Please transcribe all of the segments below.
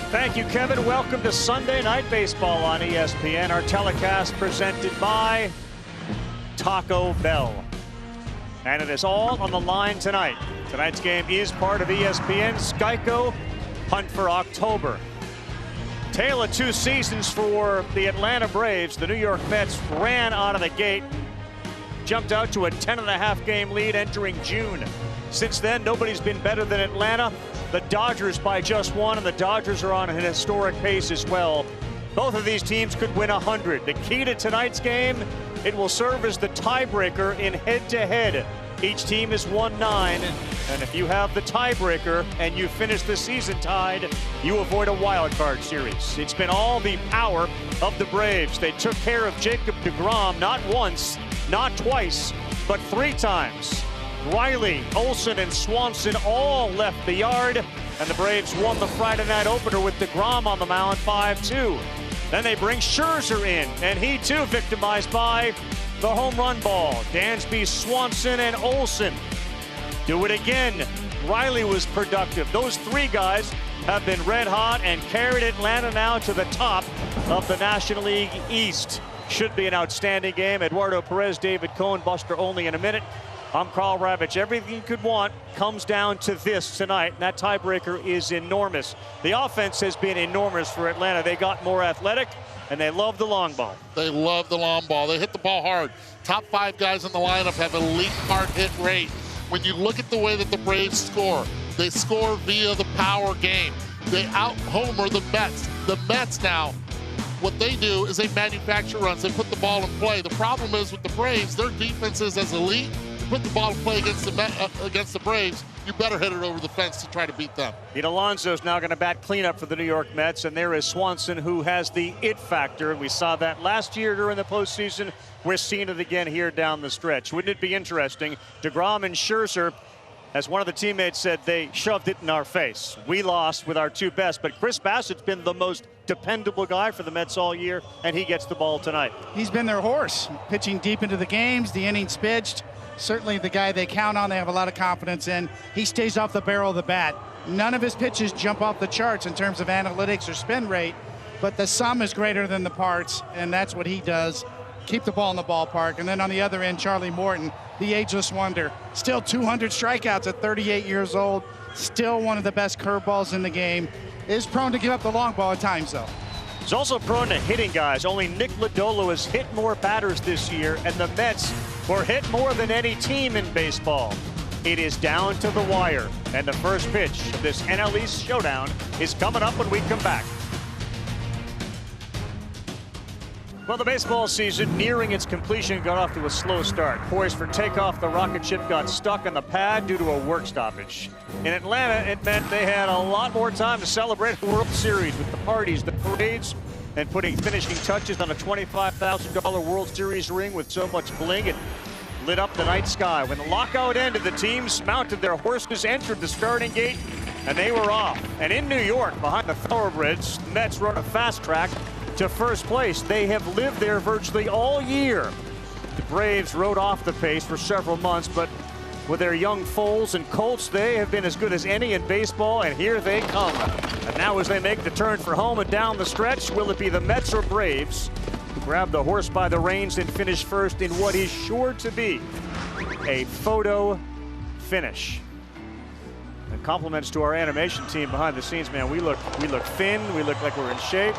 Thank you, Kevin. Welcome to Sunday Night Baseball on ESPN. Our telecast presented by Taco Bell. And it is all on the line tonight. Tonight's game is part of ESPN's Geico Hunt for October. Tale of two seasons for the Atlanta Braves. The New York Mets ran out of the gate, jumped out to a 10.5 game lead entering June. Since then, nobody's been better than Atlanta. The Dodgers by just one, and the Dodgers are on an historic pace as well. Both of these teams could win 100. The key to tonight's game, it will serve as the tiebreaker in head-to-head. Each team has won 9, and if you have the tiebreaker and you finish the season tied, you avoid a wild card series. It's been all the power of the Braves. They took care of Jacob deGrom not once, not twice, but 3 times. Riley, Olson, and Swanson all left the yard, and the Braves won the Friday night opener with deGrom on the mound 5-2. Then they bring Scherzer in, and he too victimized by the home run ball. Dansby, Swanson, and Olson do it again. Riley was productive. Those 3 guys have been red hot and carried Atlanta now to the top of the National League East. Should be an outstanding game. Eduardo Perez, David Cohn, Buster Olney in a minute. I'm Carl Ravitch. Everything you could want comes down to this tonight, and that tiebreaker is enormous. The offense has been enormous for Atlanta. They got more athletic, and they love the long ball. They love the long ball. They hit the ball hard. Top 5 guys in the lineup have elite hard hit rate. When you look at the way that the Braves score, they score via the power game. They out-homer the Mets. The Mets now, what they do is they manufacture runs. They put the ball in play. The problem is with the Braves, their defense is as elite. Put the ball in play against the Braves, you better hit it over the fence to try to beat them. Pete Alonso's now going to bat cleanup for the New York Mets, and there is Swanson, who has the it factor. And we saw that last year during the postseason. We're seeing it again here down the stretch. Wouldn't it be interesting? deGrom and Scherzer, as one of the teammates said, they shoved it in our face. We lost with our 2 best, but Chris Bassett's been the most dependable guy for the Mets all year, and he gets the ball tonight. He's been their horse, pitching deep into the games, the innings pitched. Certainly the guy they count on, they have a lot of confidence in. He stays off the barrel of the bat. None of his pitches jump off the charts in terms of analytics or spin rate, but the sum is greater than the parts, and that's what he does. Keep the ball in the ballpark. And then on the other end, Charlie Morton, the ageless wonder. Still 200 strikeouts at 38 years old. Still one of the best curveballs in the game. Is prone to give up the long ball at times, though. He's also prone to hitting guys. Only Nick Lodolo has hit more batters this year, and the Mets were hit more than any team in baseball. It is down to the wire, and the first pitch of this NL East showdown is coming up when we come back. Well, the baseball season nearing its completion got off to a slow start. Poised for takeoff, the rocket ship got stuck on the pad due to a work stoppage. In Atlanta, it meant they had a lot more time to celebrate the World Series with the parties, the parades, and putting finishing touches on a $25,000 World Series ring with so much bling it lit up the night sky. When the lockout ended, the teams mounted their horses, entered the starting gate, and they were off. And in New York, behind the Thoroughbreds, the Mets run a fast track to first place. They have lived there virtually all year. The Braves rode off the pace for several months, but with their young Foles and Colts, they have been as good as any in baseball, and here they come. And now as they make the turn for home and down the stretch, will it be the Mets or Braves who grab the horse by the reins and finish first in what is sure to be a photo finish? And compliments to our animation team behind the scenes, man. We look thin, we look like we're in shape.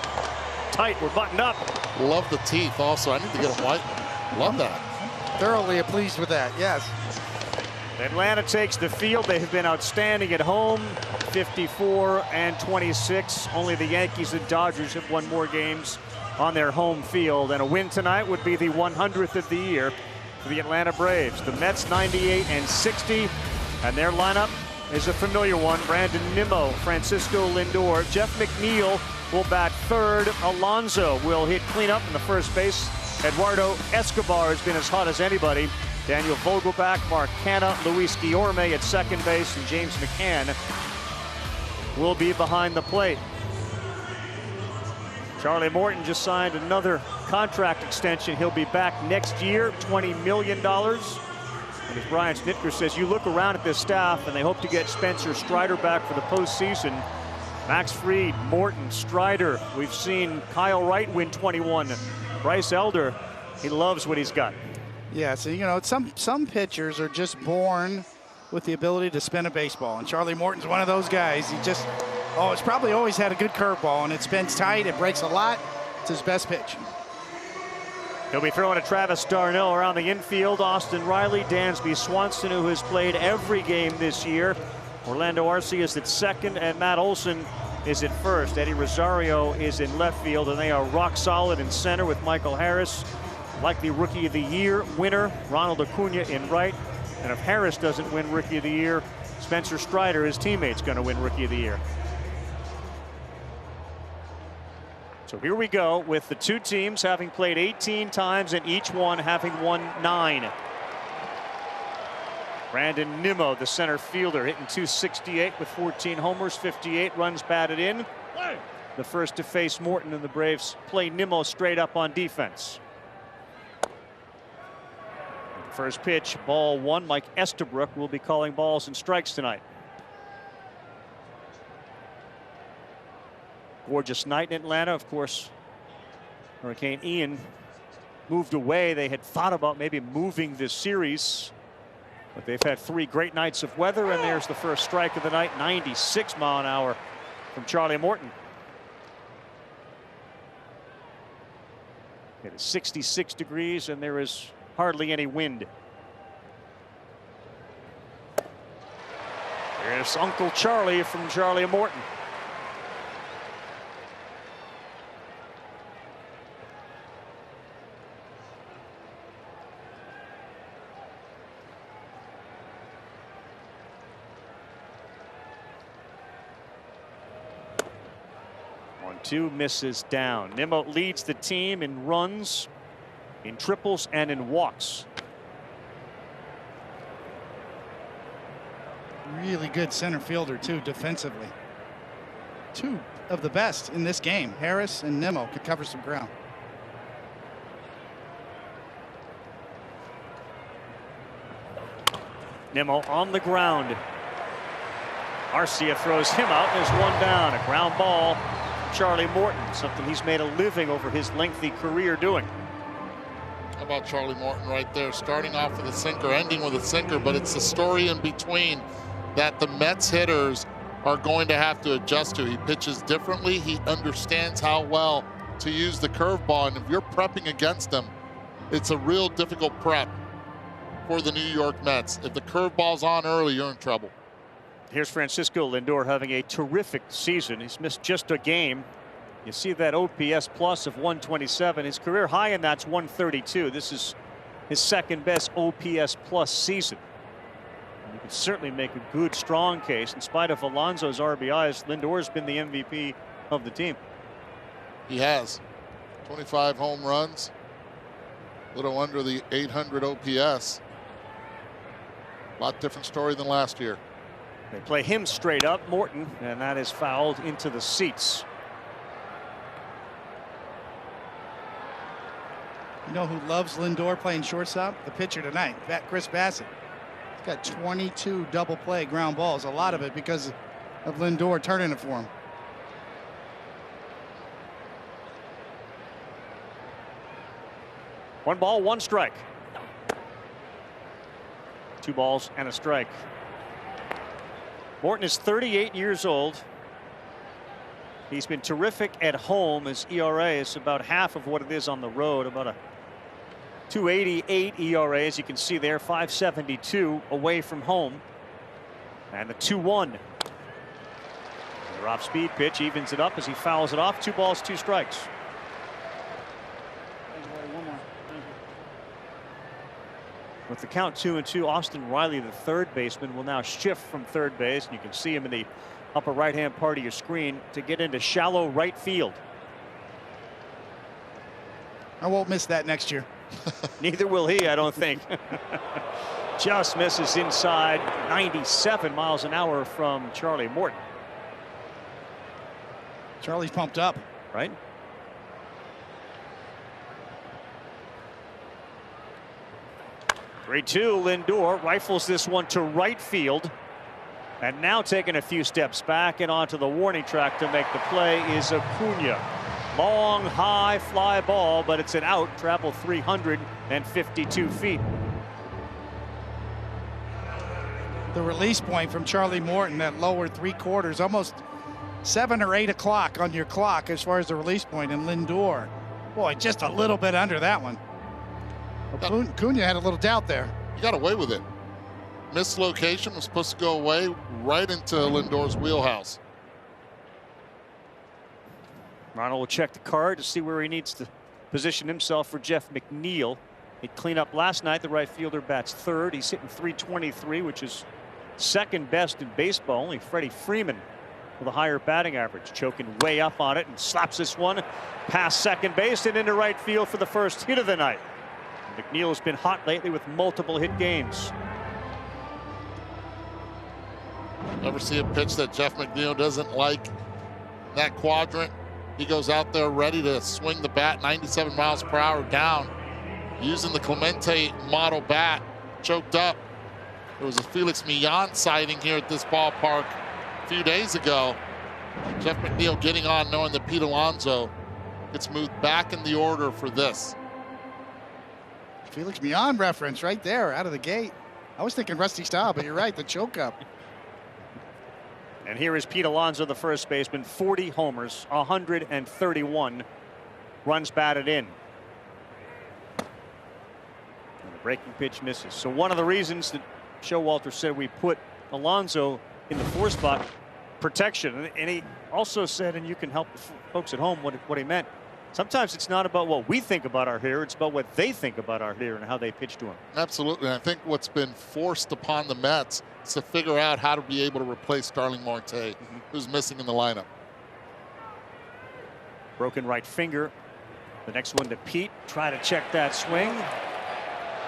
Tight, we're buttoned up. Love the teeth also. I need to get them white. Love that. Thoroughly pleased with that, yes. Atlanta takes the field. They have been outstanding at home, 54-26. Only the Yankees and Dodgers have won more games on their home field, and a win tonight would be the 100th of the year for the Atlanta Braves. The Mets 98-60, and their lineup is a familiar one. Brandon Nimmo, Francisco Lindor, Jeff McNeil will bat third. Alonso will hit cleanup in the first base. Eduardo Escobar has been as hot as anybody. Daniel Vogelbach, Mark Canha, Luis Guillorme at second base, and James McCann will be behind the plate. Charlie Morton just signed another contract extension. He'll be back next year, $20 million. And as Brian Snitker says, you look around at this staff and they hope to get Spencer Strider back for the postseason. Max Fried, Morton, Strider. We've seen Kyle Wright win 21. Bryce Elder, he loves what he's got. Yeah, so, you know, some pitchers are just born with the ability to spin a baseball, and Charlie Morton's one of those guys. He just, it's probably always had a good curveball, and it spins tight, it breaks a lot. It's his best pitch. He'll be throwing to Travis Darnell around the infield. Austin Riley, Dansby Swanson, who has played every game this year. Orlando Arce is at second, and Matt Olson is at first. Eddie Rosario is in left field, and they are rock solid in center with Michael Harris, likely Rookie of the Year winner, Ronald Acuna in right. And if Harris doesn't win Rookie of the Year, Spencer Strider, his teammate's going to win Rookie of the Year. So here we go with the two teams having played 18 times and each one having won 9. Brandon Nimmo, the center fielder, hitting .268 with 14 homers, 58 runs batted in. The first to face Morton, and the Braves play Nimmo straight up on defense. First pitch, ball 1. Mike Estabrook will be calling balls and strikes tonight. Gorgeous night in Atlanta. Of course, Hurricane Ian moved away. They had thought about maybe moving this series, but they've had 3 great nights of weather, and there's the first strike of the night. 96 mile an hour from Charlie Morton. It is 66 degrees, and there is hardly any wind. There's Uncle Charlie from Charlie Morton. Two misses down. Nimmo leads the team in runs, in triples, and in walks. Really good center fielder, too, defensively. 2 of the best in this game. Harris and Nimmo could cover some ground. Nimmo on the ground. Arcia throws him out. There's one down. A ground ball. Charlie Morton, something he's made a living over his lengthy career doing. How about Charlie Morton right there, starting off with a sinker, ending with a sinker, but it's the story in between that the Mets hitters are going to have to adjust to. He pitches differently. He understands how well to use the curveball, and if you're prepping against him, it's a real difficult prep for the New York Mets. If the curveball's on early, you're in trouble. Here's Francisco Lindor having a terrific season. He's missed just a game. You see that OPS plus of 127. His career high in that's 132. This is his second best OPS plus season. And you can certainly make a good, strong case. In spite of Alonso's RBIs, Lindor's been the MVP of the team. He has 25 home runs, a little under the 800 OPS. A lot different story than last year. They play him straight up, Morton, and that is fouled into the seats. You know who loves Lindor playing shortstop? The pitcher tonight, Chris Bassett. He's got 22 double play ground balls, a lot of it because of Lindor turning it for him. One ball, one strike. 2 balls and a strike. Morton is 38 years old. He's been terrific at home. His ERA is about half of what it is on the road, about a 2.88 ERA, as you can see there, 5.72 away from home. And the 2-1. The off speed pitch evens it up as he fouls it off. 2 balls, 2 strikes. With the count 2-2, Austin Riley, the third baseman, will now shift from third base. And you can see him in the upper right-hand part of your screen to get into shallow right field. I won't miss that next year. Neither will he, I don't think. Just misses inside, 97 miles an hour from Charlie Morton. Charlie's pumped up. Right? Three-two, Lindor rifles this one to right field. And now taking a few steps back and onto the warning track to make the play is Acuna. Long, high fly ball, but it's an out. Travel 352 feet. The release point from Charlie Morton, that lower 3/4, almost 7 or 8 o'clock on your clock as far as the release point. And Lindor, boy, just a little bit under that one. Acuna had a little doubt there. He got away with it. Missed location, was supposed to go away right into Lindor's wheelhouse. Ronald will check the card to see where he needs to position himself for Jeff McNeil. He cleaned up last night. The right fielder bats third. He's hitting .323, which is second best in baseball. Only Freddie Freeman with a higher batting average. Choking way up on it and slaps this one past second base and into right field for the first hit of the night. McNeil has been hot lately with multiple hit games. Ever see a pitch that Jeff McNeil doesn't like? That quadrant, he goes out there ready to swing the bat 97 miles per hour down, using the Clemente model bat, choked up. There was a Felix Millan sighting here at this ballpark a few days ago. Jeff McNeil getting on, knowing that Pete Alonso gets moved back in the order for this. Felix Millan reference right there out of the gate. I was thinking Rusty Staub, but you're right, the choke up. And here is Pete Alonso, the first baseman, 40 homers, 131 runs batted in. And the breaking pitch misses. So one of the reasons that Showalter said we put Alonso in the 4 spot, protection. And he also said, and you can help the folks at home what he meant. Sometimes it's not about what we think about our hitter, it's about what they think about our hitter and how they pitch to him. Absolutely. And I think what's been forced upon the Mets is to figure out how to be able to replace Starling Marte, who's missing in the lineup. Broken right finger. The next one to Pete. Try to check that swing.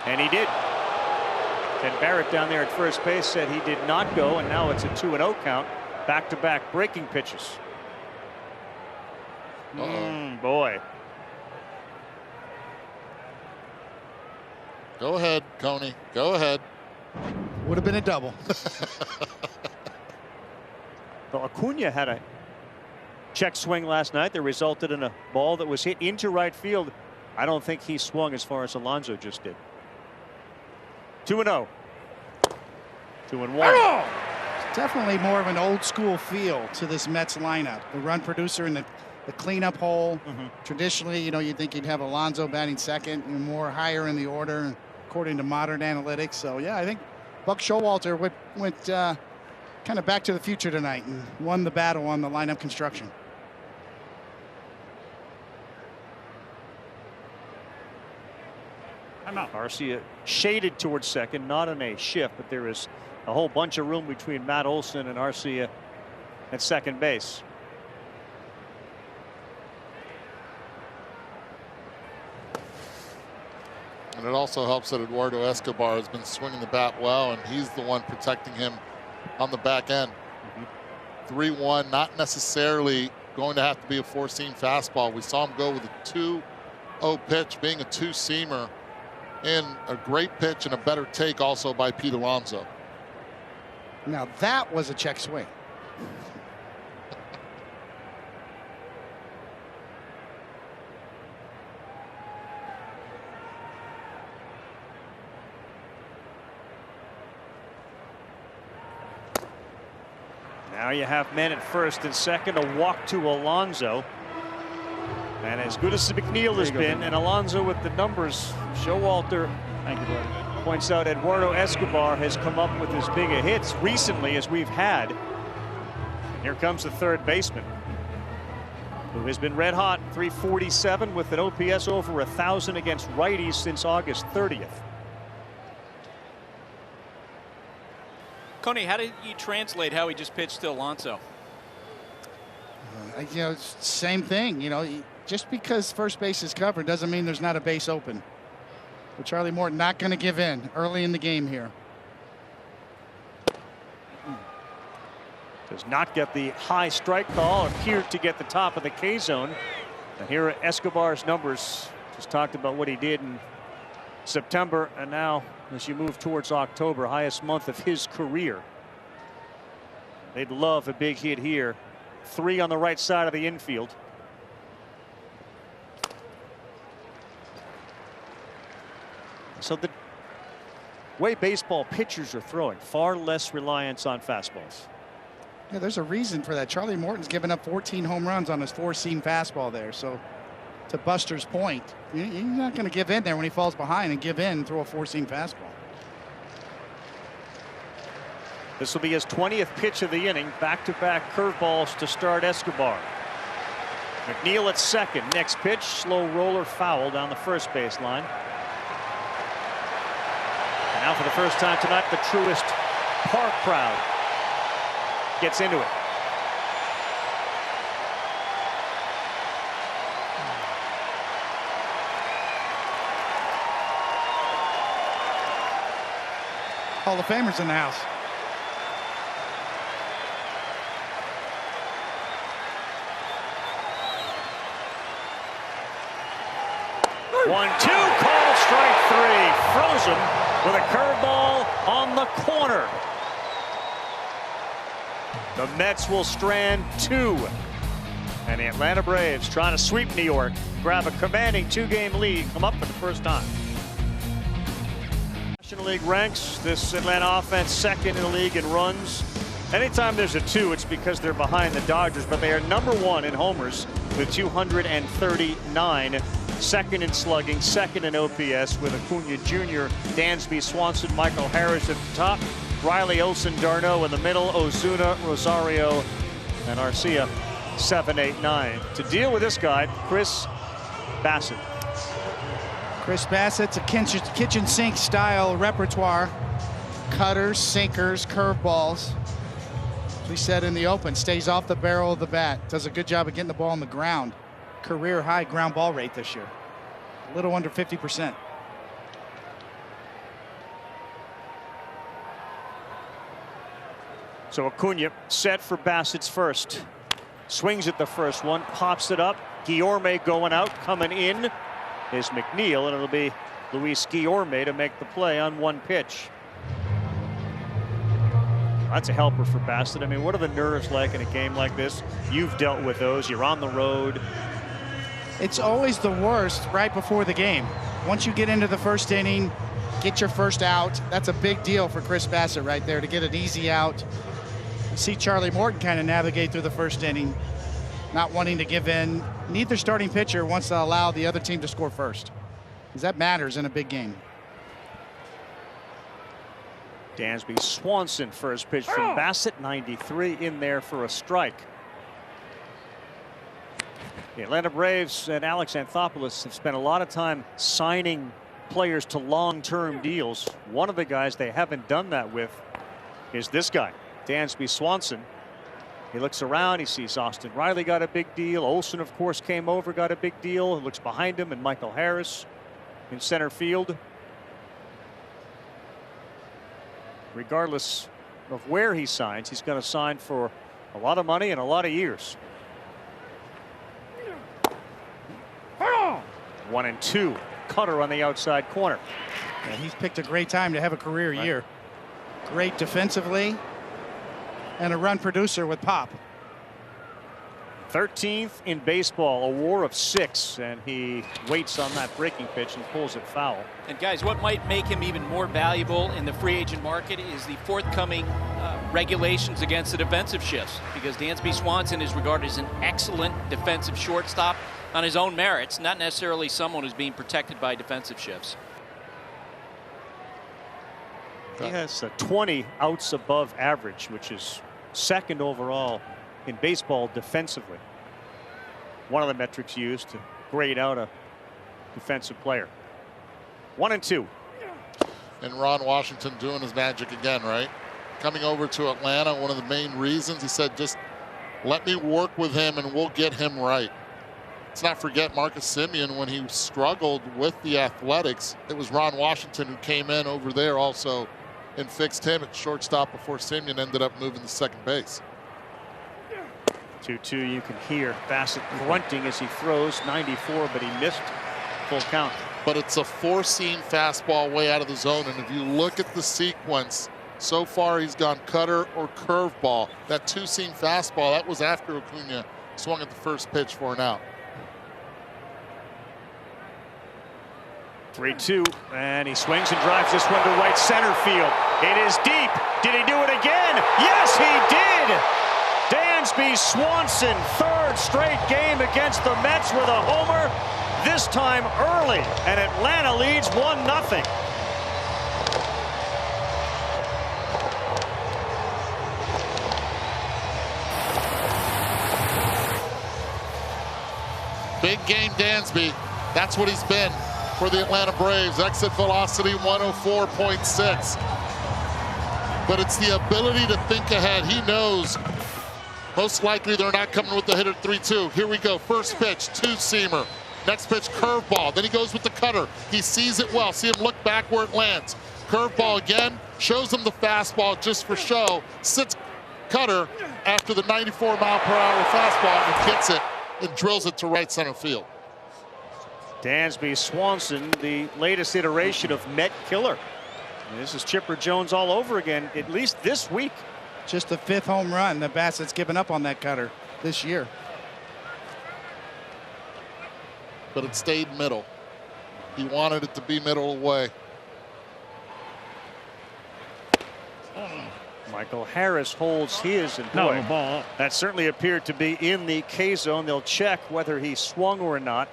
And he did. Ted Barrett down there at first base said he did not go, and now it's a 2-0 count. Back-to-back breaking pitches. Boy. Go ahead, Coney. Go ahead. Would have been a double. Well, Acuna had a check swing last night that resulted in a ball that was hit into right field. I don't think he swung as far as Alonso just did. 2-0. 2-1. Definitely more of an old school feel to this Mets lineup. The run producer in the cleanup hole. Traditionally, you know, you'd think you'd have Alonso batting second, and more higher in the order, according to modern analytics. So, yeah, I think Buck Showalter went kind of back to the future tonight and won the battle on the lineup construction. Arcia shaded towards second, not in a shift, but there is a whole bunch of room between Matt Olson and Arcia at second base. And it also helps that Eduardo Escobar has been swinging the bat well, and he's the one protecting him on the back end. 3-1, not necessarily going to have to be a 4-seam fastball. We saw him go with a 2-0 pitch, being a 2-seamer, and a great pitch and a better take also by Pete Alonso. Now that was a check swing. Now you have men at first and second, a walk to Alonso. And as good as McNeil has been, and Alonso with the numbers, Showalter points out Eduardo Escobar has come up with as big a hits recently as we've had. And here comes the third baseman, who has been red hot, 347 with an OPS over 1,000 against righties since August 30th. Coney, how did you translate how he just pitched to Alonso? You know, same thing. You know, just because first base is covered doesn't mean there's not a base open. But Charlie Morton not going to give in early in the game here. Does not get the high strike call, appeared to get the top of the K zone. And here are Escobar's numbers. Just talked about what he did in September, and now as you move towards October, highest month of his career. They'd love a big hit here. 3 on the right side of the infield. So the way baseball pitchers are throwing, far less reliance on fastballs. Yeah, there's a reason for that. Charlie Morton's given up 14 home runs on his 4-seam fastball there. So to Buster's point, you're not going to give in there when he falls behind and give in and throw a 4-seam fastball. This will be his 20th pitch of the inning. Back-to-back curveballs to start Escobar. McNeil at second. Next pitch, slow roller foul down the first base line. And now for the first time tonight, the Truist Park crowd gets into it. Hall of Famers in the house. One, two, call strike 3. Froze him with a curveball on the corner. The Mets will strand 2. And the Atlanta Braves trying to sweep New York, grab a commanding 2-game lead, come up for the first time. National League ranks this Atlanta offense second in the league in runs. Anytime there's a 2, it's because they're behind the Dodgers, but they are number 1 in homers with 239. Second in slugging, second in OPS with Acuna Jr., Dansby Swanson, Michael Harris at the top, Riley Olson, d'Arnaud in the middle, Ozuna, Rosario, and Arcia 7, 8, 9. To deal with this guy, Chris Bassitt. Chris Bassitt's a kitchen sink style repertoire. Cutters, sinkers, curveballs. As we said in the open, stays off the barrel of the bat. Does a good job of getting the ball on the ground. Career high ground ball rate this year. A little under 50%. So Acuna set for Bassitt's first. Swings at the first one, pops it up. Guillorme going out, coming in is McNeil, and it'll be Luis Guillorme to make the play on 1 pitch. That's a helper for Bassitt. I mean, what are the nerves like in a game like this? You've dealt with those. You're on the road. It's always the worst right before the game. Once you get into the first inning, get your first out. That's a big deal for Chris Bassitt right there, to get an easy out. You see Charlie Morton kind of navigate through the first inning, not wanting to give in. Neither starting pitcher wants to allow the other team to score first, because that matters in a big game. Dansby Swanson, first pitch from Bassitt, 93 in there for a strike. The Atlanta Braves and Alex Anthopoulos have spent a lot of time signing players to long-term deals. One of the guys they haven't done that with is this guy, Dansby Swanson. He looks around, he sees Austin Riley got a big deal. Olson, of course, came over, got a big deal. He looks behind him, and Michael Harris in center field. Regardless of where he signs, he's going to sign for a lot of money and a lot of years. 1 and 2. Cutter on the outside corner. And he's picked a great time to have a career year. Great defensively and a run producer with pop. 13th in baseball, a WAR of 6, and he waits on that breaking pitch and pulls it foul. And guys, what might make him even more valuable in the free agent market is the forthcoming regulations against the defensive shifts, because Dansby Swanson is regarded as an excellent defensive shortstop on his own merits, not necessarily someone who's being protected by defensive shifts. He has 20 outs above average, which is second overall in baseball defensively. One of the metrics used to grade out a defensive player. 1 and 2. And Ron Washington doing his magic again, right? Coming over to Atlanta, one of the main reasons, he said, just let me work with him and we'll get him right. Let's not forget Marcus Semien, when he struggled with the Athletics, it was Ron Washington who came in over there also and fixed him at shortstop before Semien ended up moving to second base. 2-2, you can hear Bassitt grunting as he throws. 94, but he missed full count. But it's a 4-seam fastball way out of the zone, and if you look at the sequence, So far, he's gone cutter or curveball. That two-seam fastball, that was after Acuna swung at the first pitch for an out. 3-2, and he swings and drives this one to right center field. It is deep. Did he do it again? Yes, he did. Dansby Swanson, third straight game against the Mets with a homer, this time early, and Atlanta leads 1-0. Big game Dansby. That's what he's been for the Atlanta Braves. Exit velocity 104.6. But it's the ability to think ahead. He knows most likely they're not coming with the hitter 3-2. Here we go. First pitch, two-seamer. Next pitch, curveball. Then he goes with the cutter. He sees it well. See him look back where it lands. Curveball again. Shows him the fastball just for show. Sits cutter after the 94-mile-per-hour fastball and gets it and drills it to right center field. Dansby Swanson, the latest iteration of Met Killer. And this is Chipper Jones all over again, at least this week. Just the 5th home run that Bassett's given up on that cutter this year. But it stayed middle. He wanted it to be middle away. Michael Harris holds his, and boy, that certainly appeared to be in the K zone. They'll check whether he swung or not.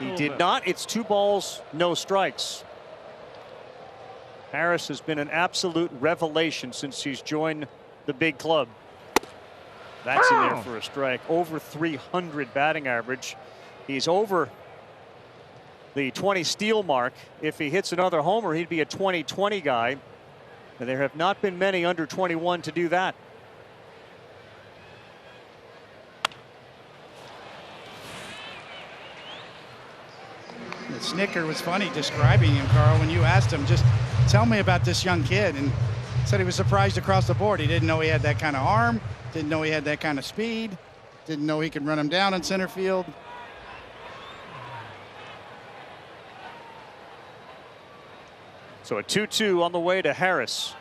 He did not. It's 2 balls, no strikes. Harris has been an absolute revelation since he's joined the big club. That's in there for a strike. Over 300 batting average. He's over the 20 steal mark. If he hits another homer, he'd be a 20-20 guy. And there have not been many under 21 to do that. Snicker was funny describing him, Carl, when you asked him, just tell me about this young kid, and said he was surprised across the board. He didn't know he had that kind of arm, didn't know he had that kind of speed, didn't know he could run him down in center field. So a 2-2 on the way to Harris.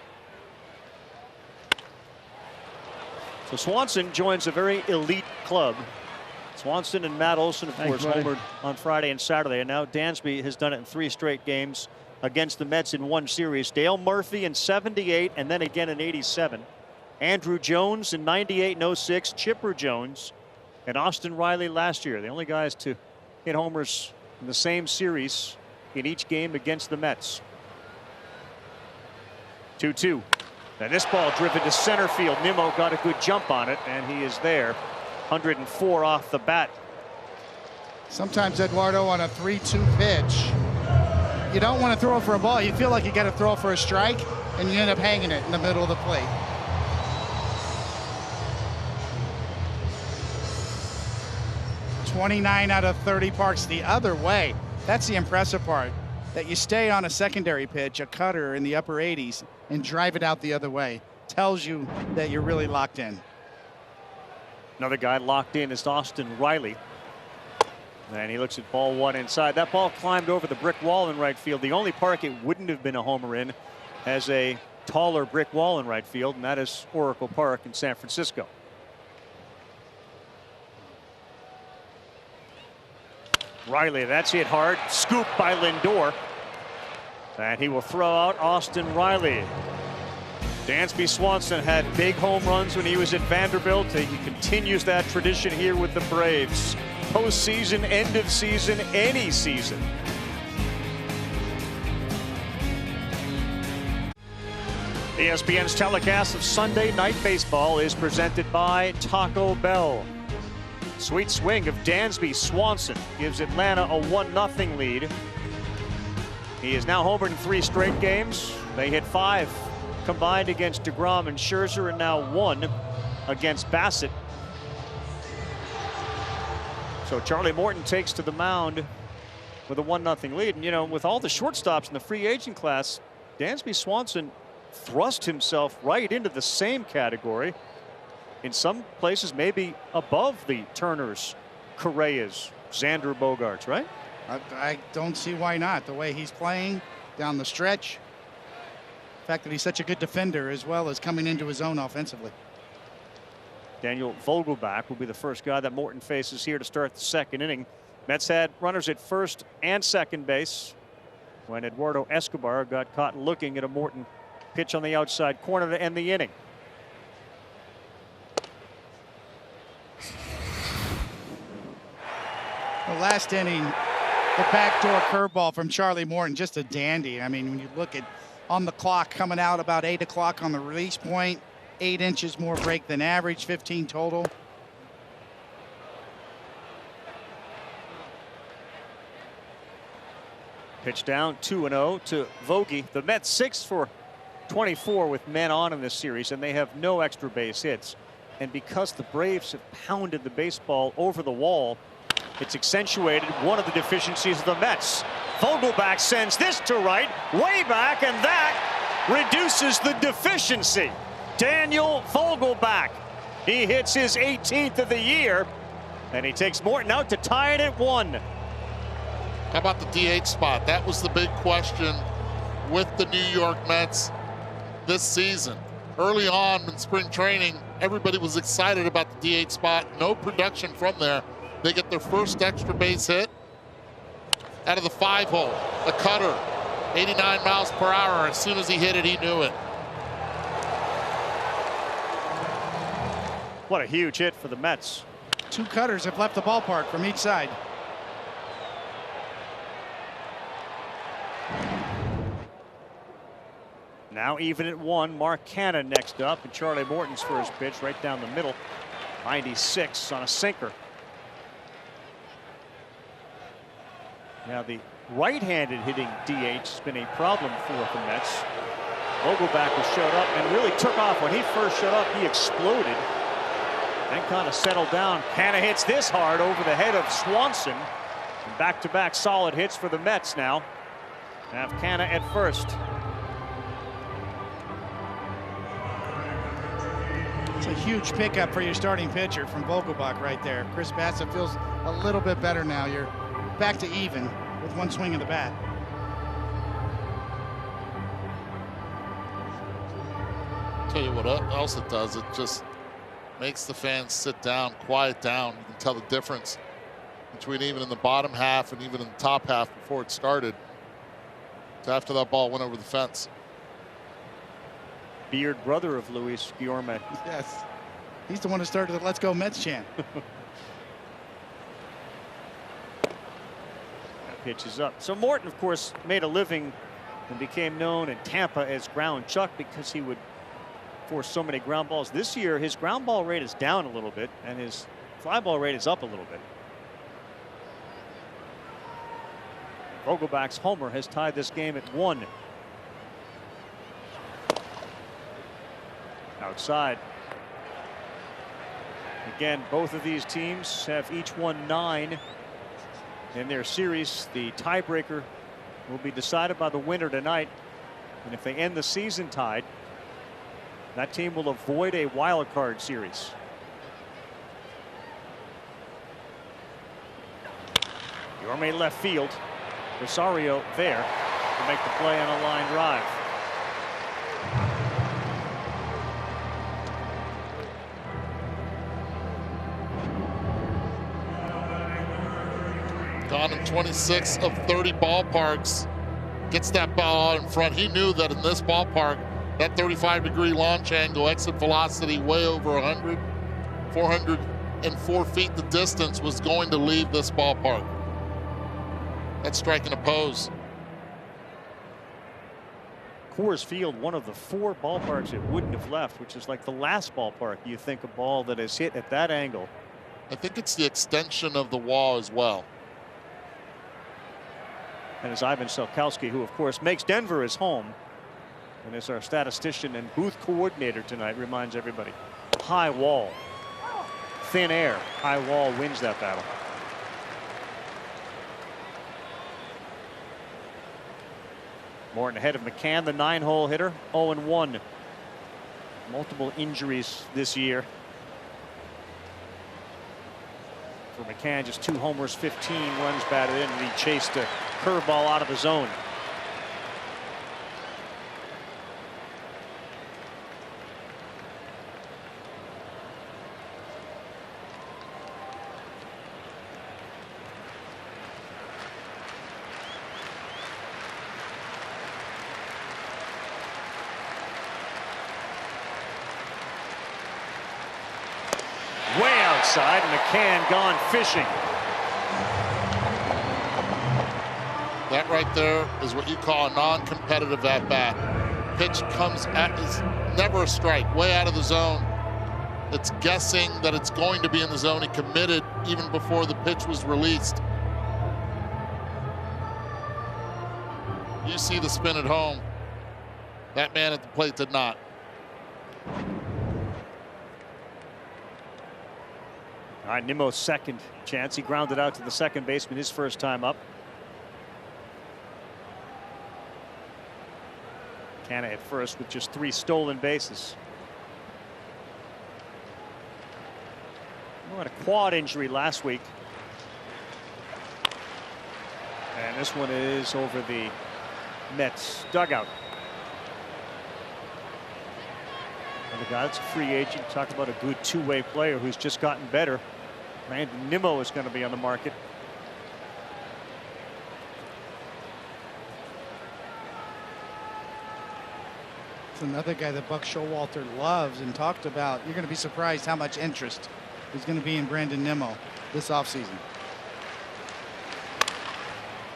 So Swanson joins a very elite club. Swanson and Matt Olson, of course, homered on Friday and Saturday, and now Dansby has done it in 3 straight games against the Mets in 1 series. Dale Murphy in 78 and then again in 87. Andrew Jones in 98 and 06. Chipper Jones and Austin Riley last year. The only guys to hit homers in the same series in each game against the Mets. 2-2. And this ball driven to center field. Nimmo got a good jump on it, and he is there. 104 off the bat. Sometimes, Eduardo, on a 3-2 pitch, you don't want to throw for a ball. You feel like you got to throw for a strike, and you end up hanging it in the middle of the plate. .29 out of 30 parks the other way. That's the impressive part, that you stay on a secondary pitch, a cutter in the upper 80s, and drive it out the other way. Tells you that you're really locked in. Another guy locked in is Austin Riley. And he looks at ball 1 inside. That ball climbed over the brick wall in right field. The only park it wouldn't have been a homer in has a taller brick wall in right field, and that is Oracle Park in San Francisco. Riley, that's hit hard. Scoop by Lindor. And he will throw out Austin Riley. Dansby Swanson had big home runs when he was at Vanderbilt. He continues that tradition here with the Braves. Postseason, end of season, any season. ESPN's telecast of Sunday Night Baseball is presented by Taco Bell. Sweet swing of Dansby Swanson gives Atlanta a 1-0 lead. He is now homered in 3 straight games. They hit 5 combined against DeGrom and Scherzer, and now 1 against Bassett. So Charlie Morton takes to the mound with a 1-0 lead. And, you know, with all the shortstops in the free agent class, Dansby Swanson thrust himself right into the same category. In some places, maybe above the Turners, Correas, Xander Bogaerts, right? I don't see why not. The way he's playing down the stretch, fact that he's such a good defender as well as coming into his own offensively. Daniel Vogelbach will be the first guy that Morton faces here to start the second inning. Mets had runners at first and second base when Eduardo Escobar got caught looking at a Morton pitch on the outside corner to end the inning. The last inning, the backdoor curveball from Charlie Morton, just a dandy. I mean, when you look at on the clock coming out about 8 o'clock on the release point, 8 inches more break than average, 15 total. Pitch down 2-0 to Vogie. The Mets 6 for 24 with men on in this series, and they have no extra base hits. And because the Braves have pounded the baseball over the wall, it's accentuated one of the deficiencies of the Mets. Vogelbach sends this to right, way back, and that reduces the deficiency. Daniel Vogelbach. He hits his 18th of the year, and he takes Morton out to tie it at 1. How about the DH spot? That was the big question with the New York Mets this season. Early on in spring training, everybody was excited about the DH spot. No production from there. They get their first extra base hit out of the 5-hole. A cutter, 89 miles per hour. As soon as he hit it, he knew it. What a huge hit for the Mets. 2 cutters have left the ballpark from each side. Now even at 1, Mark Canha next up, and Charlie Morton's first pitch right down the middle. 96 on a sinker. Now the right-handed hitting DH has been a problem for the Mets. Vogelbach has showed up and really took off. When he first showed up, he exploded. Then kind of settled down. Canha hits this hard over the head of Swanson. Back-to-back solid hits for the Mets now. Have Canha at first. It's a huge pickup for your starting pitcher from Vogelbach right there. Chris Bassitt feels a little bit better now. You're back to even with 1 swing of the bat. Tell you what else it does. It just makes the fans sit down, quiet down. You can tell the difference between even in the bottom half and even in the top half before it started to after that ball went over the fence. Beard brother of Luis Guillorme. Yes. He's the one who started the Let's Go Mets chant. Pitch is up. So Morton, of course, made a living and became known in Tampa as Ground Chuck because he would force so many ground balls. This year, his ground ball rate is down a little bit, and his fly ball rate is up a little bit. Vogelbach's homer has tied this game at 1. Outside. Again, both of these teams have each won 9 in their series. The tiebreaker will be decided by the winner tonight, and if they end the season tied, that team will avoid a wild card series. Guillorme left field. Rosario there to make the play on a line drive. Gone in 26 of 30 ballparks. Gets that ball out in front. He knew that in this ballpark, that 35-degree launch angle, exit velocity way over 100, 404 feet the distance was going to leave this ballpark. That's striking a pose. Coors Field, one of the 4 ballparks it wouldn't have left, which is like the last ballpark you think a ball that is hit at that angle. I think it's the extension of the wall as well. And it's Ivan Selkowski, who of course makes Denver his home and is our statistician and booth coordinator tonight, reminds everybody. High wall, thin air, high wall wins that battle. Morton ahead of McCann, the 9-hole hitter, 0-1. Multiple injuries this year. For McCann, just 2 homers, 15 runs batted in, and he chased a curveball out of the zone. outside. McCann gone fishing. That right there is what you call a non-competitive at-bat. Pitch comes at, is never a strike, way out of the zone. It's guessing that it's going to be in the zone. He committed even before the pitch was released. You see the spin at home. That man at the plate did not. All right, Nimmo's second chance. He grounded out to the second baseman his first time up. Canha at first with just 3 stolen bases. He had a quad injury last week. And this one is over the Mets dugout. And the guy that's a free agent. Talk about a good two-way player who's just gotten better. Brandon Nimmo is going to be on the market. It's another guy that Buck Showalter loves and talked about. You're going to be surprised how much interest is going to be in Brandon Nimmo this offseason.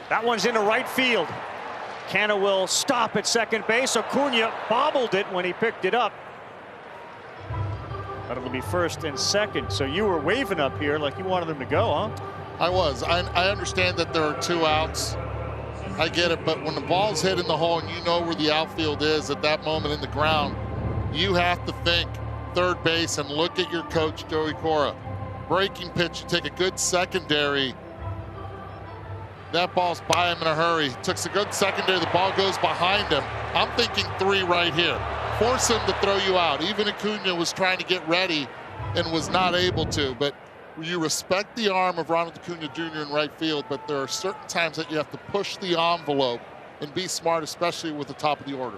That one's into right field. Canha will stop at second base. Acuna bobbled it when he picked it up. But it'll be first and second. So you were waving up here like you wanted them to go, huh? I was. I understand that there are 2 outs. I get it, but when the ball's hit in the hole and you know where the outfield is at that moment in the ground, you have to think third base and look at your coach, Joey Cora. Breaking pitch, you take a good secondary. That ball's by him in a hurry. He took a good secondary, the ball goes behind him. I'm thinking 3 right here. Force him to throw you out. Even Acuna was trying to get ready and was not able to, but you respect the arm of Ronald Acuna Jr. in right field, but there are certain times that you have to push the envelope and be smart, especially with the top of the order.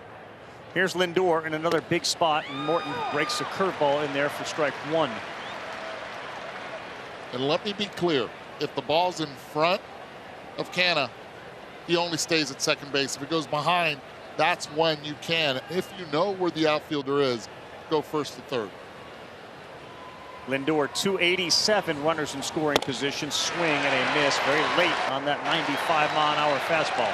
Here's Lindor in another big spot, and Morton breaks a curveball in there for strike 1. And let me be clear, if the ball's in front of Canha, he only stays at second base. If it goes behind, that's when you can. If you know where the outfielder is, go first to third. Lindor 287 runners in scoring position. Swing and a miss very late on that 95-mile-an-hour fastball.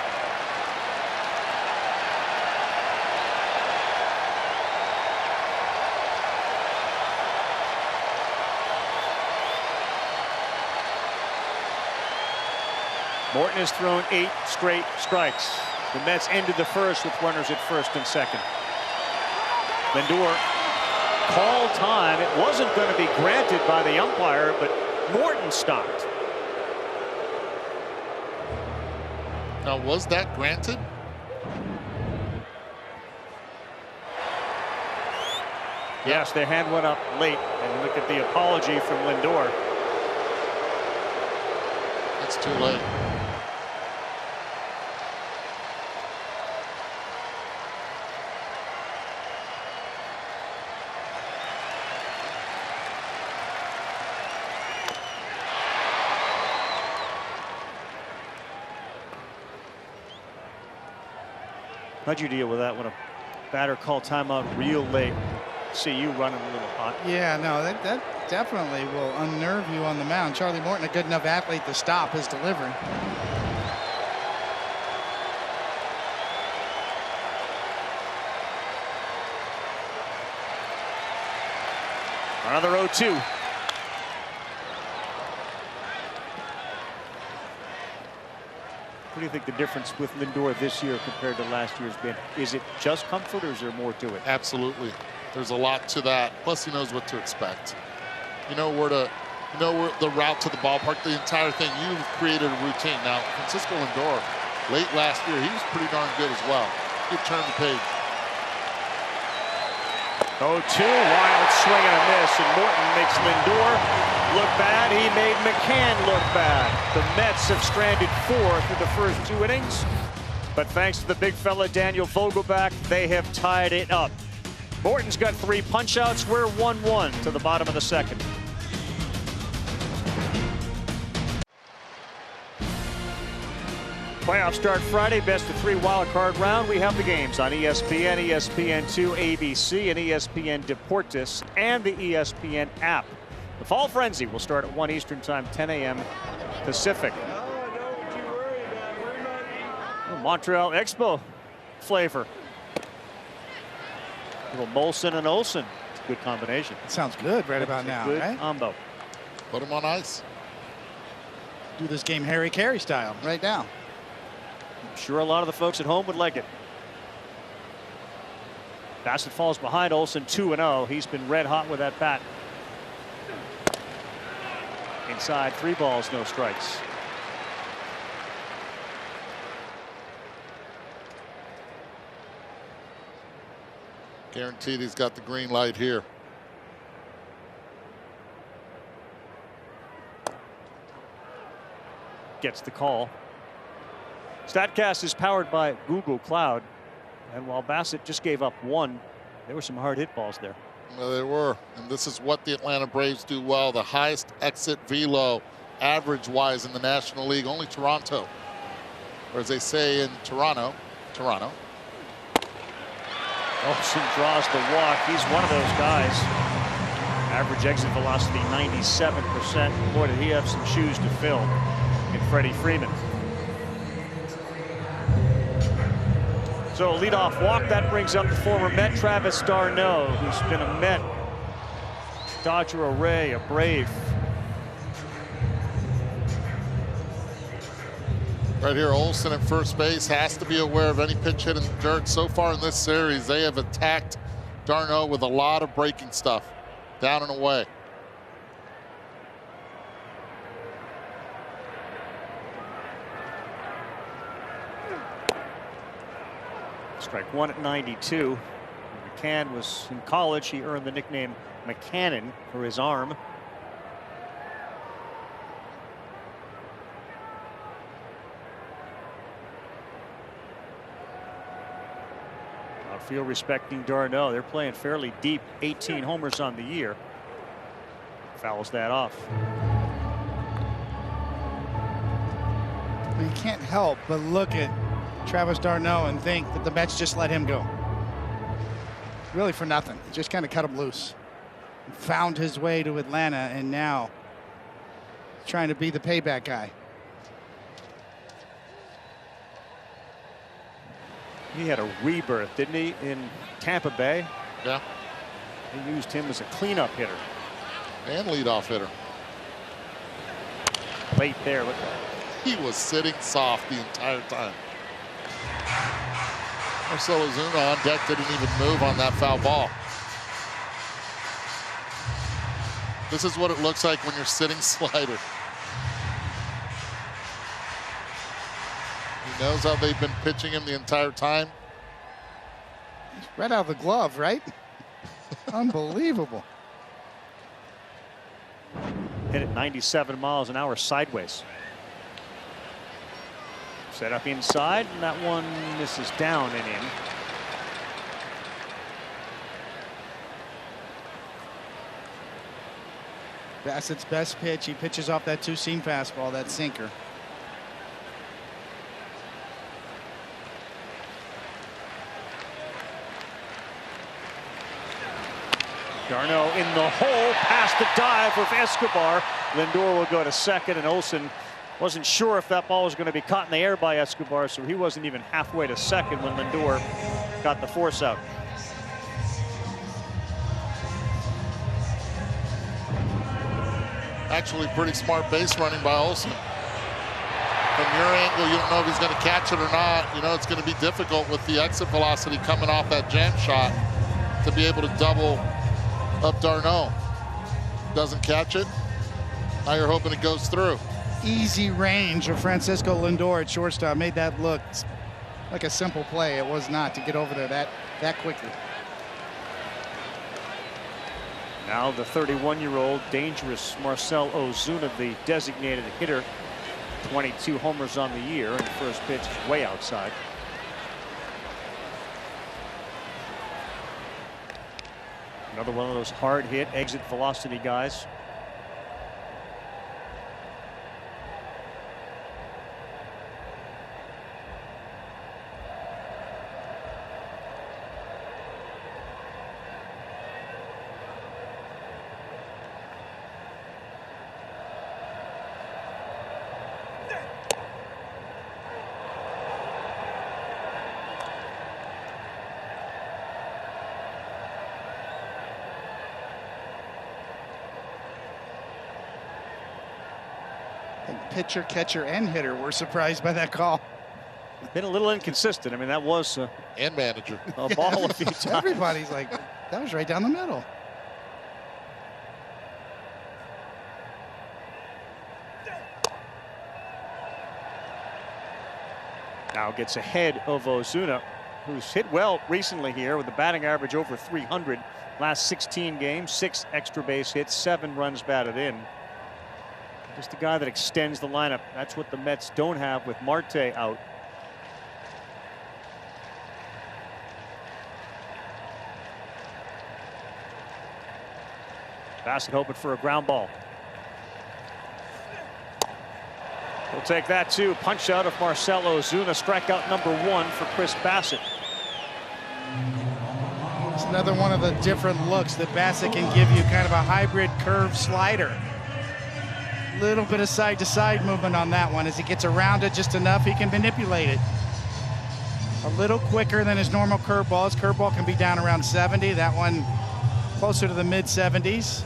Morton has thrown 8 straight strikes. The Mets ended the first with runners at first and second. Lindor called time. It wasn't going to be granted by the umpire, but Morton stopped. Now, was that granted? Yes, their hand went up late. And look at the apology from Lindor. It's too late. How'd you deal with that when a batter called timeout real late? See you running a little hot. Yeah, no, that definitely will unnerve you on the mound. Charlie Morton, a good enough athlete to stop his delivery. Another 0-2. What do you think the difference with Lindor this year compared to last year's been? Is it just comfort, or is there more to it? Absolutely. There's a lot to that. Plus, he knows what to expect. You know where to, where the route to the ballpark, the entire thing. You've created a routine. Now, Francisco Lindor, late last year, he was pretty darn good as well. Good turn the page. 0-2, wild swing and a miss, and Morton makes Lindor look bad. He made McCann look bad. The Mets have stranded 4 through the first 2 innings, but thanks to the big fella Daniel Vogelbach, they have tied it up. Morton's got 3 punch-outs. We're 1-1 to the bottom of the second. Playoffs start Friday, best of 3 wild card round. We have the games on ESPN, ESPN2, ABC, and ESPN Deportes, and the ESPN app. The Fall Frenzy will start at 1 Eastern Time, 10 a.m. Pacific. Montreal Expo flavor. Little Molson and Olsen. It's a good combination. Sounds good right about now, Good right? combo. Put him on ice. Do this game Harry Carey style right now. I'm sure a lot of the folks at home would like it. Bassett falls behind Olsen 2-0. He's been red hot with that bat. Inside, 3 balls, no strikes. Guaranteed he's got the green light here. Gets the call. StatCast is powered by Google Cloud. And while Bassett just gave up 1, there were some hard hit balls there. Well, they were. And this is what the Atlanta Braves do well. The highest exit velo average-wise in the National League. Only Toronto. Or as they say in Toronto. Olsen draws the walk. He's one of those guys. Average exit velocity 97%. Boy, did he have some shoes to fill in Freddie Freeman. So a leadoff walk. That brings up the former Met Travis d'Arnaud, who's been a Met, Dodger, a Ray, a Brave. Right here, Olsen at first base has to be aware of any pitch hit in the dirt. So far in this series, they have attacked d'Arnaud with a lot of breaking stuff, down and away. Strike 1 at 92. McCann was in college. He earned the nickname McCannon for his arm. Outfield respecting d'Arnaud. They're playing fairly deep. 18 homers on the year. Fouls that off. You can't help but look at Travis d'Arnaud and think that the Mets just let him go. Really for nothing. Just kind of cut him loose. Found his way to Atlanta and now trying to be the payback guy. He had a rebirth, didn't he, in Tampa Bay? Yeah. They used him as a cleanup hitter. And leadoff hitter. Late there. Look. He was sitting soft the entire time. Marcell Ozuna on deck didn't even move on that foul ball. This is what it looks like when you're sitting slider. He knows how they've been pitching him the entire time. Right out of the glove, right? Unbelievable. Hit at 97 miles an hour sideways. Set up inside, and that one misses down and in. Bassett's best pitch. He pitches off that 2-seam fastball, that sinker. d'Arnaud in the hole, past the dive of Escobar. Lindor will go to second, and Olsen wasn't sure if that ball was going to be caught in the air by Escobar, so he wasn't even halfway to second when Lindor got the force out. Actually pretty smart base running by Olsen. From your angle, you don't know if he's going to catch it or not. You know it's going to be difficult with the exit velocity coming off that jam shot to be able to double up d'Arnaud. Doesn't catch it. Now you're hoping it goes through. Easy range of Francisco Lindor at shortstop made that look like a simple play. It was not to get over there that quickly. Now the 31-year-old dangerous Marcell Ozuna, the designated hitter. 22 homers on the year, and first pitch is way outside. Another one of those hard hit exit velocity guys. And pitcher, catcher, and hitter were surprised by that call. Been a little inconsistent. I mean, that was And manager. a ball a few times. Everybody's like, that was right down the middle. Now gets ahead of Ozuna, who's hit well recently here with a batting average over 300. Last 16 games, 6 extra base hits, 7 runs batted in. Just a guy that extends the lineup. That's what the Mets don't have with Marte out. Bassett hoping for a ground ball. We'll take that too. Punch out of Marcell Ozuna. Strikeout number 1 for Chris Bassett. It's another one of the different looks that Bassett can give you, kind of a hybrid curve slider. Little bit of side-to-side movement on that one. As he gets around it just enough, he can manipulate it. A little quicker than his normal curveball. His curveball can be down around 70. That one closer to the mid-70s.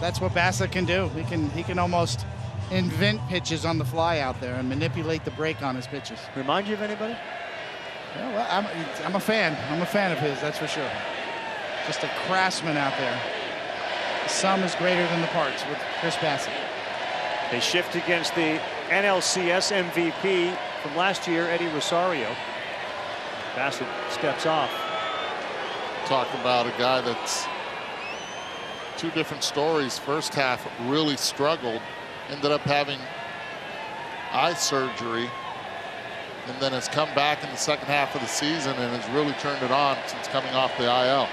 That's what Bassett can do. He can almost invent pitches on the fly out there and manipulate the break on his pitches. Remind you of anybody? Yeah, well, I'm a fan. I'm a fan of his, that's for sure. Just a craftsman out there. The sum is greater than the parts with Chris Bassett. They shift against the NLCS MVP from last year, Eddie Rosario. Bassett steps off. Talking about a guy that's 2 different stories. First half really struggled, ended up having eye surgery, and then has come back in the second half of the season and has really turned it on since coming off the IL.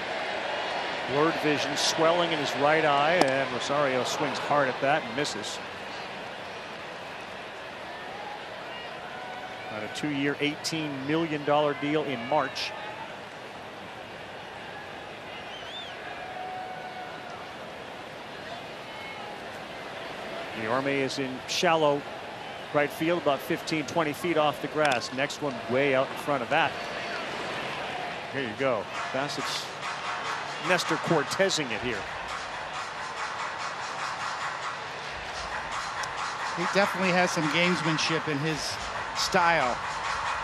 Blurred vision, swelling in his right eye, and Rosario swings hard at that and misses. On a 2-year, $18 million deal in March. Guillorme is in shallow right field, about 15-20 feet off the grass. Next one way out in front of that. Here you go. Bassett's Nestor Cortezing it here. He definitely has some gamesmanship in his style.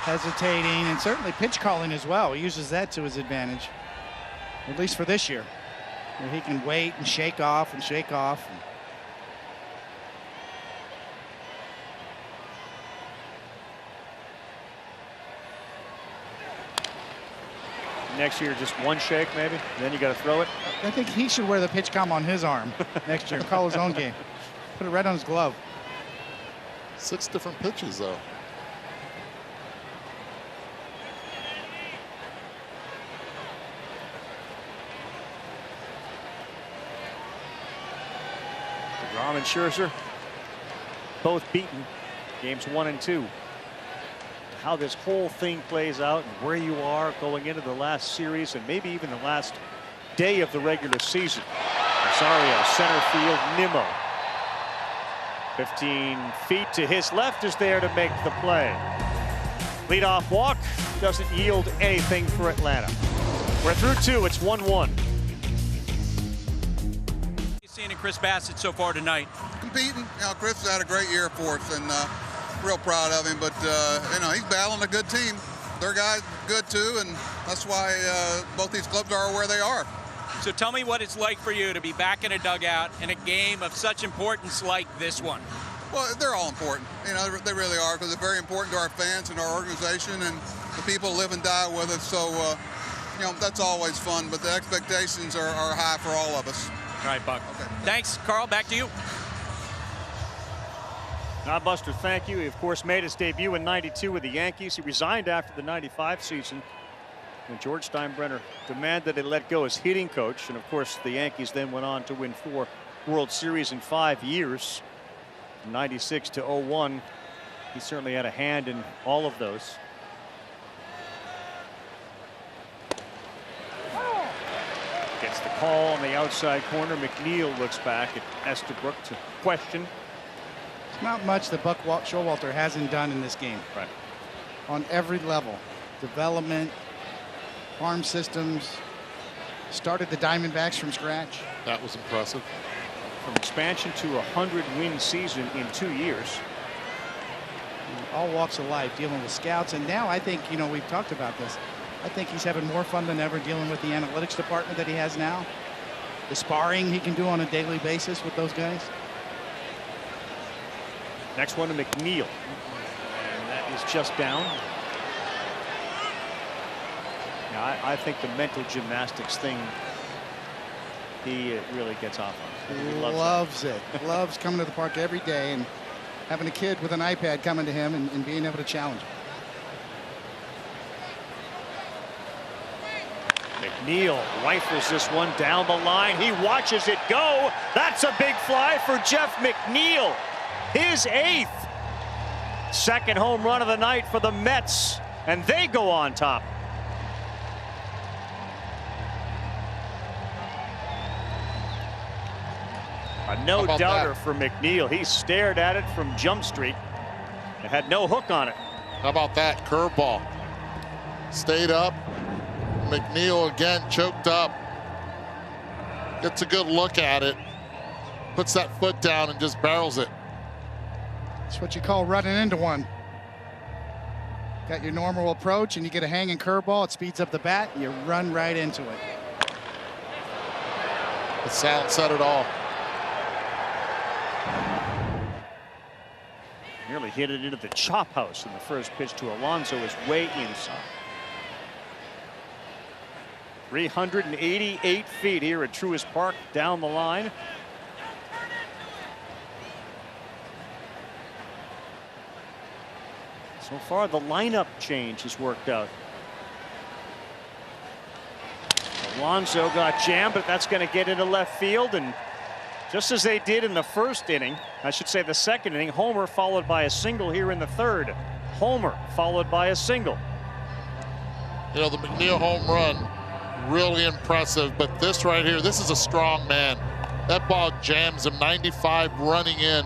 Hesitating and certainly pitch calling as well. He uses that to his advantage, at least for this year, where he can wait and shake off and shake off. Next year, just one shake maybe, then you got to throw it. I think he should wear the pitch comm on his arm next year. Call his own game. Put it right on his glove. 6 different pitches, though. DeGrom and Scherzer both beaten games 1 and 2. How this whole thing plays out and where you are going into the last series and maybe even the last day of the regular season. Rosario, center field, Nimmo. 15 feet to his left is there to make the play. Leadoff walk doesn't yield anything for Atlanta. We're through 2. It's 1-1. Seeing in Chris Bassett so far tonight. Competing, Chris has had a great year for us, and real proud of him. But he's battling a good team. Their guys good too, and that's why both these clubs are where they are. So tell me what it's like for you to be back in a dugout in a game of such importance like this one. Well, they're all important. They really are, because they're very important to our fans and our organization and the people who live and die with us. So, that's always fun. But the expectations are high for all of us. All right, Buck. Okay. Thanks, Carl. Back to you. Now, Buster, thank you. He, of course, made his debut in '92 with the Yankees. He resigned after the '95 season. And George Steinbrenner demanded they let go as hitting coach. And, of course, the Yankees then went on to win 4 World Series in 5 years. From '96 to '01. He certainly had a hand in all of those. Gets the call on the outside corner. McNeil looks back at Estabrook to question. It's not much that Buck Showalter hasn't done in this game. Right. On every level. Development, farm systems, started the Diamondbacks from scratch. That was impressive. from expansion to a 100-win season in 2 years. All walks of life, dealing with scouts, and now I think, you know, we've talked about this. I think he's having more fun than ever dealing with the analytics department that he has now. The sparring he can do on a daily basis with those guys. Next one to McNeil, and that is just down. Now, I think the mental gymnastics thing, he really gets off on. He loves it. Loves coming to the park every day and having a kid with an iPad coming to him and being able to challenge him. McNeil rifles this one down the line. He watches it go. That's a big fly for Jeff McNeil. His 8th. Second home run of the night for the Mets, and they go on top. A no-doubter for McNeil. He stared at it from Jump Street. It had no hook on it. How about that curveball? Stayed up. McNeil again choked up. Gets a good look at it. Puts that foot down and just barrels it. That's what you call running into one. Got your normal approach and you get a hanging curveball. It speeds up the bat and you run right into it. The sound said it all. Nearly hit it into the chop house, and the first pitch to Alonso is way inside. 388 feet here at Truist Park down the line. So far, the lineup change has worked out. Alonso got jammed, but that's going to get into left field, and just as they did in the first inning, I should say the second inning, homer followed by a single here in the third. Homer followed by a single. You know, the McNeil home run, really impressive, but this right here, this is a strong man. That ball jams him, 95 running in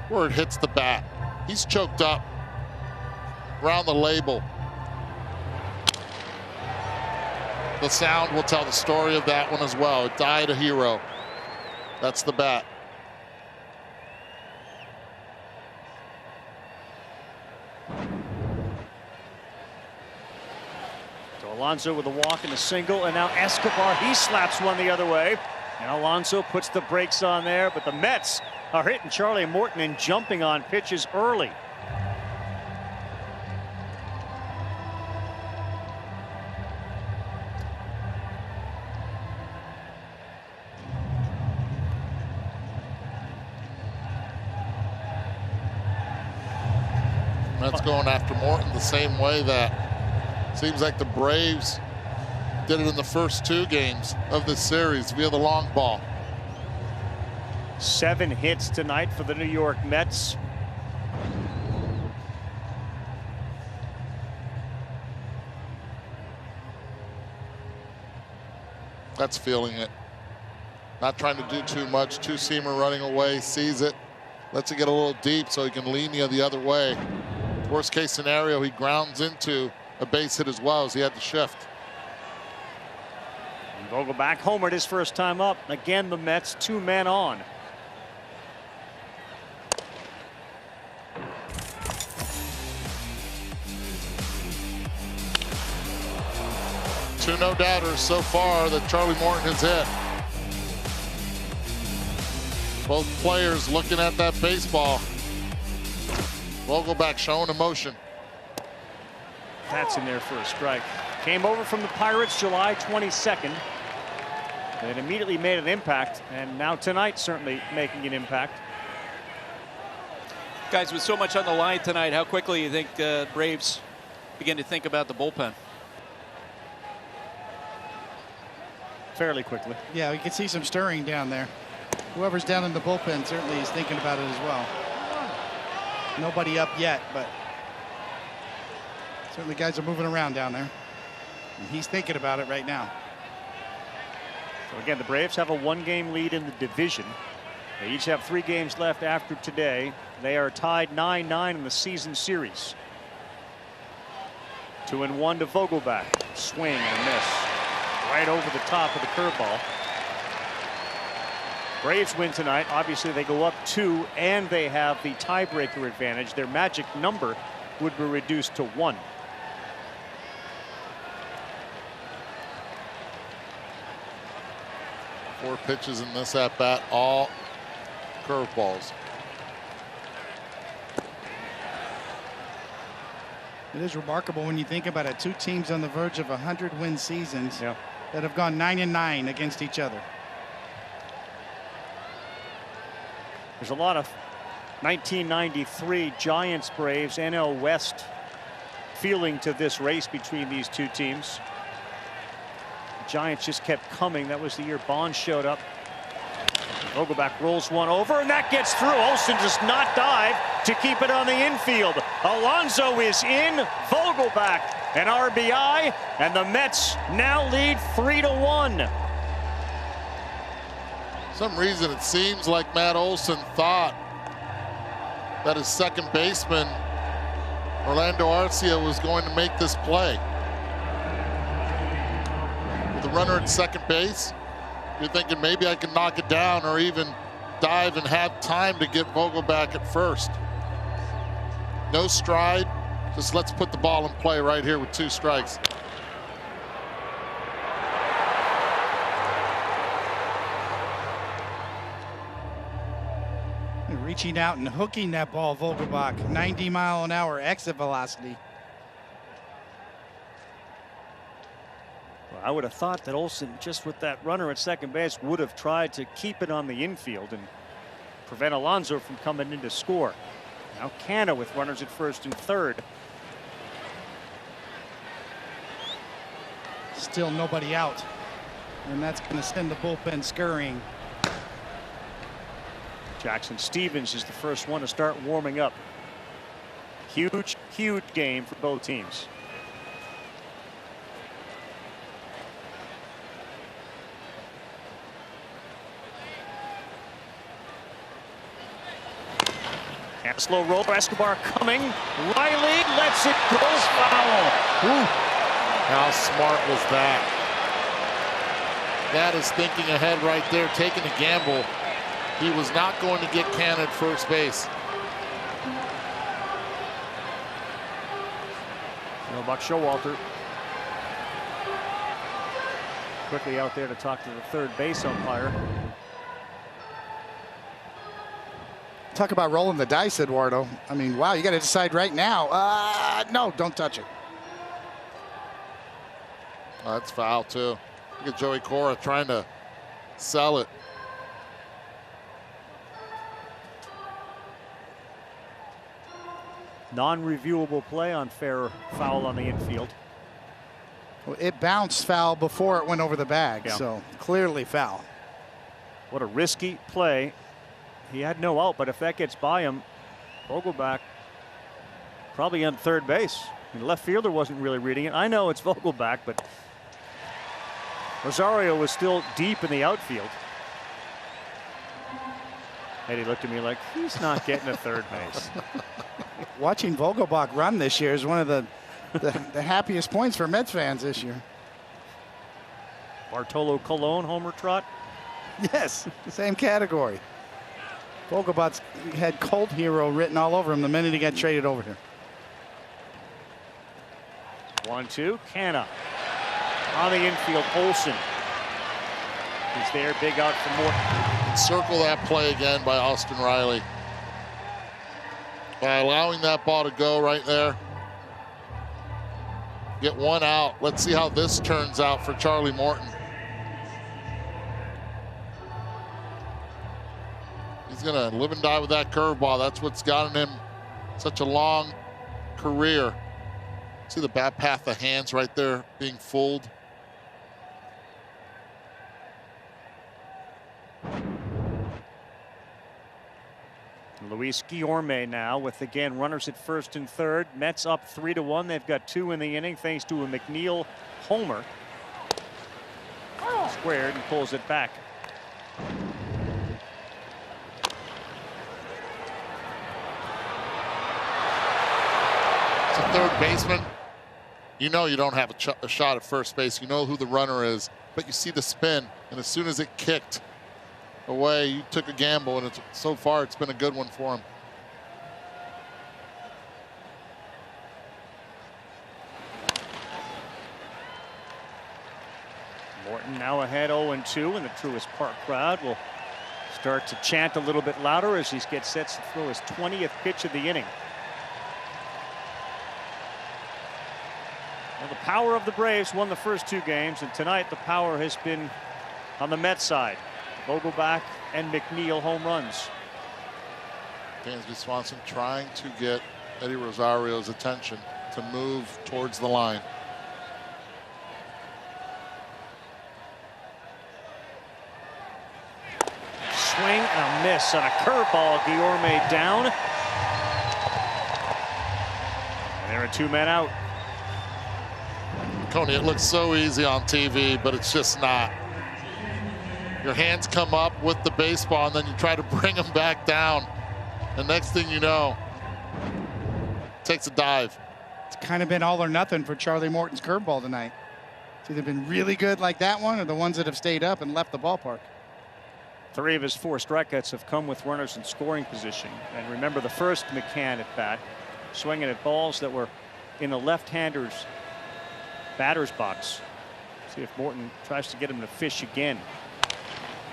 where it hits the bat. He's choked up around the label. The sound will tell the story of that one as well. It died a hero. That's the bat. So Alonso with a walk and a single, and now Escobar, he slaps one the other way. Now Alonso puts the brakes on there, but the Mets are hitting Charlie Morton and jumping on pitches early. Mets going after Morton the same way that seems like the Braves did it in the first 2 games of this series via the long ball. 7 hits tonight for the New York Mets. That's feeling it. Not trying to do too much. Two-seamer running away, sees it, lets it get a little deep so he can lean you the other way. Worst case scenario, he grounds into a base hit as well as he had to shift. Vogelbach homered his first time up. Again, the Mets 2 men on. Two no-doubters so far that Charlie Morton has hit. Both players looking at that baseball. Vogelbach showing emotion. That's in there for a strike. Came over from the Pirates July 22nd. And immediately made an impact, and now tonight certainly making an impact. Guys, with so much on the line tonight, how quickly you think Braves begin to think about the bullpen? Fairly quickly. Yeah, we can see some stirring down there. Whoever's down in the bullpen certainly is thinking about it as well. Nobody up yet, but certainly guys are moving around down there. And he's thinking about it right now. So again, the Braves have a 1-game lead in the division. They each have 3 games left after today. They are tied 9-9 in the season series. 2-1 to Vogelbach. Swing and a miss. Right over the top of the curveball. Braves win tonight. Obviously, they go up 2, and they have the tiebreaker advantage. Their magic number would be reduced to 1. Four pitches in this at bat, all curveballs. It is remarkable when you think about it. Two teams on the verge of 100-win seasons Yeah. that have gone 9-9 against each other. There's a lot of 1993 Giants Braves NL West feeling to this race between these two teams. The Giants just kept coming. That was the year Bonds showed up. Vogelbach rolls one over, and that gets through. Olsen does not dive to keep it on the infield. Alonso is in. Vogelbach an RBI, and the Mets now lead 3-1. Some reason it seems like Matt Olson thought that his second baseman Orlando Arcia was going to make this play. With the runner at second base, you're thinking maybe I can knock it down or even dive and have time to get Vogelbach at first. No stride, just let's put the ball in play right here with 2 strikes. Reaching out and hooking that ball, Vogelbach, 90-mile-an-hour exit velocity. Well, I would have thought that Olsen, just with that runner at second base, would have tried to keep it on the infield and prevent Alonso from coming in to score. Now Canha with runners at first and third. Still nobody out. And that's going to send the bullpen scurrying. Jackson Stevens is the first one to start warming up. Huge, huge game for both teams. And a slow roll. Escobar coming. Riley lets it go foul. Whew. How smart was that? That is thinking ahead right there, taking a gamble. He was not going to get Canha at first base. Buck Showalter quickly out there to talk to the third base umpire. Talk about rolling the dice, Eduardo. I mean, wow, you got to decide right now. No, don't touch it. That's foul too. Look at Joey Cora trying to sell it. Non-reviewable play on fair foul on the infield. Well, it bounced foul before it went over the bag, Yeah. so clearly foul. What a risky play. He had no out, but if that gets by him, Vogelbach probably on third base. The left fielder wasn't really reading it. I know it's Vogelbach, but Rosario was still deep in the outfield. Eddie looked at me like, he's not getting to third base. Watching Vogelbach run this year is one of the happiest points for Mets fans this year. Bartolo Colon homer trot. Yes, same category. Vogelbach had Colt Hero written all over him the minute he got traded over here. 1-2. Canha on the infield. Olsen is there. Big out for Morton. Circle that play again by Austin Riley. By allowing that ball to go right there. Get one out. Let's see how this turns out for Charlie Morton. He's going to live and die with that curveball. That's what's gotten him such a long career. See the bat path of hands right there being fooled. Luis Guillorme now with, again, runners at first and third. Mets up 3-1. They've got 2 in the inning thanks to a McNeil homer. Squared and pulls it back. It's a third baseman. You know you don't have a shot at first base. You know who the runner is, but you see the spin, and as soon as it kicked, away. You took a gamble, and so far it's been a good one for him. Morton now ahead 0-2, and the Truist Park crowd will start to chant a little bit louder as he gets set to throw his 20th pitch of the inning. Well, the power of the Braves won the first 2 games, and tonight the power has been on the Mets side. Vogelbach and McNeil home runs. Dansby Swanson trying to get Eddie Rosario's attention to move towards the line. Swing and a miss on a curveball. Guillorme down. And there are 2 men out. Coney, it looks so easy on TV, but it's just not. Your hands come up with the baseball, and then you try to bring them back down. And next thing you know, it takes a dive. It's kind of been all or nothing for Charlie Morton's curveball tonight. It's either been really good like that one or the ones that have stayed up and left the ballpark. 3 of his 4 strikeouts have come with runners in scoring position. And remember the first McCann at bat, swinging at balls that were in the left-hander's batter's box. See if Morton tries to get him to fish again.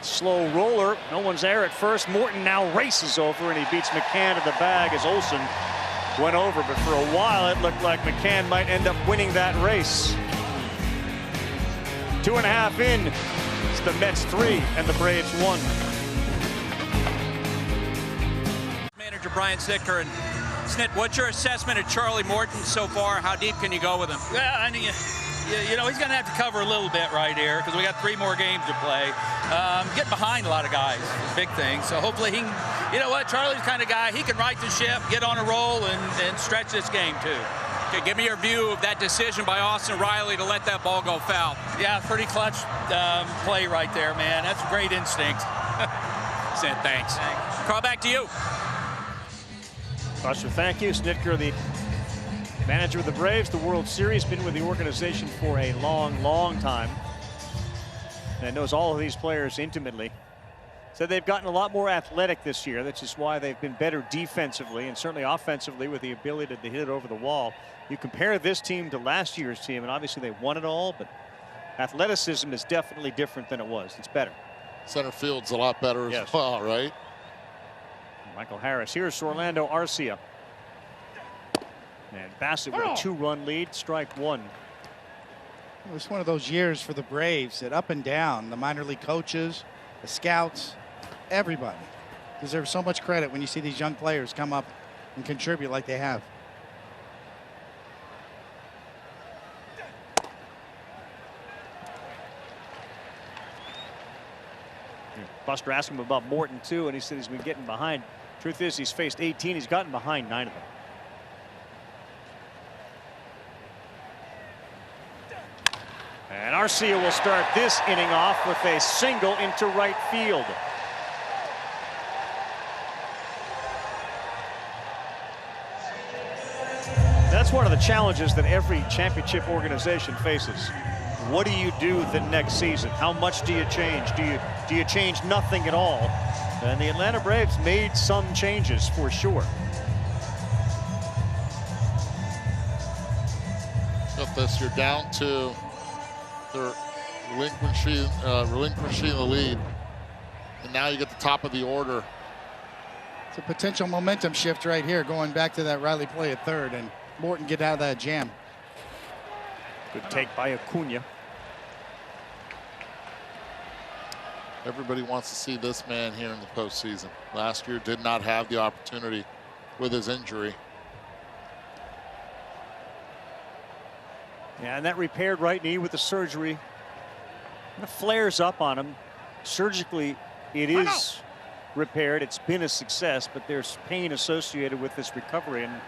Slow roller. No one's there at first. Morton now races over, and he beats McCann to the bag as Olsen went over. But for a while, it looked like McCann might end up winning that race. 2.5 in. It's the Mets 3 and the Braves 1. Manager Brian Snitker. And Snit, what's your assessment of Charlie Morton so far? How deep can you go with him? Yeah, I mean, you know, he's going to have to cover a little bit right here because we got 3 more games to play. Getting behind a lot of guys is a big thing. So hopefully he can, you know what, Charlie's the kind of guy, he can right the ship, get on a roll, and stretch this game too. Okay, give me your view of that decision by Austin Riley to let that ball go foul. Yeah, pretty clutch play right there, man. That's a great instinct. Snit, thanks. Carl, back to you. Buster, thank you. Snitker, the manager of the Braves, the World Series, been with the organization for a long, long time, and knows all of these players intimately. Said they've gotten a lot more athletic this year. That's just why they've been better defensively and certainly offensively with the ability to hit it over the wall. You compare this team to last year's team, and obviously they won it all, but athleticism is definitely different than it was. It's better. Center field's a lot better as well, right? Michael Harris. Here's Orlando Arcia. And Bassett with a 2-run lead, strike 1. It was one of those years for the Braves that up and down, the minor league coaches, the scouts, everybody deserves so much credit when you see these young players come up and contribute like they have. Buster asked him about Morton too, and he said he's been getting behind. Truth is, he's faced 18. He's gotten behind 9 of them. And Arcia will start this inning off with a single into right field. That's one of the challenges that every championship organization faces. What do you do the next season? How much do you change? Do you change nothing at all? And the Atlanta Braves made some changes for sure. Got this. You're down to they're relinquishing the lead, and now you get the top of the order. It's a potential momentum shift right here, going back to that Riley play at third, and Morton get out of that jam. Good take by Acuna. Everybody wants to see this man here in the postseason. Last year did not have the opportunity with his injury. Yeah, and that repaired right knee with the surgery kind of flares up on him. Surgically, it is repaired. It's been a success, but there's pain associated with this recovery, and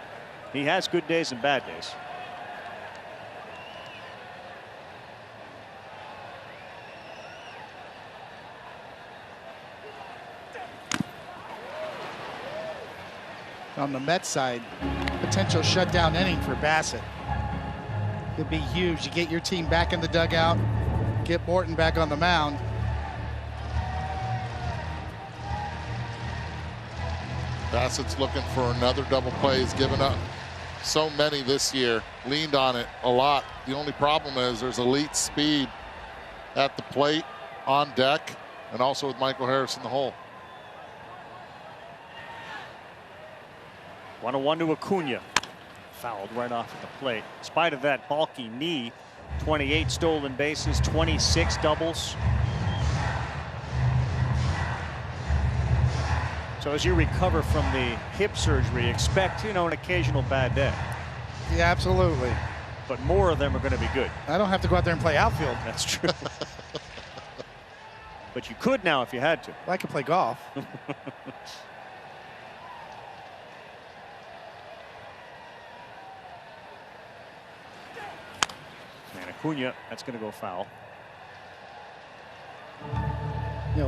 he has good days and bad days. On the Mets side, potential shutdown inning for Bassett. Could be huge. You get your team back in the dugout, get Morton back on the mound. Bassett's looking for another double play. He's given up so many this year, leaned on it a lot. The only problem is there's elite speed at the plate, on deck, and also with Michael Harris in the hole. 1-1 to Acuna. Fouled right off at the plate. In spite of that bulky knee, 28 stolen bases, 26 doubles. So as you recover from the hip surgery, expect, an occasional bad day. Yeah, absolutely. But more of them are going to be good. I don't have to go out there and play outfield. That's true. But you could now if you had to. I could play golf. And Acuna, that's going to go foul.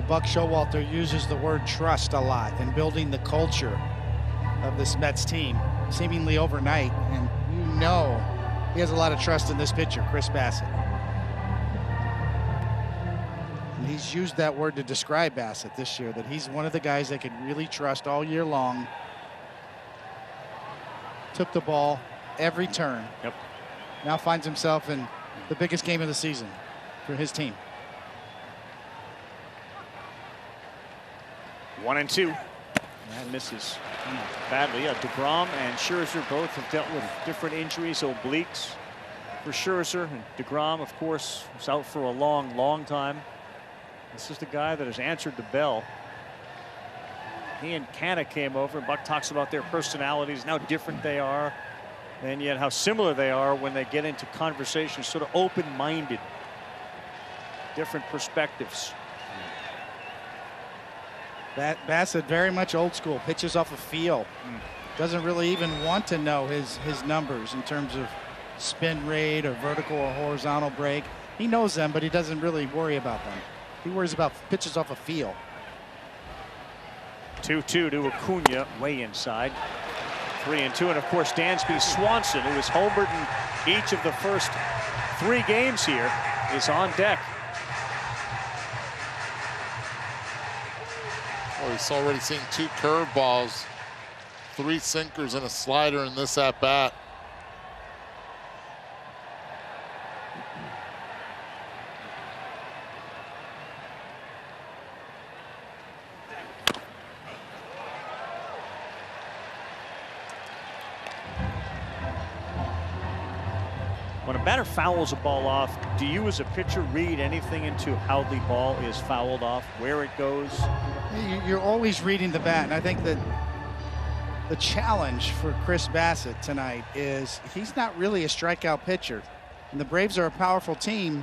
Buck Showalter uses the word trust a lot in building the culture of this Mets team, seemingly overnight. And he has a lot of trust in this pitcher, Chris Bassitt. And he's used that word to describe Bassitt this year, that he's one of the guys they can really trust all year long. Took the ball every turn. Yep. Now finds himself in the biggest game of the season for his team. 1-2. That misses badly. DeGrom and Scherzer both have dealt with different injuries, obliques for Scherzer. And DeGrom, of course, was out for a long, long time. This is the guy that has answered the bell. He and Canna came over, and Buck talks about their personalities and how different they are, and yet how similar they are when they get into conversations, sort of open-minded, different perspectives. Bassitt very much old school, pitches off a feel. Doesn't really even want to know his numbers in terms of spin rate or vertical or horizontal break. He knows them, but he doesn't really worry about them. He worries about pitches off a feel. 2-2 to Acuna, way inside. 3-2, and of course Dansby Swanson, who has homered in each of the first 3 games here, is on deck. Well, he's already seen 2 curveballs, 3 sinkers, and a slider in this at-bat. When a batter fouls a ball off, do you as a pitcher read anything into how the ball is fouled off, where it goes? You're always reading the bat, and I think that the challenge for Chris Bassitt tonight is he's not really a strikeout pitcher. And the Braves are a powerful team,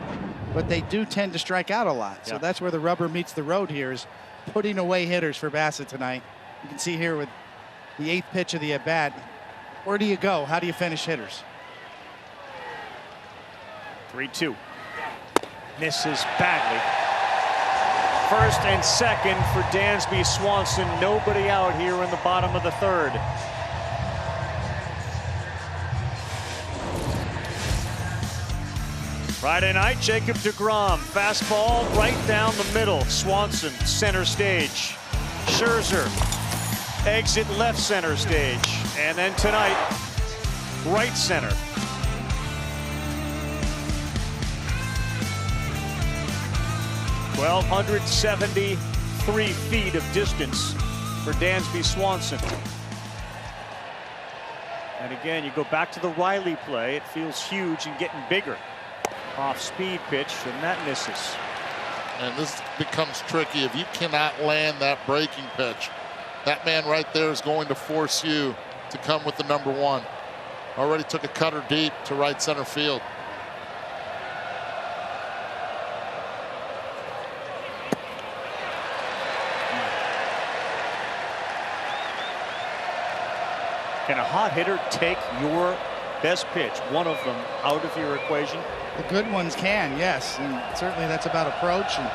but they do tend to strike out a lot. So that's where the rubber meets the road here, is putting away hitters for Bassitt tonight. You can see here with the 8th pitch of the at-bat, where do you go? How do you finish hitters? 3-2. Misses badly. First and second for Dansby Swanson. Nobody out here in the bottom of the 3rd. Friday night, Jacob DeGrom. Fastball right down the middle. Swanson, center stage. Scherzer, exit left center stage. And then tonight, right center. 1,273 feet of distance for Dansby Swanson. And again, you go back to the Riley play. It feels huge and getting bigger. Off speed pitch, and that misses. And this becomes tricky. If you cannot land that breaking pitch, that man right there is going to force you to come with the number 1. Already took a cutter deep to right center field. Can a hot hitter take your best pitch, one of them, out of your equation? The good ones can, yes. And certainly that's about approach. And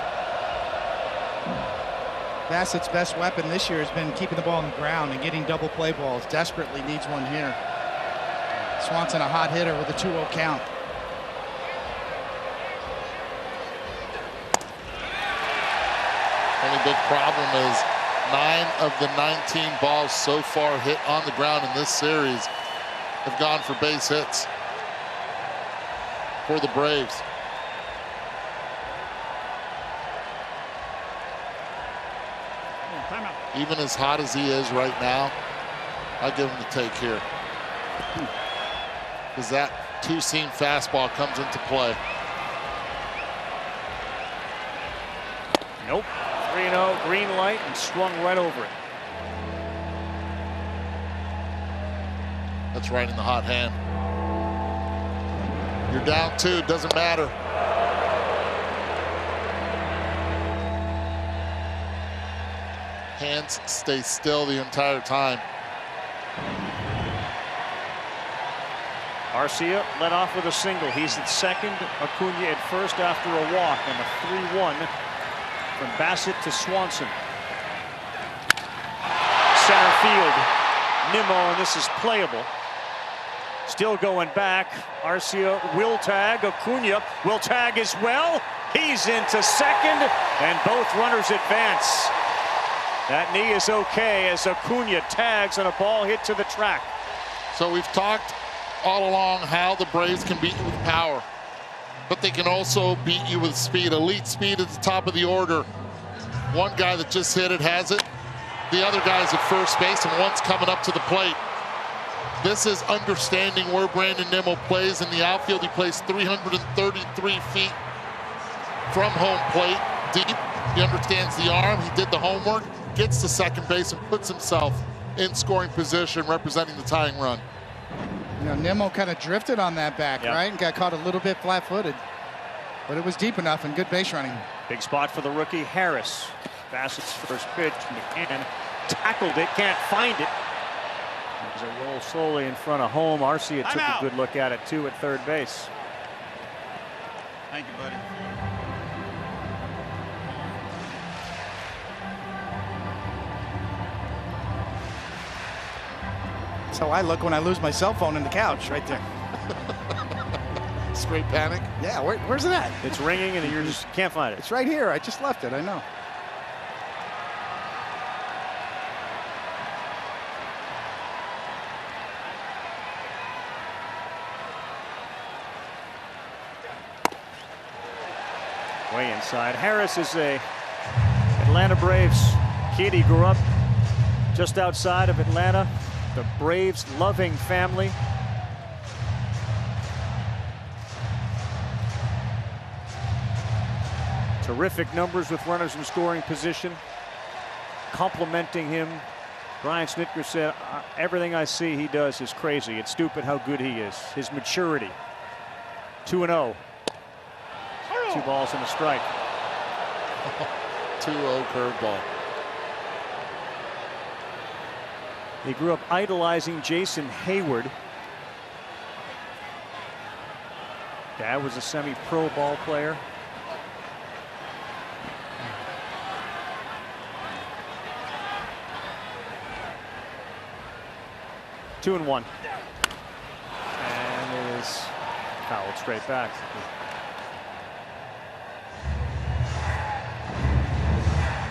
Bassitt's best weapon this year has been keeping the ball on the ground and getting double play balls. Desperately needs one here. Swanson a hot hitter with a 2-0 count. Only big problem is 9 of the 19 balls so far hit on the ground in this series have gone for base hits for the Braves. Even as hot as he is right now, I give him the take here. Because that two-seam fastball comes into play. Nope. 3-0, green light, and swung right over it. That's right in the hot hand. You're down 2, doesn't matter. Hands stay still the entire time. Arcia led off with a single. He's at second. Acuna at first after a walk, and a 3-1 from Bassett to Swanson. Center field. Nimmo, and this is playable. Still going back. Arcia will tag. Acuna will tag as well. He's into second, and both runners advance. That knee is okay as Acuna tags on a ball hit to the track. So we've talked all along how the Braves can beat you with power, but they can also beat you with speed. Elite speed at the top of the order. One guy that just hit it has it. The other guy's at first base, and one's coming up to the plate. This is understanding where Brandon Nimmo plays in the outfield. He plays 333 feet from home plate, deep. He understands the arm. He did the homework, gets to second base, and puts himself in scoring position, representing the tying run. You know, Nimmo kind of drifted on that back, right? And got caught a little bit flat-footed. But it was deep enough and good base running. Big spot for the rookie, Harris. Bassett's first pitch. McCann tackled it, can't find it. As it rolls slowly in front of home. Arcia took a good look at it, too, at third base. Thank you, buddy. That's how I look when I lose my cell phone in the couch, right there. Straight panic? Yeah, where's it at? It's ringing and you just can't find it. It's right here. I just left it, I know. Way inside. Harris is a Atlanta Braves kid. He grew up just outside of Atlanta. The Braves loving family. Terrific numbers with runners in scoring position. Complimenting him. Brian Snitker said, everything I see he does is crazy. It's stupid how good he is. His maturity. 2-0. 2 balls and a strike. 2-0 curveball. He grew up idolizing Jason Hayward. Dad was a semi-pro ball player. Two and 1. And it is fouled straight back.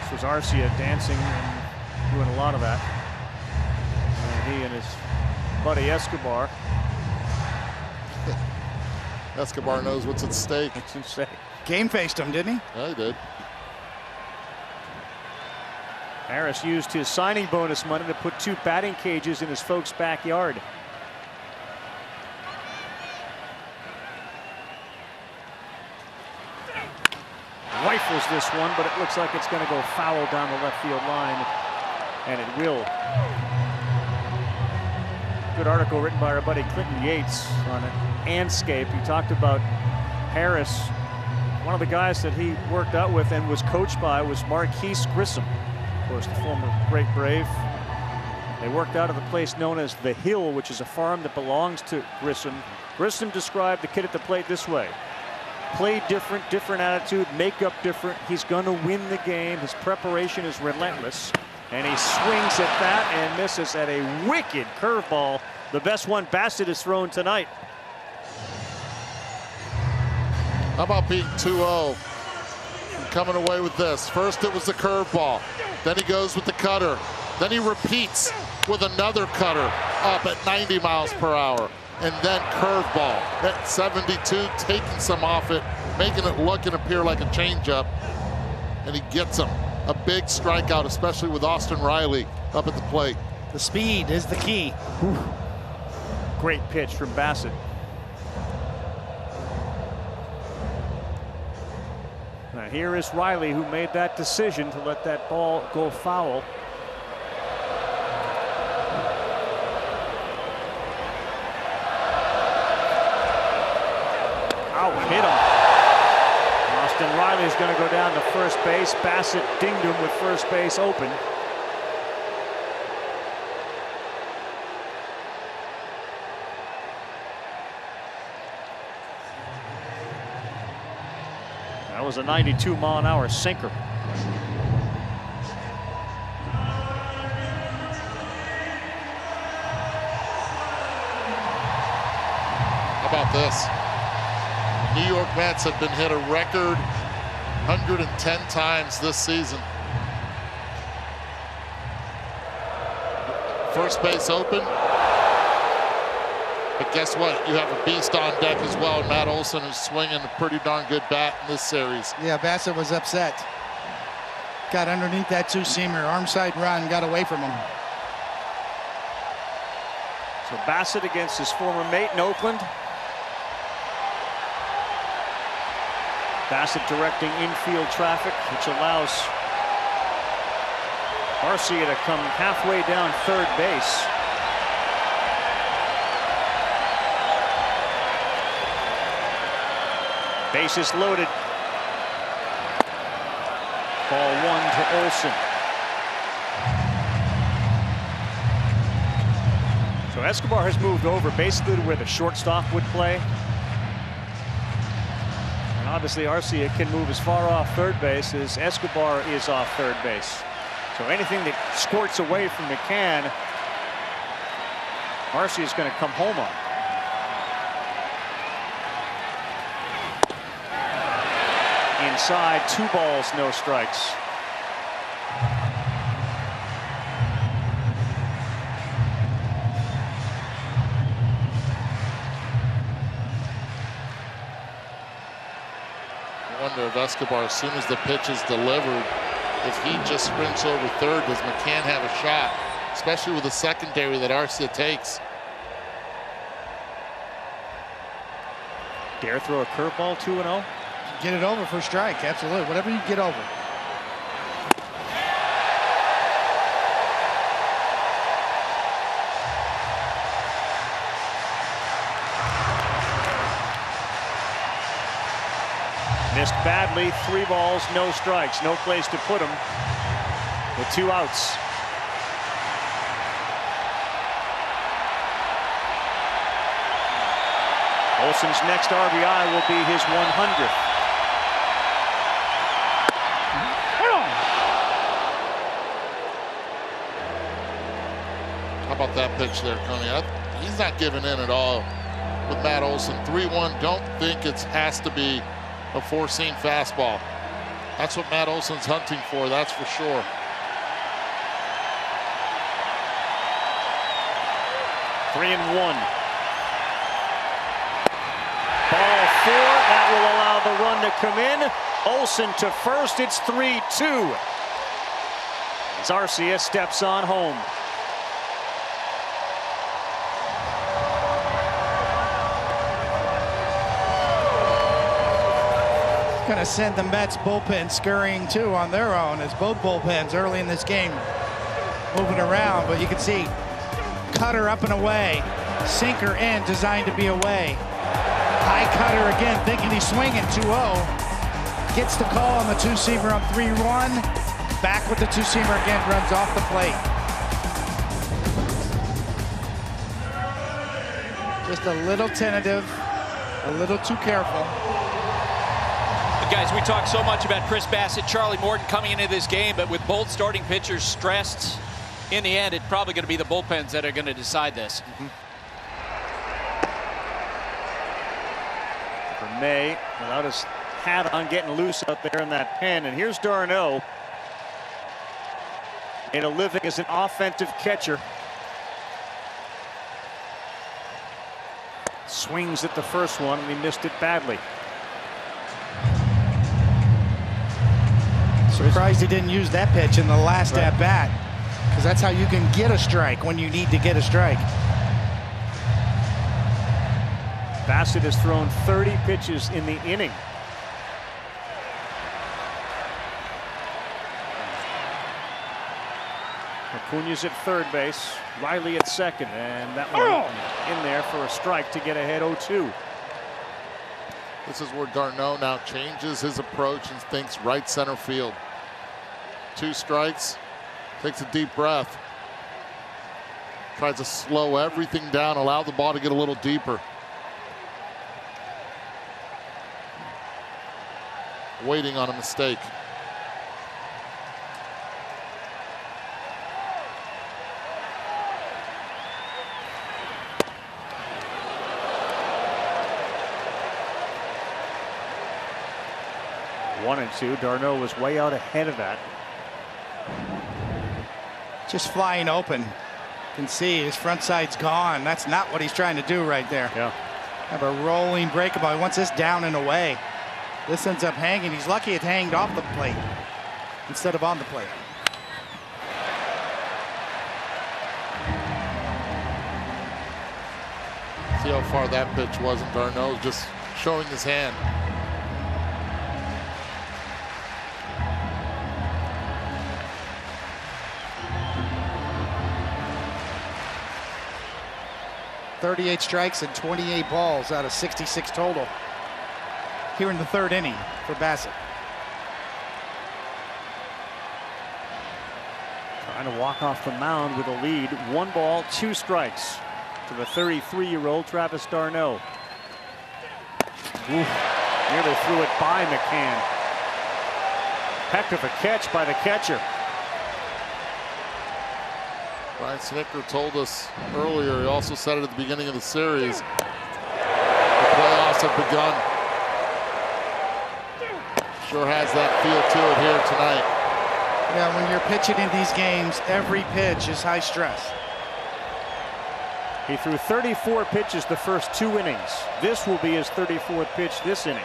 This was Arcia dancing and doing a lot of that. And he and his buddy Escobar. Escobar knows what's at stake. What's at stake? Game faced him, didn't he? Yeah, he did. Harris used his signing bonus money to put 2 batting cages in his folks' backyard. Rifles this one, but it looks like it's going to go foul down the left field line, and it will. Good article written by our buddy Clinton Yates on Anscape. He talked about Harris. One of the guys that he worked out with and was coached by was Marquise Grissom, of course, the former great Brave. They worked out of the place known as The Hill, which is a farm that belongs to Grissom. Grissom described the kid at the plate this way. Play different, different attitude, makeup different. He's going to win the game. His preparation is relentless. And he swings at that and misses at a wicked curveball. The best one Bassett has thrown tonight. How about being 2-0 and coming away with this? First it was the curveball. Then he goes with the cutter. Then he repeats with another cutter up at 90 miles per hour. And then curveball at 72, taking some off it, making it look and appear like a changeup. And he gets him. A big strikeout, especially with Austin Riley up at the plate. The speed is the key. Whew. Great pitch from Bassitt. Now here is Riley, who made that decision to let that ball go foul. Oh, hit him. Austin Riley's going to go down to first base. Bassitt dinged him with first base open. That was a 92-mile-an-hour sinker. How about this? New York Mets have been hit a record 110 times this season. First base open. But guess what? You have a beast on deck as well. Matt Olson is swinging a pretty darn good bat in this series. Yeah, Bassitt was upset. Got underneath that two-seamer. Arm side run, got away from him. So Bassitt against his former mate in Oakland. Bassitt directing infield traffic, which allows Arcia to come halfway down third base. Bases loaded. Ball one to Olson. So Escobar has moved over basically to where the shortstop would play. And obviously Arcia can move as far off third base as Escobar is off third base. So anything that squirts away from McCann, Arcia is going to come home on. Inside, 2 balls, no strikes. I wonder if Escobar, as soon as the pitch is delivered, if he just sprints over third, does McCann have a shot? Especially with the secondary that Arcia takes. Dare throw a curveball 2-0? Get it over for a strike, absolutely. Whatever you get over. Missed badly, 3 balls, no strikes. No place to put him with 2 outs. Olson's next RBI will be his 100th. How about that pitch there, Coney? He's not giving in at all with Matt Olson. 3-1. Don't think it has to be a 4-seam fastball. That's what Matt Olson's hunting for, that's for sure. Three and 1. Ball 4. That will allow the run to come in. Olson to first. It's 3-2. As Arcia steps on home. Going to send the Mets bullpen scurrying too on their own, as both bullpens early in this game moving around. But you can see cutter up and away, sinker in, designed to be away. High cutter again, thinking he's swinging. 2-0. Gets the call on the two-seamer on 3-1. Back with the two-seamer again, runs off the plate. Just a little tentative, a little too careful. Guys, we talk so much about Chris Bassitt, Charlie Morton coming into this game, but with both starting pitchers stressed, in the end, it's probably going to be the bullpens that are going to decide this. For May, without his hat on, getting loose out there in that pen. And here's d'Arnaud. in a living as an offensive catcher. Swings at the first one, and he missed it badly. Surprised he didn't use that pitch in the last at bat, because that's how you can get a strike when you need to get a strike. Bassitt has thrown 30 pitches in the inning. Acuña's at third base, Riley at second, and that one in there for a strike to get ahead 0-2. This is where d'Arnaud now changes his approach and thinks right center field. 2 strikes, takes a deep breath. Tries to slow everything down, allow the ball to get a little deeper. Waiting on a mistake. One and two. d'Arnaud was way out ahead of that. Just flying open. You can see his front side's gone. That's not what he's trying to do right there. Yeah. Have a rolling breakable. He wants this down and away. This ends up hanging. He's lucky it hanged off the plate instead of on the plate. See how far that pitch was, and d'Arnaud just showing his hand. .38 strikes and 28 balls out of 66 total here in the third inning for Bassitt. Trying to walk off the mound with a lead. 1 ball, 2 strikes to the 33-year-old Travis d'Arnaud. Nearly threw it by McCann. Heck of a catch by the catcher. Brian Snitker told us earlier, he also said it at the beginning of the series, the playoffs have begun. Sure has that feel to it here tonight. Yeah, when you're pitching in these games, every pitch is high stress. He threw 34 pitches the first 2 innings. This will be his 34th pitch this inning.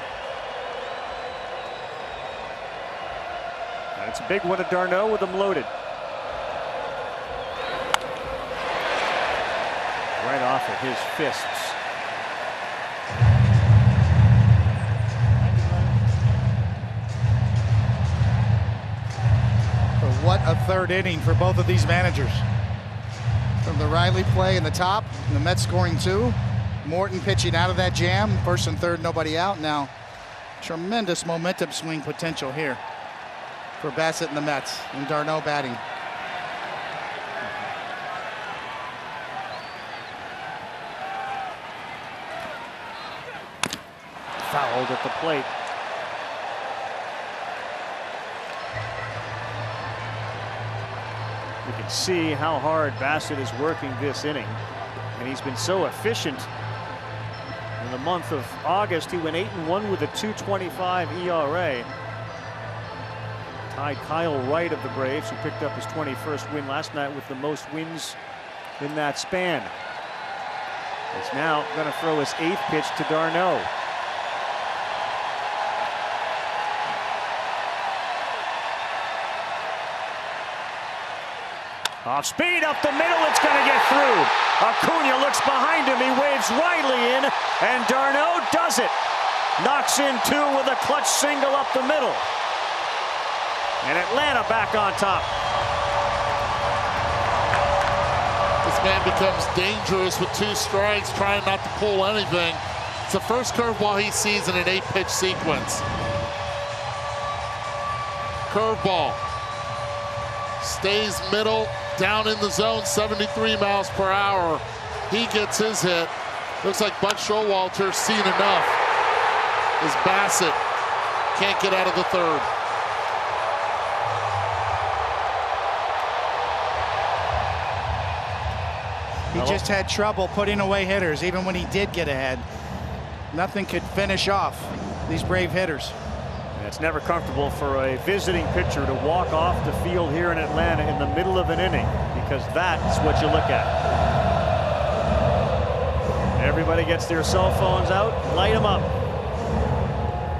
And it's a big one to d'Arnaud with him loaded. Right off of his fists. But what a third inning for both of these managers. From the Riley play in the top, and the Mets scoring 2. Morton pitching out of that jam. First and third, nobody out. Now, tremendous momentum swing potential here for Bassitt and the Mets, and d'Arnaud batting. Fouled at the plate. You can see how hard Bassitt is working this inning, and he's been so efficient. In the month of August, he went 8-1 with a 2.25 ERA. Tied Kyle Wright of the Braves, who picked up his 21st win last night with the most wins in that span. He's now going to throw his 8th pitch to d'Arnaud. Off speed up the middle, it's going to get through. Acuña looks behind him, he waves Riley in, and d'Arnaud does it. Knocks in 2 with a clutch single up the middle. And Atlanta back on top. This man becomes dangerous with 2 strikes, trying not to pull anything. It's the first curveball he sees in an 8-pitch sequence. Curveball. Stays middle, down in the zone, 73 miles per hour. He gets his hit. Looks like Buck Showalter's seen enough. As Bassitt can't get out of the third. He just had trouble putting away hitters, even when he did get ahead. Nothing could finish off these Brave hitters. And it's never comfortable for a visiting pitcher to walk off the field here in Atlanta in the middle of an inning, because that's what you look at. Everybody gets their cell phones out, light them up.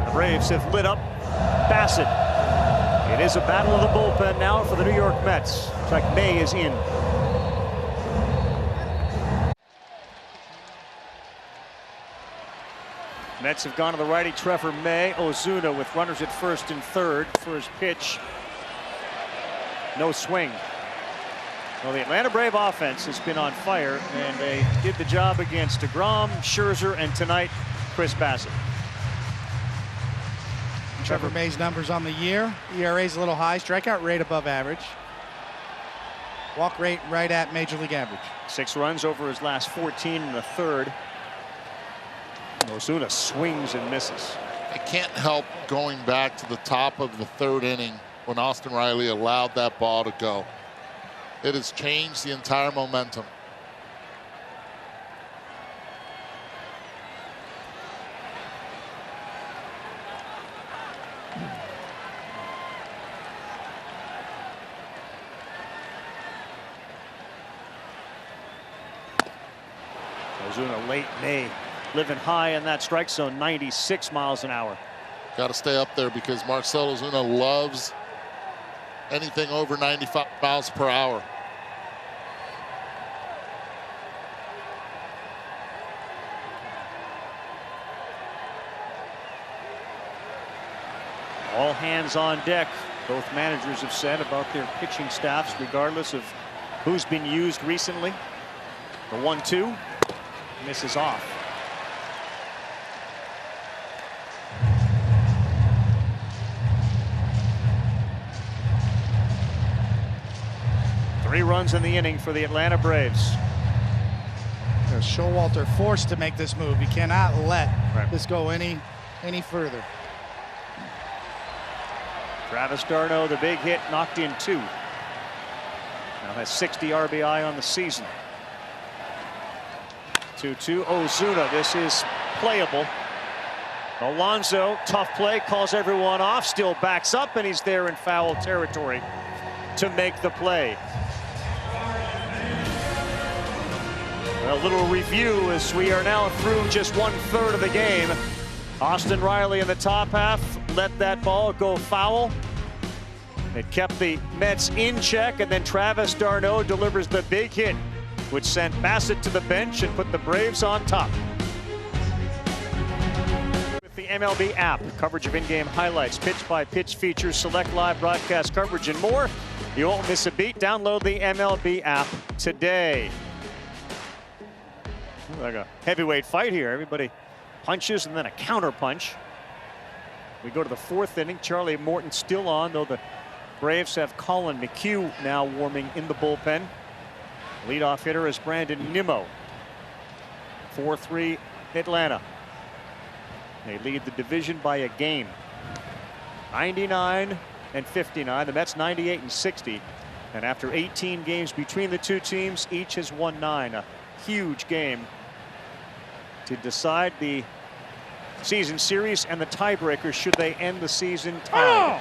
The Braves have lit up Bassett. It is a battle of the bullpen now for the New York Mets. In fact, May is in. Mets have gone to the righty Trevor May. Ozuna with runners at first and third for his pitch. No swing. Well, the Atlanta Brave offense has been on fire, and they did the job against DeGrom, Scherzer, and tonight, Chris Bassett. Trevor May's numbers on the year. ERA's a little high. Strikeout rate above average. Walk rate right at Major League average. 6 runs over his last 14 in the third. Ozuna swings and misses. I can't help going back to the top of the third inning when Austin Riley allowed that ball to go. It has changed the entire momentum. Ozuna late May, living high in that strike zone, 96 miles an hour. Got to stay up there because Marcell Ozuna loves anything over 95 miles per hour. All hands on deck. Both managers have said about their pitching staffs, regardless of who's been used recently. The 1-2 misses off. Three runs in the inning for the Atlanta Braves. Showalter forced to make this move. He cannot let this go any further. Travis d'Arnaud, the big hit, knocked in 2. Now has 60 RBI on the season. 2-2. Ozuna, this is playable. Alonso, tough play, calls everyone off, still backs up, and he's there in foul territory to make the play. A little review as we are now through just 1/3 of the game. Austin Riley in the top half let that ball go foul. It kept the Mets in check, and then Travis d'Arnaud delivers the big hit, which sent Bassett to the bench and put the Braves on top. With the MLB app, coverage of in-game highlights, pitch-by-pitch features, select live broadcast coverage, and more. You won't miss a beat. Download the MLB app today. Like a heavyweight fight here. Everybody punches and then a counter punch. We go to the 4th inning. Charlie Morton still on, though the Braves have Colin McHugh now warming in the bullpen. Leadoff hitter is Brandon Nimmo. 4-3 Atlanta. They lead the division by a game. 99 and 59. The Mets 98 and 60. And after 18 games between the two teams, each has won 9. A huge game to decide the season series and the tiebreaker should they end the season tied.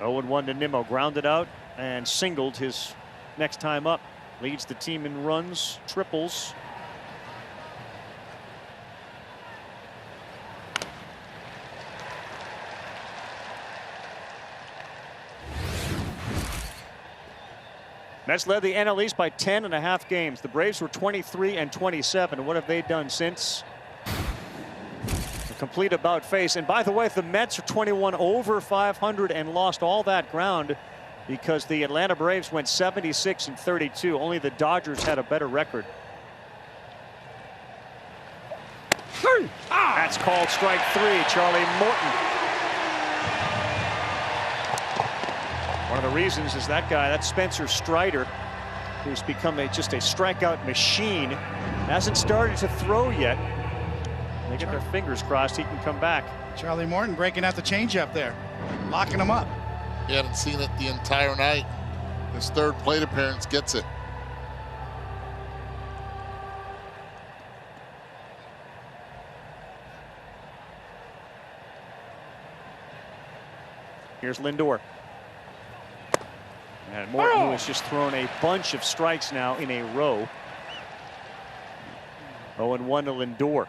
0-1 to Nimmo, grounded out and singled his next time up. Leads the team in runs, triples. Mets led the NL East by 10.5 games. The Braves were 23 and 27. What have they done since? A complete about face. And by the way, the Mets are 21 over 500 and lost all that ground because the Atlanta Braves went 76 and 32. Only the Dodgers had a better record. That's called strike 3. Charlie Morton. One of the reasons is that guy, that's Spencer Strider, who's become just a strikeout machine. Hasn't started to throw yet. They get their fingers crossed he can come back. Charlie Morton breaking out the changeup there, locking him up. He hadn't seen it the entire night. His 3rd plate appearance gets it. Here's Lindor. And Morton, who has just thrown a bunch of strikes now in a row. 0-1 to Lindor.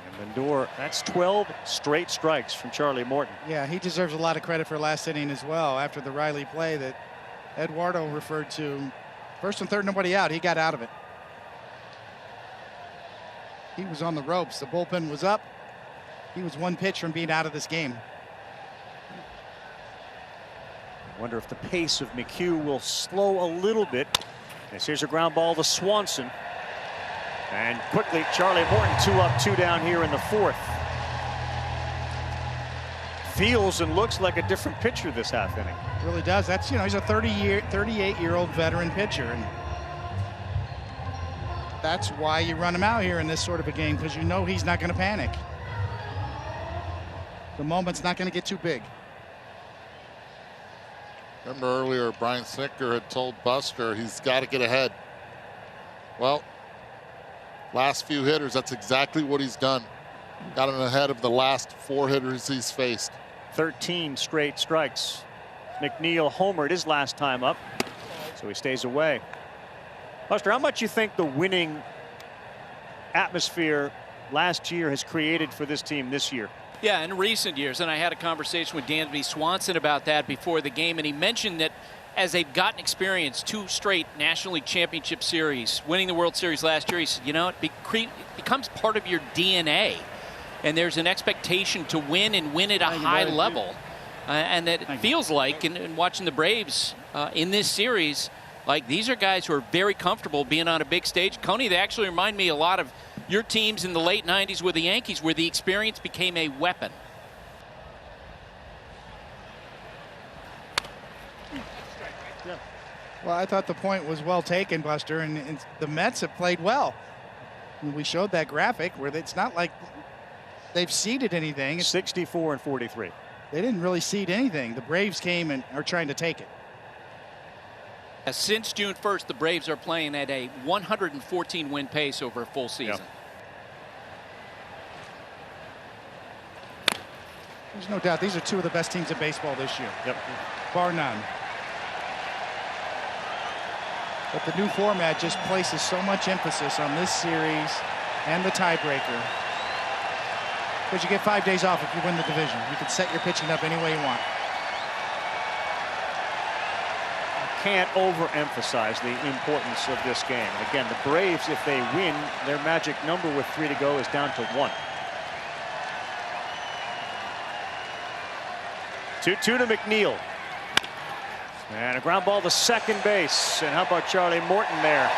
And Lindor, that's 12 straight strikes from Charlie Morton. Yeah, he deserves a lot of credit for last inning as well. After the Riley play that Eduardo referred to, first and third, nobody out. He got out of it. He was on the ropes. The bullpen was up. He was one pitch from being out of this game. I wonder if the pace of McHugh will slow a little bit. As here's a ground ball to Swanson. And quickly, Charlie Morton 2 up, 2 down here in the 4th. Feels and looks like a different pitcher this half inning. Really does. That's, he's a 38-year-old veteran pitcher. And that's why you run him out here in this sort of a game, because you know he's not going to panic. The moment's not going to get too big. Remember earlier, Brian Snitker had told Buster he's got to get ahead. Well, last few hitters, that's exactly what he's done. Got him ahead of the last 4 hitters he's faced. 13 straight strikes. McNeil homered his last time up, so he stays away. Buster, how much you think the winning atmosphere last year has created for this team this year? Yeah, in recent years, and I had a conversation with Dansby Swanson about that before the game, and he mentioned that as they've gotten experience, 2 straight National League Championship Series, winning the World Series last year, he said, it becomes part of your DNA, and there's an expectation to win and win at a high level, and that it feels like, in watching the Braves in this series, like these are guys who are very comfortable being on a big stage. Coney, they actually remind me a lot of your teams in the late 90s with the Yankees, where the experience became a weapon. Well, I thought the point was well taken, Buster, and the Mets have played well. And we showed that graphic where it's not like they've seeded anything. 64 and 43. They didn't really seed anything. The Braves came and are trying to take it. Since June 1st, the Braves are playing at a 114 win pace over a full season. Yep. There's no doubt these are 2 of the best teams in baseball this year. Yep. Bar none. But the new format just places so much emphasis on this series and the tiebreaker. Because you get 5 days off if you win the division. You can set your pitching up any way you want. Can't overemphasize the importance of this game. And again, the Braves, if they win, their magic number with 3 to go is down to 1. 2-2 to McNeil. And a ground ball to second base. And how about Charlie Morton there?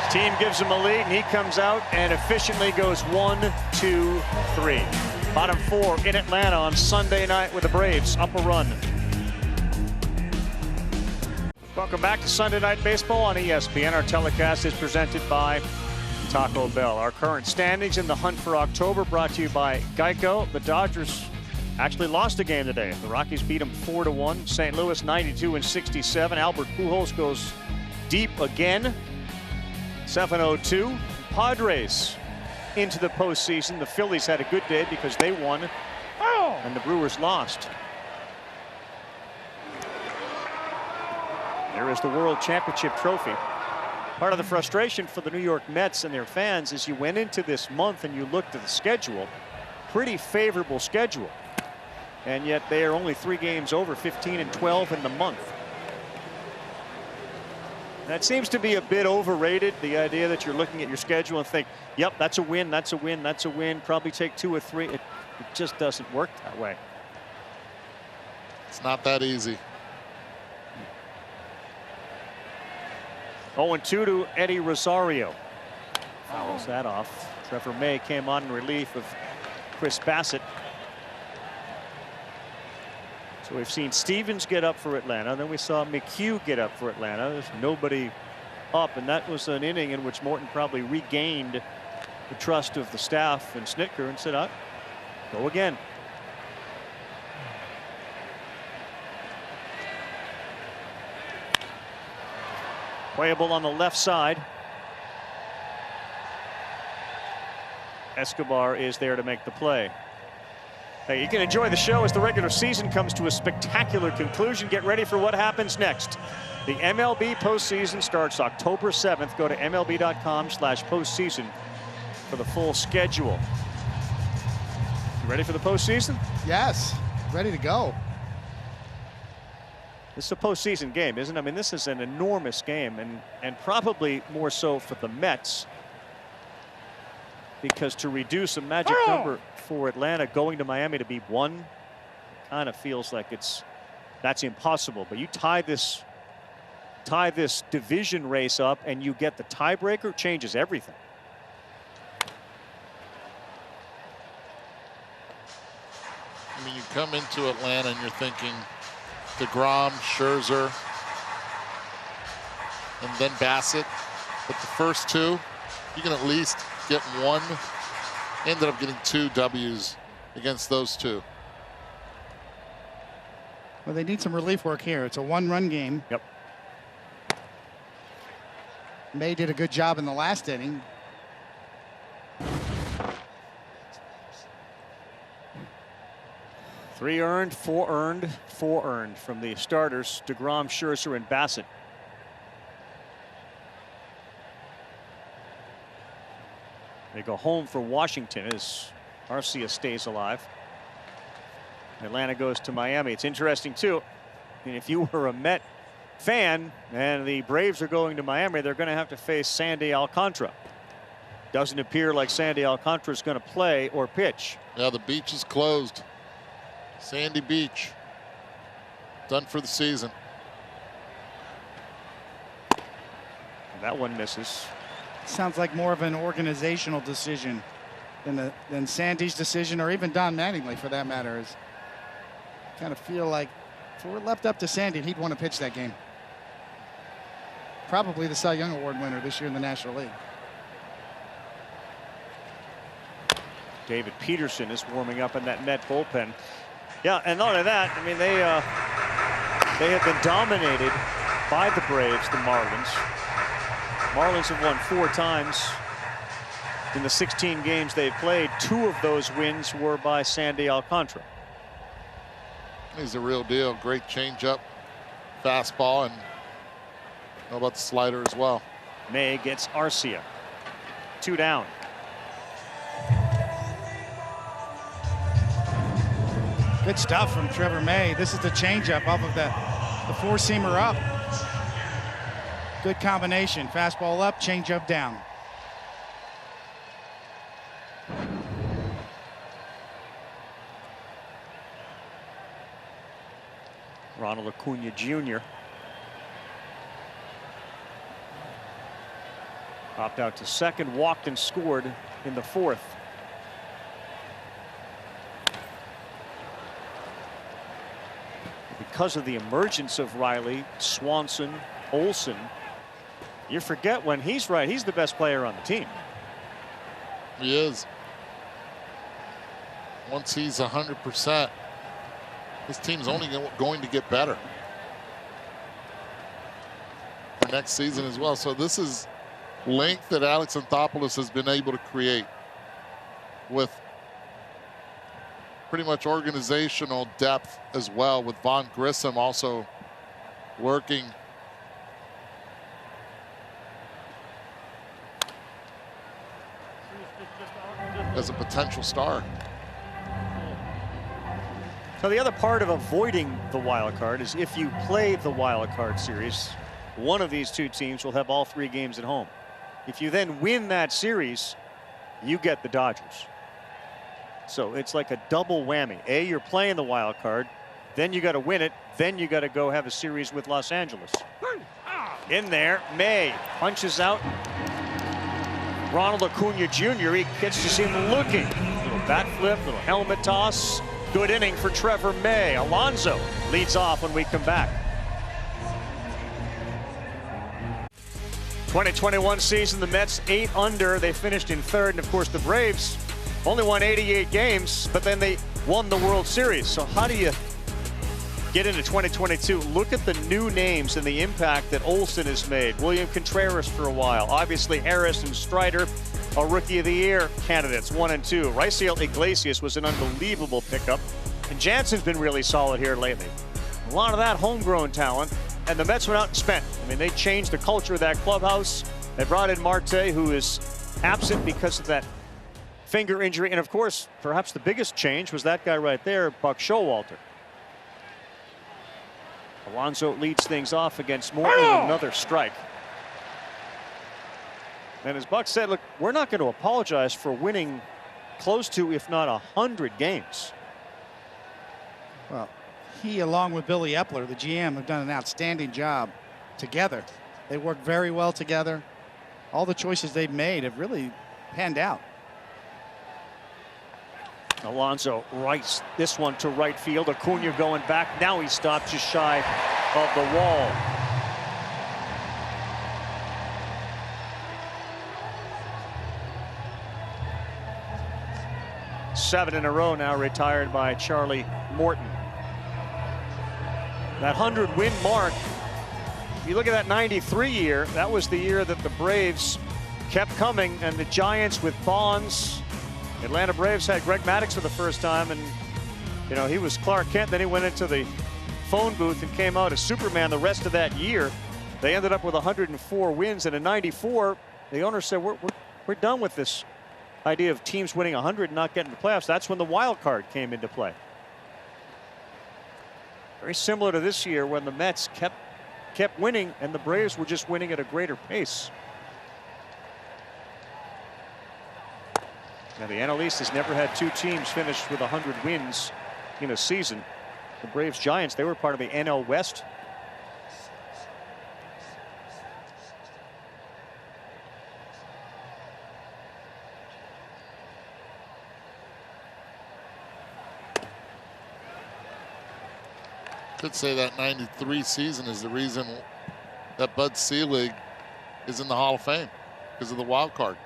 His team gives him a lead, and he comes out and efficiently goes 1, 2, 3. Bottom 4 in Atlanta on Sunday night with the Braves up a run. Welcome back to Sunday Night Baseball on ESPN. Our telecast is presented by Taco Bell. Our current standings in the hunt for October brought to you by Geico. The Dodgers actually lost a game today. The Rockies beat them 4-1. St. Louis 92 and 67. Albert Pujols goes deep again. 7-0-2. Padres into the postseason. The Phillies had a good day because they won, and the Brewers lost. There is the World Championship trophy. Part of the frustration for the New York Mets and their fans is you went into this month and you looked at the schedule, pretty favorable schedule, and yet they are only 3 games over 15 and 12 in the month. That seems to be a bit overrated, the idea that you're looking at your schedule and think, yep, that's a win, that's a win, that's a win, probably take 2 or 3. It just doesn't work that way. It's not that easy. 0-2 to Eddie Rosario. Fouls that off. Trevor May came on in relief of Chris Bassett. So we've seen Stevens get up for Atlanta. Then we saw McHugh get up for Atlanta. There's nobody up, and that was an inning in which Morton probably regained the trust of the staff and Snitker and said, go again. Playable on the left side. Escobar is there to make the play. Hey, you can enjoy the show as the regular season comes to a spectacular conclusion. Get ready for what happens next. The MLB postseason starts October 7th. Go to MLB.com/postseason for the full schedule. You ready for the postseason? Yes, ready to go. This is a postseason game, isn't it? I mean, this is an enormous game, and probably more so for the Mets, because to reduce a magic number for Atlanta going to Miami to be 1 kind of feels like that's impossible. But you tie this division race up and you get the tiebreaker, changes everything. I mean, you come into Atlanta and you're thinking DeGrom, Scherzer, and then Bassett. But the first 2, you can at least get 1. Ended up getting 2 W's against those 2. Well, they need some relief work here. It's a 1-run game. Yep. May did a good job in the last inning. Three earned, 4 earned, 4 earned from the starters, DeGrom, Scherzer, and Bassett. They go home for Washington as Arcia stays alive. Atlanta goes to Miami. It's interesting, too. I mean, if you were a Met fan and the Braves are going to Miami, they're going to have to face Sandy Alcantara. Doesn't appear like Sandy Alcantara is going to play or pitch. Yeah, the beach is closed. Sandy Beach. Done for the season. That one misses. Sounds like more of an organizational decision than Sandy's decision, or even Don Mattingly for that matter. Is kind of feel like if it were left up to Sandy, he'd want to pitch that game. Probably the Cy Young Award winner this year in the National League. David Peterson is warming up in that Met bullpen. Yeah, and not only that, I mean, they have been dominated by the Braves, the Marlins. Marlins have won 4 times in the 16 games they've played. 2 of those wins were by Sandy Alcantara. He's the real deal. Great changeup, fastball, and how about the slider as well. May gets Arcia. 2 down. Good stuff from Trevor May. This is the changeup off of the 4-seamer up. Good combination. Fastball up, changeup down. Ronald Acuna Jr. popped out to second, walked and scored in the 4th. Because of the emergence of Riley, Swanson, Olsen, you forget when he's right, he's the best player on the team. He is. Once he's 100%, this team's only going to get better for next season as well. So this is length that Alex Anthopoulos has been able to create with pretty much organizational depth as well, with Vaughn Grissom also working. As a potential star. So the other part of avoiding the wild card is if you play the wild card series, one of these 2 teams will have all 3 games at home. If you then win that series, you get the Dodgers. So it's like a double whammy. A, you're playing the wild card, then you got to win it, then you got to go have a series with Los Angeles. In there, May punches out Ronald Acuna Jr. He gets to see him looking. Little bat flip, little helmet toss. Good inning for Trevor May. Alonso leads off when we come back. 2021 season, the Mets 8 under. They finished in 3rd, and of course the Braves only won 88 games, but then they won the World Series. So how do you get into 2022, look at the new names and the impact that Olsen has made. William Contreras for a while. Obviously, Harris and Strider are Rookie of the Year candidates, 1 and 2. Raisel Iglesias was an unbelievable pickup. And Jansen's been really solid here lately. A lot of that homegrown talent. And the Mets went out and spent. I mean, they changed the culture of that clubhouse. They brought in Marte, who is absent because of that finger injury. And, of course, perhaps the biggest change was that guy right there, Buck Showalter. Alonso leads things off against Morton with another strike. And as Buck said, look, we're not going to apologize for winning close to, if not 100 games. Well, he, along with Billy Epler, the GM, have done an outstanding job together. They work very well together. All the choices they've made have really panned out. Alonso rights this one to right field. Acuna going back. Now he stops just shy of the wall. Seven in a row now retired by Charlie Morton. That 100-win mark, if you look at that 93 year, that was the year that the Braves kept coming, and the Giants with Bonds. Atlanta Braves had Greg Maddux for the first time, and you know, he was Clark Kent. Then he went into the phone booth and came out as Superman the rest of that year. They ended up with 104 wins, and in 94 the owner said we're done with this idea of teams winning 100 and not getting to the playoffs. That's when the wild card came into play. Very similar to this year when the Mets kept winning and the Braves were just winning at a greater pace. Now the NL East has never had two teams finish with 100 wins in a season. The Braves Giants, they were part of the NL West. Could say that 93 season is the reason that Bud Selig is in the Hall of Fame, because of the wild card.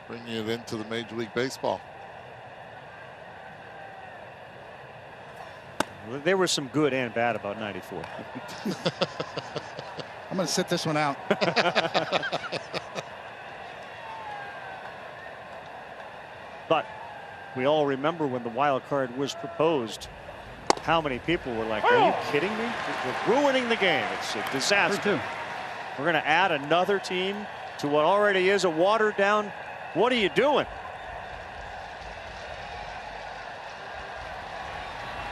Bringing it into the Major League Baseball. There was some good and bad about 94. I'm going to sit this one out. But we all remember when the wild card was proposed, how many people were like, are you kidding me? We're ruining the game. It's a disaster. We're going to add another team to what already is a watered down. What are you doing?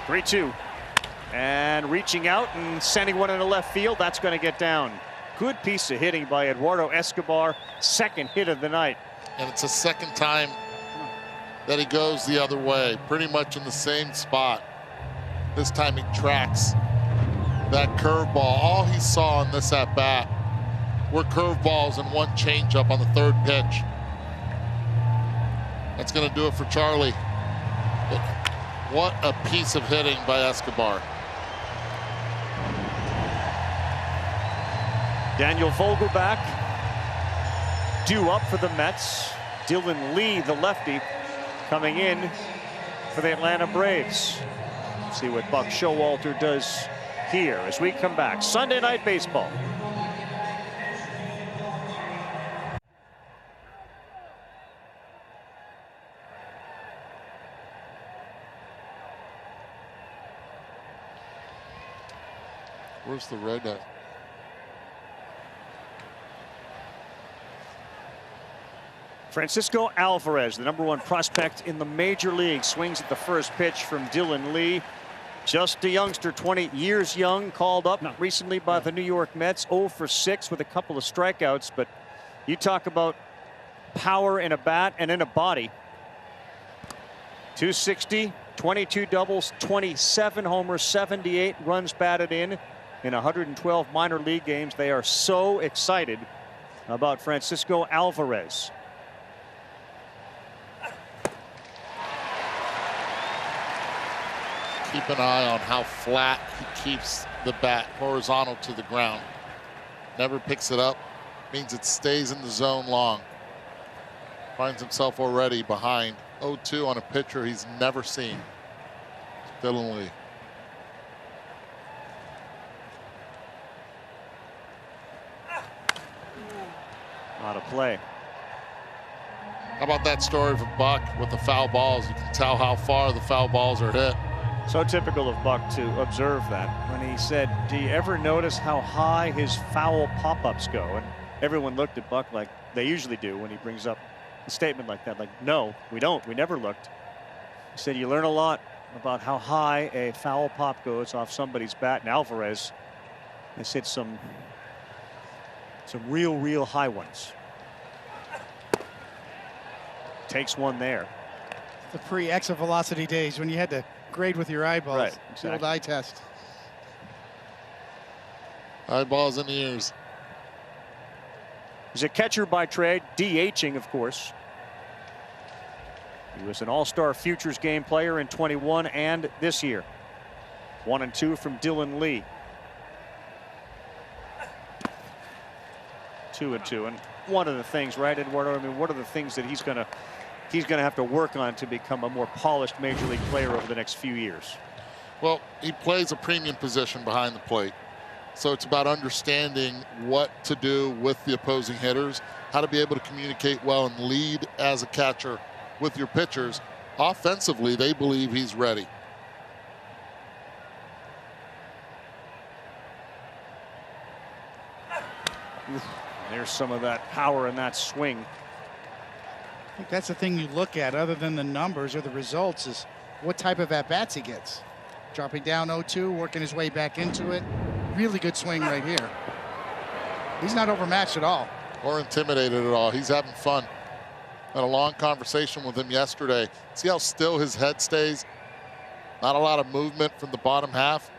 3-2. And reaching out and sending one into left field. That's going to get down. Good piece of hitting by Eduardo Escobar. Second hit of the night. And it's the second time that he goes the other way, pretty much in the same spot. This time he tracks that curveball. All he saw in this at bat were curveballs and one changeup on the third pitch. That's going to do it for Charlie. But what a piece of hitting by Escobar. Daniel Vogelbach due up for the Mets. Dylan Lee, the lefty, coming in for the Atlanta Braves. See what Buck Showalter does here as we come back. Sunday Night Baseball. Where's the red at? Francisco Alvarez, the #1 prospect in the major league, swings at the first pitch from Dylan Lee. Just a youngster, 20 years young, called up recently by the New York Mets. 0 for 6 with a couple of strikeouts. But you talk about power in a bat and in a body. 260, 22 doubles, 27 homers, 78 runs batted in 112 minor league games. They are so excited about Francisco Alvarez. Keep an eye on how flat he keeps the bat horizontal to the ground. Never picks it up. Means it stays in the zone long. Finds himself already behind 0-2 on a pitcher he's never seen. Dylan Lee. Out of play. How about that story for Buck with the foul balls? You can tell how far the foul balls are hit. So typical of Buck to observe that when he said, do you ever notice how high his foul pop-ups go? And everyone looked at Buck like they usually do when he brings up a statement like that. Like, no, we don't. We never looked. He said you learn a lot about how high a foul pop goes off somebody's bat. And Alvarez has hit some real high ones. Takes one there. The pre-exit velocity days when you had to grade with your eyeballs. Right, The old eye test. Eyeballs in the ears. He's a catcher by trade, DHing, of course. He was an all-star futures game player in 21 and this year. 1 and 2 from Dylan Lee. 2 and 2. And one of the things, right, Eduardo? I mean, what are the things that he's gonna have to work on to become a more polished major league player over the next few years? Well, he plays a premium position behind the plate. So it's about understanding what to do with the opposing hitters, how to be able to communicate well and lead as a catcher with your pitchers. Offensively, they believe he's ready. There's some of that power in that swing. I think that's the thing you look at, other than the numbers or the results, is what type of at-bats he gets. Dropping down 0-2, working his way back into it. Really good swing right here. He's not overmatched at all. Or intimidated at all. He's having fun. Had a long conversation with him yesterday. See how still his head stays? Not a lot of movement from the bottom half.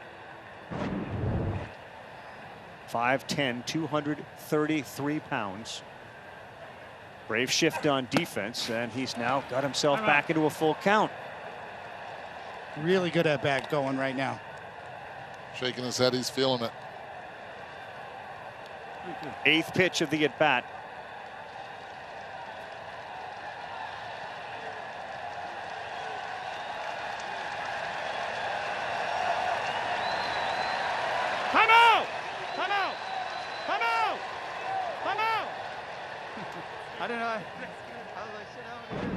5'10", 233 pounds. Brave shift on defense, and he's now got himself back into a full count. Really good at bat going right now. Shaking his head, he's feeling it. 8th pitch of the at bat. Time out! Time out! Time out! Time out! I don't know. How did I sit down?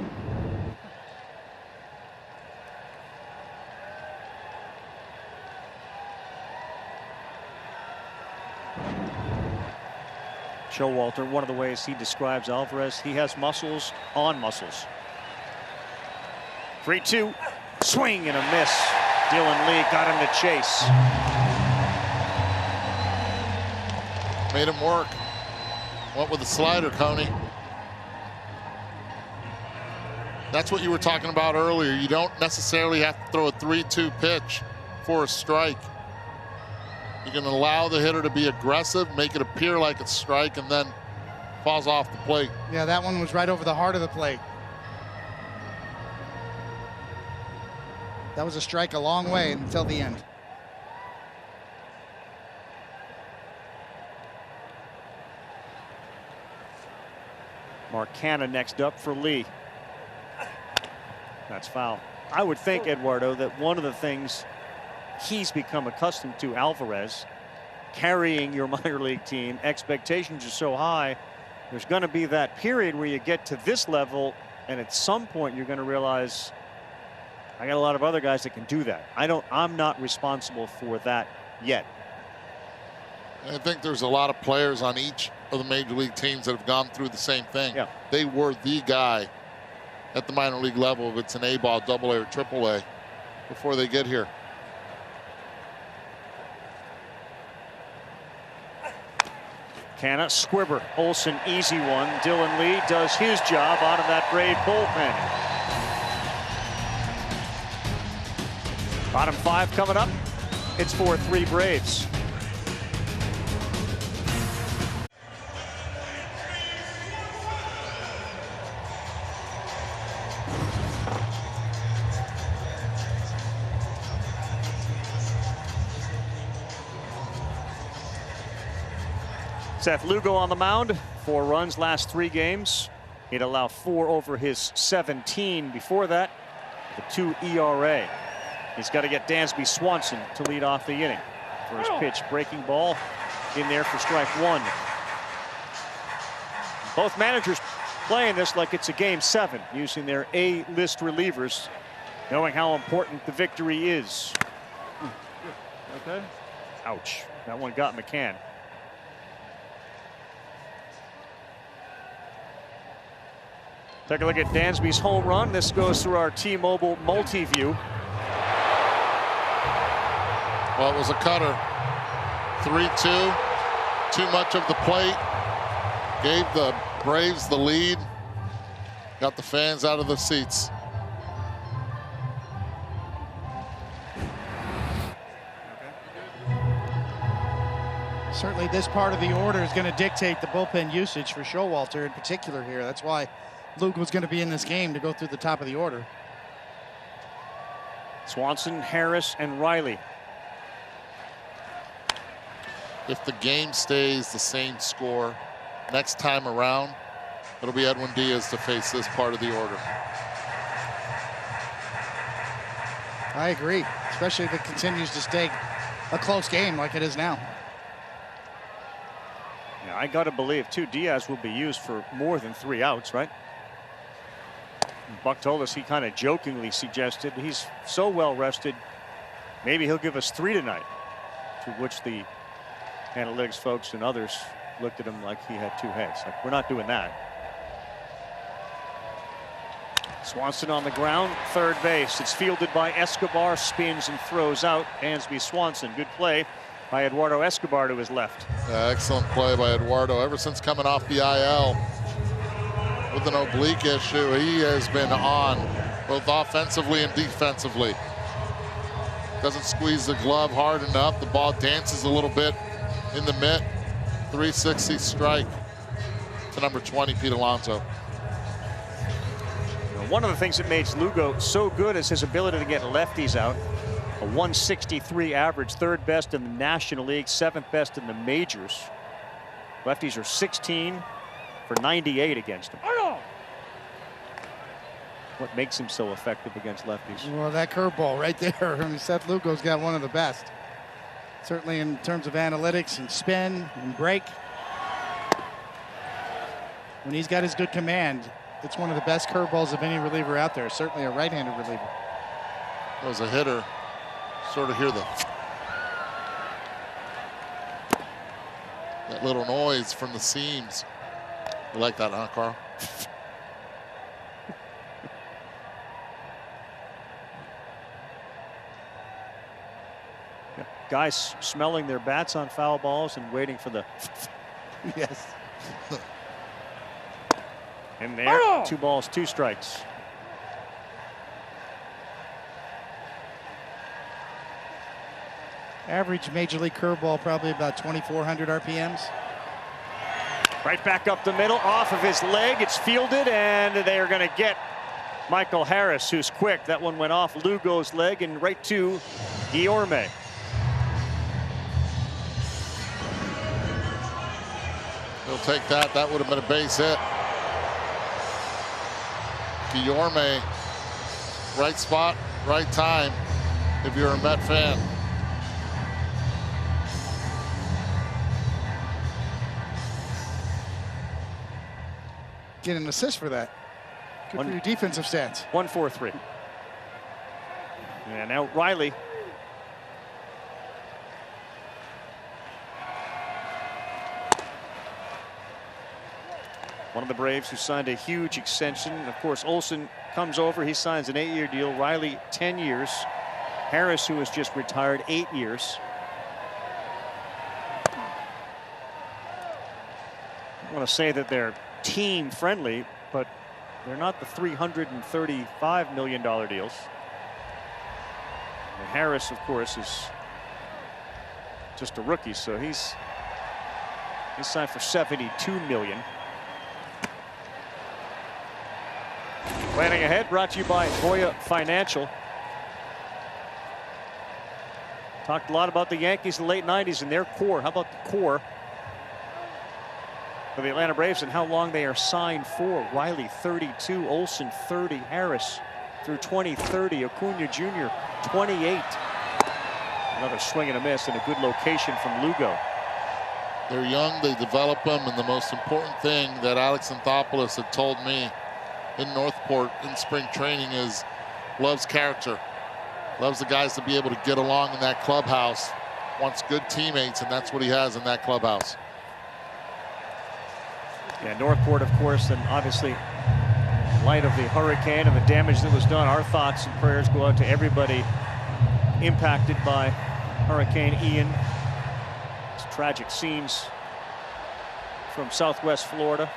Showalter, one of the ways he describes Alvarez, he has muscles on muscles. 3-2, swing and a miss. Dylan Lee got him to chase. Made him work. Went with the slider, Coney. That's what you were talking about earlier. You don't necessarily have to throw a 3-2 pitch for a strike. You can allow the hitter to be aggressive, make it appear like a strike, and then falls off the plate. Yeah, that one was right over the heart of the plate. That was a strike a long way until the end. Mark Canha next up for Lee. That's foul. I would think, Eduardo, that one of the things he's become accustomed to, Alvarez, carrying your minor league team, expectations are so high, there's going to be that period where you get to this level, and at some point you're going to realize, I got a lot of other guys that can do that. I'm not responsible for that yet. I think there's a lot of players on each of the major league teams that have gone through the same thing. Yeah. They were the guy at the minor league level, if it's an A-ball, AA, or AAA, before they get here. Canha, Squibber, Olsen, easy one. Dylan Lee does his job out of that Brave bullpen. Bottom 5 coming up. It's 4-3 Braves. Seth Lugo on the mound, 4 runs last 3 games. He'd allow 4 over his 17 before that. The 2 ERA. He's got to get Dansby Swanson to lead off the inning. First pitch, breaking ball in there for strike one. Both managers playing this like it's a game 7, using their A-list relievers, knowing how important the victory is. Okay. Ouch. That one got McCann. Take a look at Dansby's home run. This goes through our T-Mobile multi-view. Well, it was a cutter. 3-2. Too much of the plate. Gave the Braves the lead. Got the fans out of the seats. Certainly this part of the order is going to dictate the bullpen usage for Showalter in particular here. That's why Luke was going to be in this game, to go through the top of the order. Swanson, Harris, and Riley. If the game stays the same score next time around, it'll be Edwin Diaz to face this part of the order. I agree, especially if it continues to stay a close game like it is now. Yeah, I got to believe, too, Diaz will be used for more than 3 outs, right? Buck told us, he kind of jokingly suggested he's so well rested, maybe he'll give us 3 tonight, to which the analytics folks and others looked at him like he had 2 heads. Like, we're not doing that. Swanson on the ground, third base. It's fielded by Escobar, spins and throws out Dansby Swanson. Good play by Eduardo Escobar to his left. Excellent play by Eduardo. Ever since coming off the IL with an oblique issue, he has been on, both offensively and defensively. Doesn't squeeze the glove hard enough. The ball dances a little bit in the mitt. 360 strike to number 20, Pete Alonso. One of the things that makes Lugo so good is his ability to get lefties out. A 163 average, 3rd best in the National League, 7th best in the majors. Lefties are 16 for 98 against him. What makes him so effective against lefties? Well, that curveball right there. I mean, Seth Lugo's got one of the best. Certainly in terms of analytics and spin and break. When he's got his good command, it's one of the best curveballs of any reliever out there. Certainly a right-handed reliever. As a hitter, sort of hear that little noise from the seams. You like that, huh, Carl? Guys smelling their bats on foul balls and waiting for the yes. In there, 2 balls, 2 strikes. Average major league curveball probably about 2,400 RPMs. Right back up the middle, off of his leg. It's fielded, and they are going to get Michael Harris, who's quick. That one went off Lugo's leg and right to Guillorme. He'll take that. That would have been a base hit. Guillorme, right spot, right time, if you're a Met fan. Get an assist for that. Good for your defensive stance. 1-4-3. And now Riley. One of the Braves who signed a huge extension. Of course, Olson comes over. He signs an 8-year deal. Riley, 10 years. Harris, who has just retired, 8 years. I want to say that they're team friendly, but they're not the $335 million deals. And Harris, of course, is just a rookie, so he's signed for $72 million. Planning ahead, brought to you by Voya Financial. Talked a lot about the Yankees in the late 90s and their core. How about the core for the Atlanta Braves and how long they are signed for? Riley 32, Olson 30, Harris through 2030. Acuna Jr., 28. Another swing and a miss and a good location from Lugo. They're young, they develop them, and the most important thing that Alex Anthopoulos had told me in Northport in spring training is loves character. Loves the guys to be able to get along in that clubhouse. Wants good teammates, and that's what he has in that clubhouse. Yeah, Northport, of course, and obviously in light of the hurricane and the damage that was done, our thoughts and prayers go out to everybody impacted by Hurricane Ian. It's tragic scenes from Southwest Florida.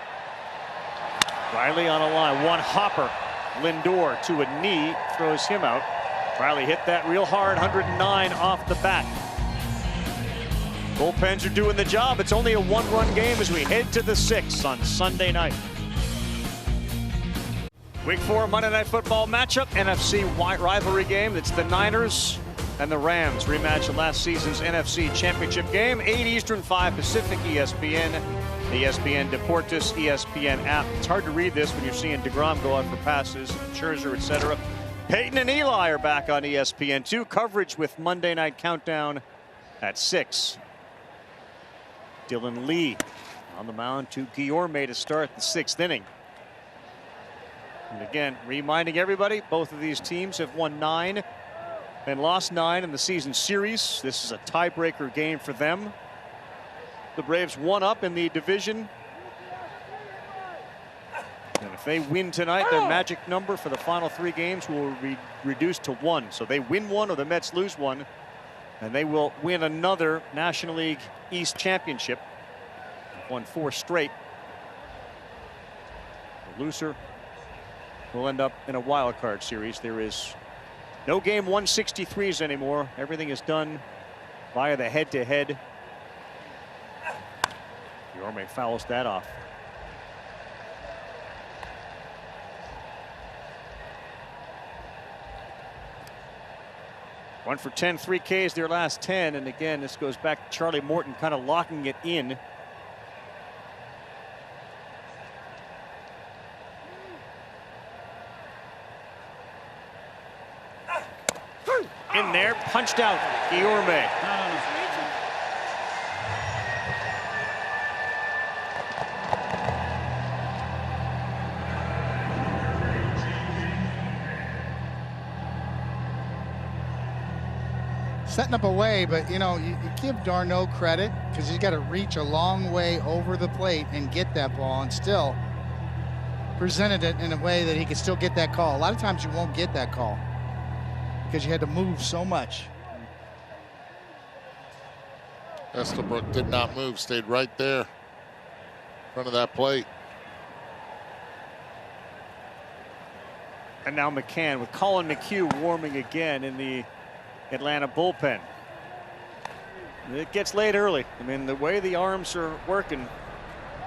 Riley on a line, one hopper. Lindor to a knee, throws him out. Riley hit that real hard, 109 off the bat. Bullpens are doing the job. It's only a one-run game as we head to the 6th on Sunday night. Week 4 Monday Night Football matchup, NFC rivalry game. It's the Niners and the Rams rematch of last season's NFC Championship game. 8 Eastern, 5 Pacific, ESPN, the ESPN Deportes, ESPN app. It's hard to read this when you're seeing DeGrom go out for passes, Scherzer, etc. Peyton and Eli are back on ESPN2. Coverage with Monday Night Countdown at 6. Dylan Lee on the mound to Guillorme to start the 6th inning. And again, reminding everybody, both of these teams have won 9 and lost 9 in the season series. This is a tiebreaker game for them. The Braves 1 up in the division. And if they win tonight, their magic number for the final 3 games will be reduced to 1. So they win 1 or the Mets lose 1. And they will win another National League East championship. Won 4 straight. The loser will end up in a wild card series. There is no game 163s anymore. Everything is done via the head-to-head. Guillorme fouls that off. One for 10, 3 Ks their last 10. And again, this goes back to Charlie Morton kind of locking it in. In there, punched out, Guillorme. Setting up a way, but you know, you give d'Arnaud credit because he's got to reach a long way over the plate and get that ball, and still presented it in a way that he could still get that call. A lot of times you won't get that call because you had to move so much. Estabrook did not move, stayed right there in front of that plate. And now McCann with Colin McHugh warming again in the Atlanta bullpen. It gets late early. I mean, the way the arms are working,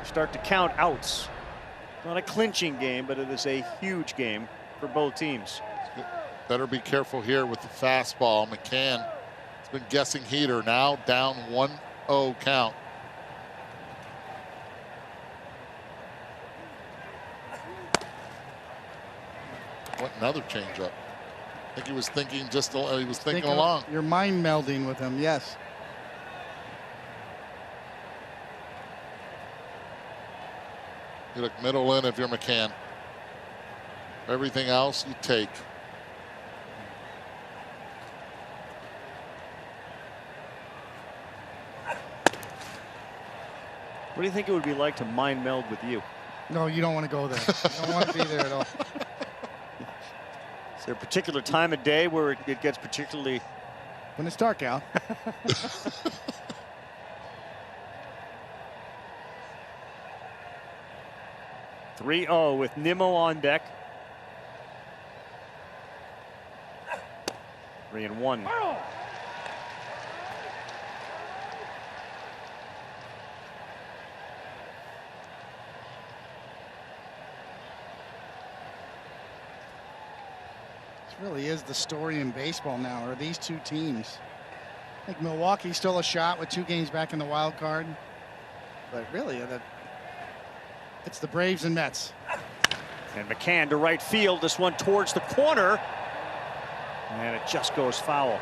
start to count outs. Not a clinching game, but it is a huge game for both teams. Better be careful here with the fastball. McCann has been guessing heater, now down 1-0 count. What another changeup. I think he was thinking thinking along. You're mind melding with him, yes. You look middle in if you're McCann. Everything else you take. What do you think it would be like to mind meld with you? No, you don't want to go there. You don't want to be there at all. Is there a particular time of day where it gets particularly... When it's dark out. 3-0 with Nimmo on deck. 3-1. Really is the story in baseball now, are these two teams. I think Milwaukee's still a shot with 2 games back in the wild card. But really, it's the Braves and Mets. And McCann to right field. This one towards the corner. And it just goes foul.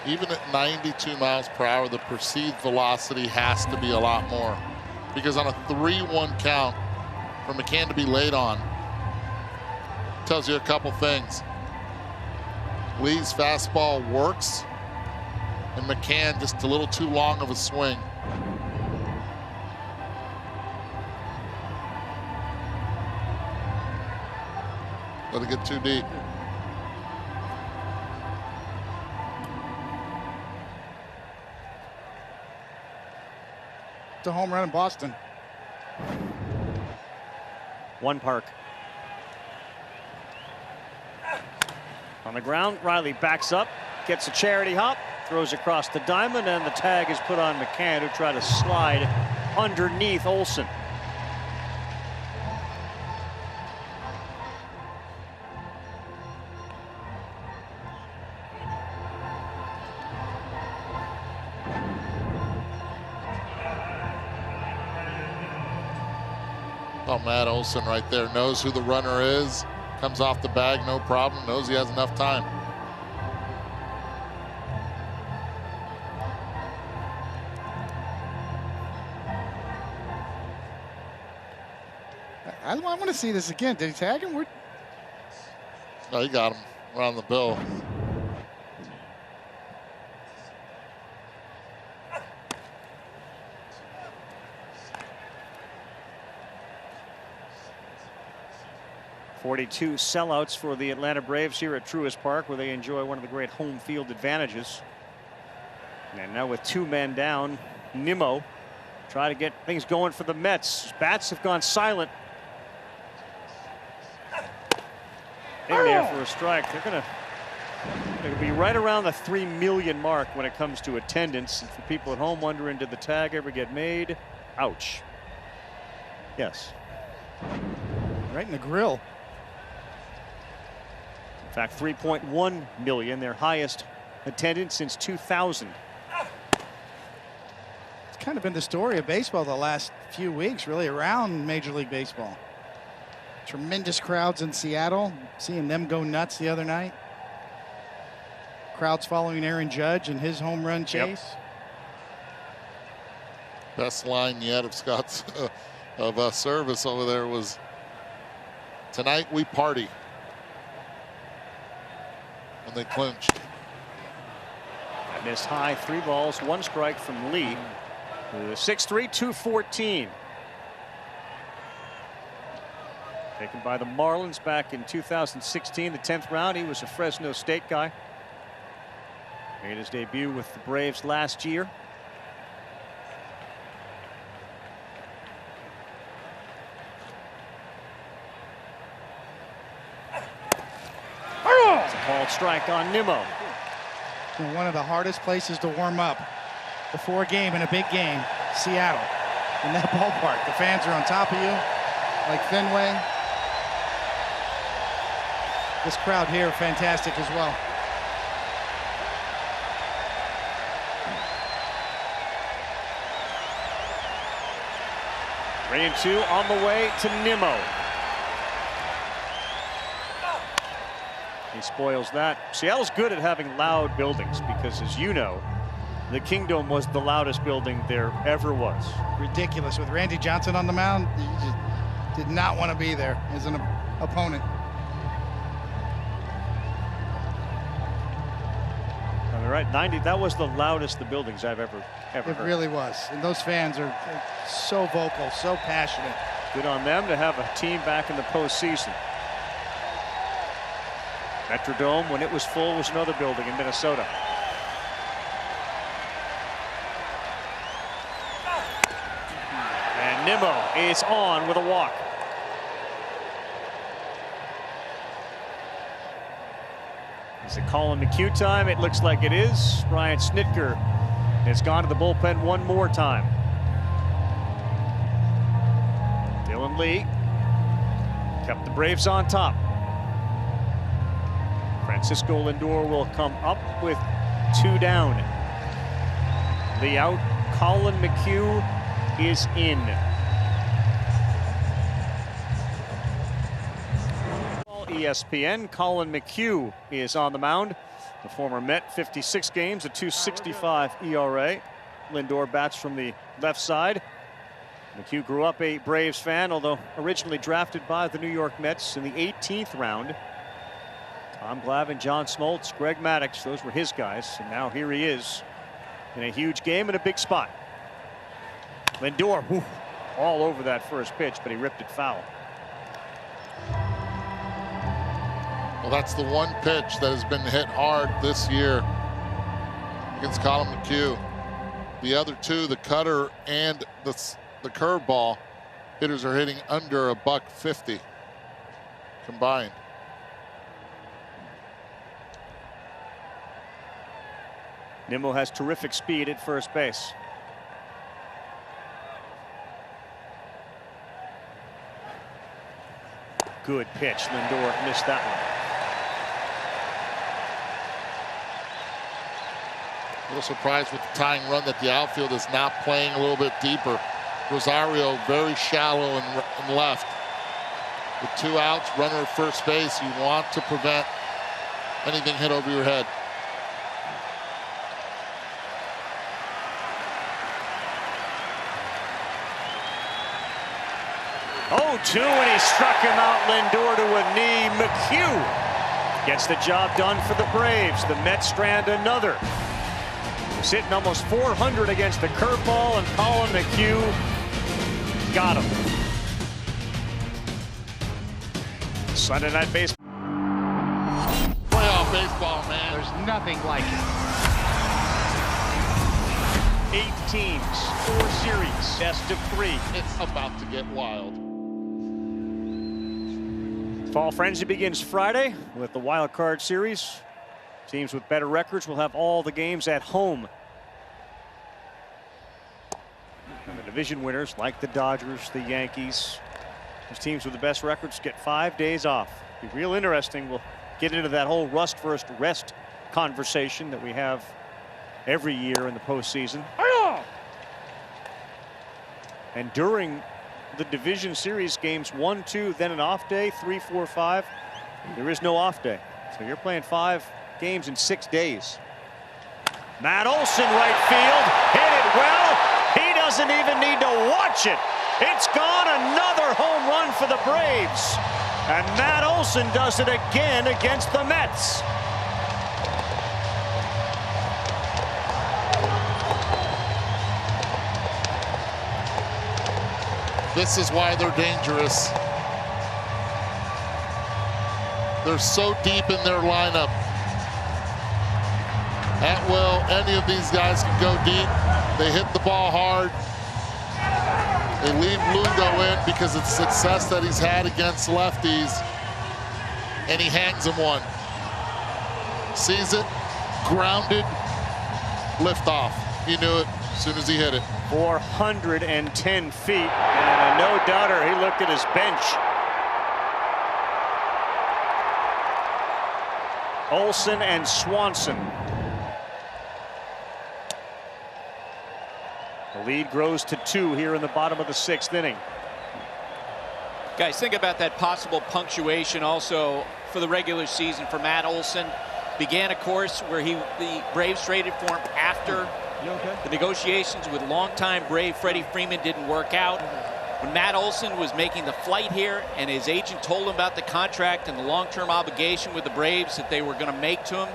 Even at 92 miles per hour, the perceived velocity has to be a lot more. Because on a 3-1 count, for McCann to be late on, tells you a couple things. Lee's fastball works, and McCann just a little too long of a swing. Let it get too deep. It's a home run in Boston. One Park. On the ground, Riley backs up, gets a charity hop, throws across the diamond, and the tag is put on McCann, who tried to slide underneath Olson. Oh, Matt Olson right there knows who the runner is. Comes off the bag, no problem. Knows he has enough time. I want to see this again. Did he tag him? No, he got him around the bill. .42 sellouts for the Atlanta Braves here at Truist Park, where they enjoy one of the great home field advantages. And now with 2 men down, Nimmo try to get things going for the Mets. Bats have gone silent. In there for a strike. They're gonna be right around the 3 million mark when it comes to attendance. And for people at home wondering, did the tag ever get made? Ouch. Yes. Right in the grill. In fact, 3.1 million, their highest attendance since 2000. It's kind of been the story of baseball the last few weeks, really, around Major League Baseball. Tremendous crowds in Seattle, seeing them go nuts the other night. Crowds following Aaron Judge and his home run chase. Best line yet of Scott's service over there was, "Tonight we party." And they clinched. I missed high, 3 balls, 1 strike from Lee. 6'3", 214. Taken by the Marlins back in 2016, the 10th round. He was a Fresno State guy. Made his debut with the Braves last year. It's a called strike on Nimmo. One of the hardest places to warm up before a game in a big game, Seattle. In that ballpark, the fans are on top of you, like Fenway. This crowd here, fantastic as well. Three and 2 on the way to Nimmo. He spoils that. Seattle's good at having loud buildings because, as you know, the Kingdome was the loudest building there ever was. Ridiculous. With Randy Johnson on the mound, you just did not want to be there as an opponent. All right, 90, that was the loudest the buildings I've ever heard. It really was. And those fans are so vocal, so passionate. Good on them to have a team back in the postseason. Metrodome, when it was full, was another building in Minnesota. And Nimmo is on with a walk. Is it Colin McHugh time? It looks like it is. Brian Snitker has gone to the bullpen one more time. Dylan Lee kept the Braves on top. Francisco Lindor will come up with 2 down. Lee out. Colin McHugh is in. ESPN. Colin McHugh is on the mound. The former Met, 56 games, a .265 ERA. Lindor bats from the left side. McHugh grew up a Braves fan, although originally drafted by the New York Mets in the 18th round. Tom Glavine, John Smoltz, Greg Maddux, those were his guys. And now here he is in a huge game in a big spot. Lindor, whew, all over that first pitch, but he ripped it foul. Well, that's the one pitch that has been hit hard this year against Colin McHugh. The other two, the cutter and the curveball, hitters are hitting under $150 combined. Nimmo has terrific speed at first base. Good pitch. Lindor missed that one. A little surprised with the tying run that the outfield is now playing a little bit deeper. Rosario very shallow and left. With 2 outs, runner at first base, you want to prevent anything hit over your head. Oh, 2, and he struck him out, Lindor, to a knee. McHugh gets the job done for the Braves. The Mets strand another. He's hitting almost 400 against the curveball, and Colin McHugh got him. Sunday Night Baseball. Playoff baseball, man. There's nothing like it. 8 teams, 4 series, best of 3. It's about to get wild. Fall Frenzy begins Friday with the Wild Card Series. Teams with better records will have all the games at home. And the division winners, like the Dodgers, the Yankees, those teams with the best records get 5 days off. Be real interesting. We'll get into that whole rust first rest conversation that we have every year in the postseason. And during the division series, games 1, 2, then an off day, 3, 4, 5. There is no off day. So you're playing 5 games in 6 days. Matt Olson, right field, hit it well. He doesn't even need to watch it. It's gone. Another home run for the Braves. And Matt Olson does it again against the Mets. This is why they're dangerous. They're so deep in their lineup. At will, any of these guys can go deep. They hit the ball hard. They leave Lugo in because of the success that he's had against lefties. And he hangs him one. Sees it, grounded, lift off. He knew it as soon as he hit it. 410 feet, and a no-doubter. He looked at his bench. Olson and Swanson. The lead grows to 2 here in the bottom of the 6th inning. Guys, think about that possible punctuation also for the regular season for Matt Olson. Began a course where the Braves traded for him after the negotiations with longtime Brave Freddie Freeman didn't work out. When Matt Olson was making the flight here and his agent told him about the contract and the long-term obligation with the Braves that they were going to make to him,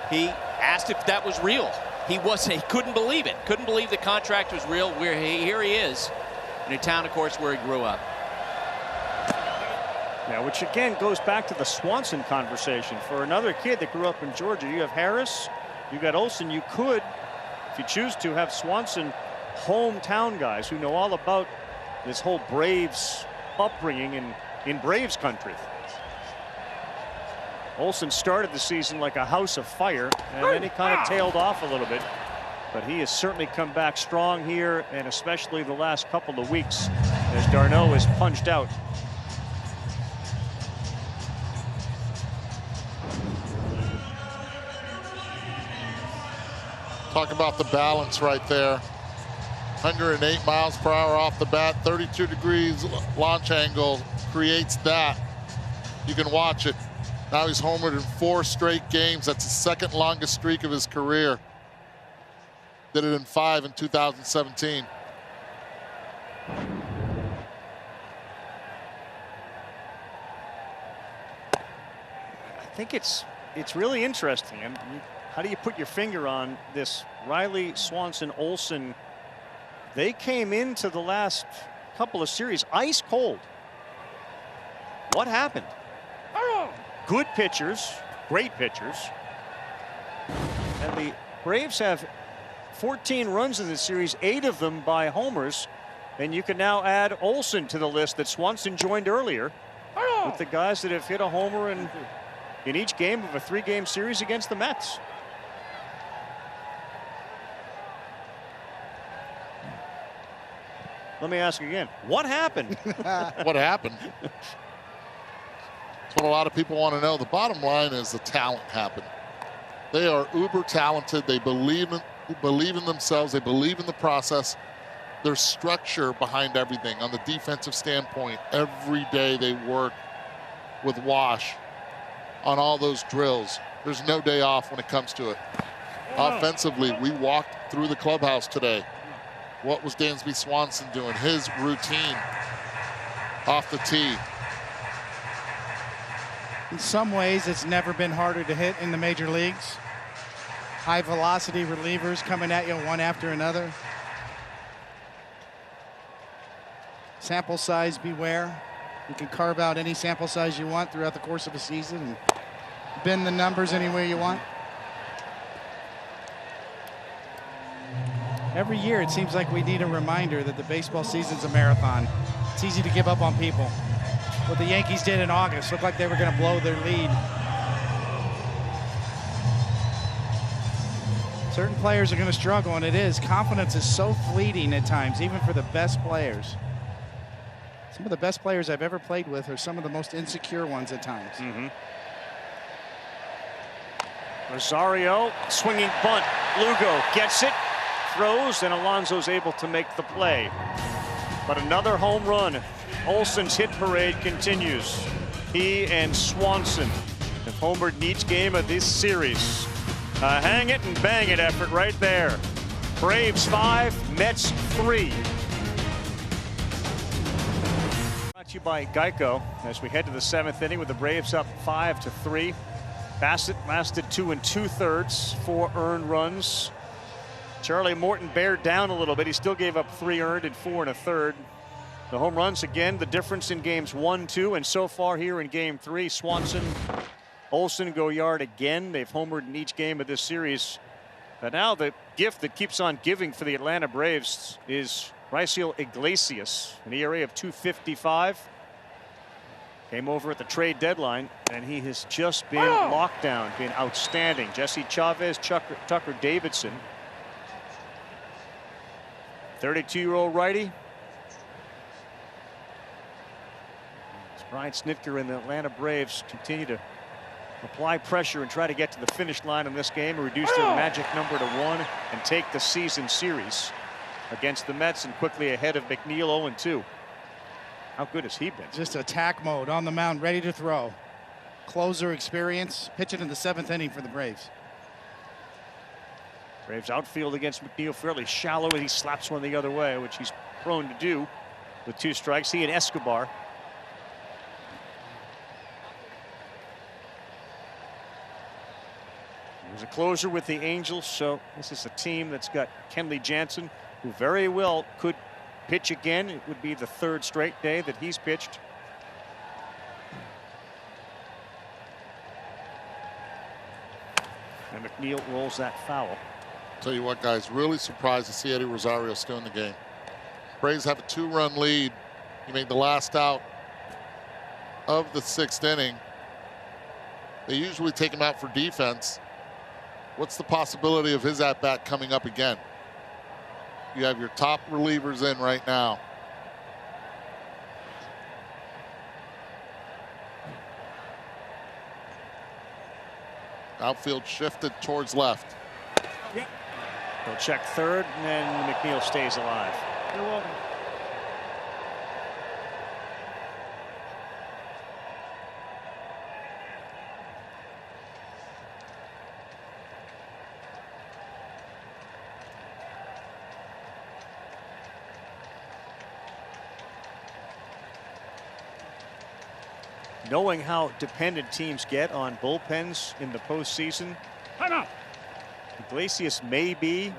he asked if that was real. He couldn't believe it. Couldn't believe the contract was real. Here he is in a town, of course, where he grew up. Yeah, which again goes back to the Swanson conversation. For another kid that grew up in Georgia, you have Harris, you got Olson. You could, if you choose to, have Swanson hometown guys who know all about this whole Braves upbringing in Braves country. Olson started the season like a house of fire, and then he kind of tailed off a little bit. But he has certainly come back strong here, and especially the last couple of weeks as d'Arnaud is punched out. Talk about the balance right there. 108 miles per hour off the bat, 32 degrees launch angle creates that. You can watch it. Now he's homered in 4 straight games. That's the second longest streak of his career. Did it in 5 in 2017. I think it's really interesting. And how do you put your finger on this Riley, Swanson, Olson? They came into the last couple of series ice cold. What happened? Good pitchers, great pitchers. And the Braves have 14 runs in this series, 8 of them by homers. And you can now add Olson to the list that Swanson joined earlier with the guys that have hit a homer in each game of a 3-game series against the Mets. Let me ask again, what happened? What happened? That's what a lot of people want to know. The bottom line is the talent happened. They are uber talented. They believe in themselves. They believe in the process. There's structure behind everything. On the defensive standpoint, every day they work with Wash on all those drills. There's no day off when it comes to it. Offensively, we walked through the clubhouse today. What was Dansby Swanson doing? His routine off the tee. In some ways, it's never been harder to hit in the major leagues. High velocity relievers coming at you one after another. Sample size, beware. You can carve out any sample size you want throughout the course of a season and bend the numbers any way you want. Every year, it seems like we need a reminder that the baseball season's a marathon. It's easy to give up on people. What the Yankees did in August looked like they were going to blow their lead. Certain players are going to struggle, and it is. Confidence is so fleeting at times, even for the best players. Some of the best players I've ever played with are some of the most insecure ones at times. Rosario, swinging bunt. Lugo gets it, throws, and Alonso's able to make the play. But another home run. Olson's hit parade continues. He and Swanson have homered in each game of this series. A hang it and bang it effort right there. Braves 5, Mets 3. Brought to you by Geico as we head to the 7th inning with the Braves up 5-3. Bassett lasted 2 2/3, 4 earned runs. Charlie Morton bared down a little bit. He still gave up 3 earned and 4 1/3. The home runs again, the difference in games 1, 2, and so far here in game 3, Swanson, Olson go yard again. They've homered in each game of this series. But now the gift that keeps on giving for the Atlanta Braves is Raisel Iglesias, an ERA of 2.55. Came over at the trade deadline, and he has just been locked down, been outstanding. Jesse Chavez, Tucker Davidson. 32-year-old righty. Brian Snitker and the Atlanta Braves continue to apply pressure and try to get to the finish line in this game and reduce their magic number to 1 and take the season series against the Mets, and quickly ahead of McNeil 0-2. How good has he been? Just attack mode on the mound, ready to throw. Closer experience, pitching in the 7th inning for the Braves. Braves outfield against McNeil fairly shallow, and he slaps one the other way, which he's prone to do with 2 strikes. He and Escobar. He was a closer with the Angels, so this is a team that's got Kenley Jansen, who very well could pitch again. It would be the 3rd straight day that he's pitched. And McNeil rolls that foul. Tell you what, guys, really surprised to see Eddie Rosario still in the game. Braves have a 2-run lead. He made the last out of the 6th inning. They usually take him out for defense. What's the possibility of his at-bat coming up again? You have your top relievers in right now. Outfield shifted towards left. They'll check 3rd, and then McNeil stays alive. You're welcome. knowing how dependent teams get on bullpens in the postseason, Iglesias may be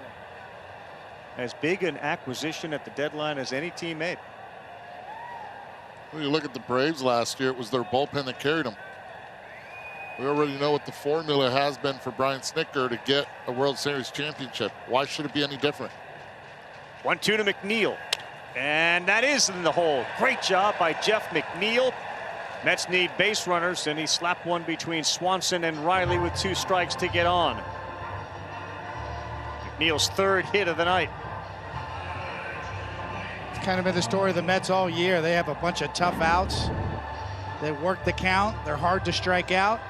as big an acquisition at the deadline as any team made. When you look at the Braves last year, it was their bullpen that carried them. We already know what the formula has been for Brian Snitker to get a World Series championship. Why should it be any different? 1-2 to McNeil. And that is in the hole. Great job by Jeff McNeil. Mets need base runners, and he slapped one between Swanson and Riley with 2 strikes to get on. McNeil's 3rd hit of the night. It's kind of been the story of the Mets all year. They have a bunch of tough outs. They work the count. They're hard to strike out.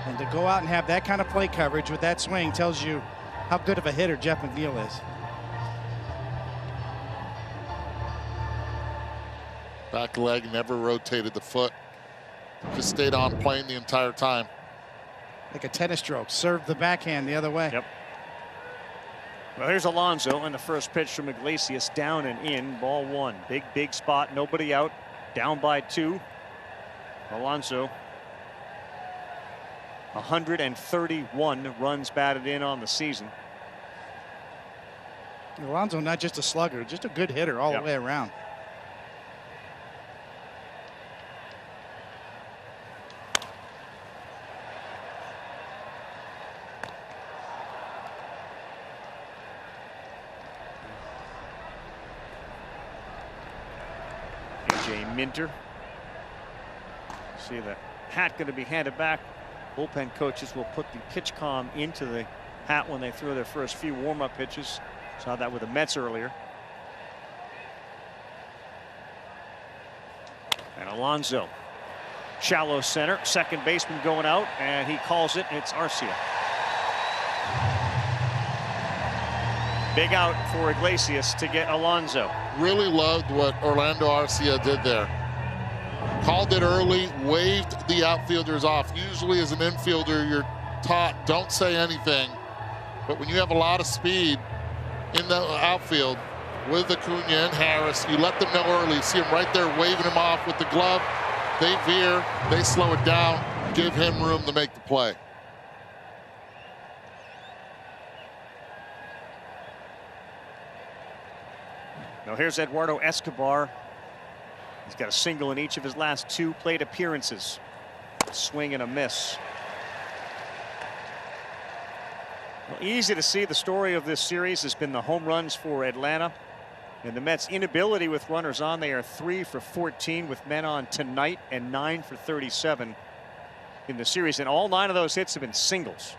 And to go out and have that kind of play coverage with that swing tells you how good of a hitter Jeff McNeil is. Back leg, never rotated the foot. Just stayed on playing the entire time. Like a tennis stroke. Served the backhand the other way. Yep. Well, here's Alonso, and the first pitch from Iglesias, down and in, ball 1. Big spot, nobody out, down by 2. Alonso, 131 runs batted in on the season. Alonso not just a slugger, just a good hitter all the way around. AJ Minter. See the hat going to be handed back. Bullpen coaches will put the pitch comm into the hat when they throw their first few warm-up pitches. Saw that with the Mets earlier. And Alonso, shallow center, second baseman going out, and he calls it. It's Arcia. Big out for Iglesias to get Alonso. Really loved what Orlando Arcia did there. Called it early, waved the outfielders off. Usually as an infielder, you're taught don't say anything. But when you have a lot of speed in the outfield with Acuna and Harris, you let them know early. You see him right there waving him off with the glove. They veer, they slow it down, give him room to make the play. Now here's Eduardo Escobar. He's got a single in each of his last 2 plate appearances. A swing and a miss. Well, easy to see the story of this series has been the home runs for Atlanta. And the Mets' inability with runners on. They are 3 for 14 with men on tonight and 9 for 37 in the series. And all 9 of those hits have been singles.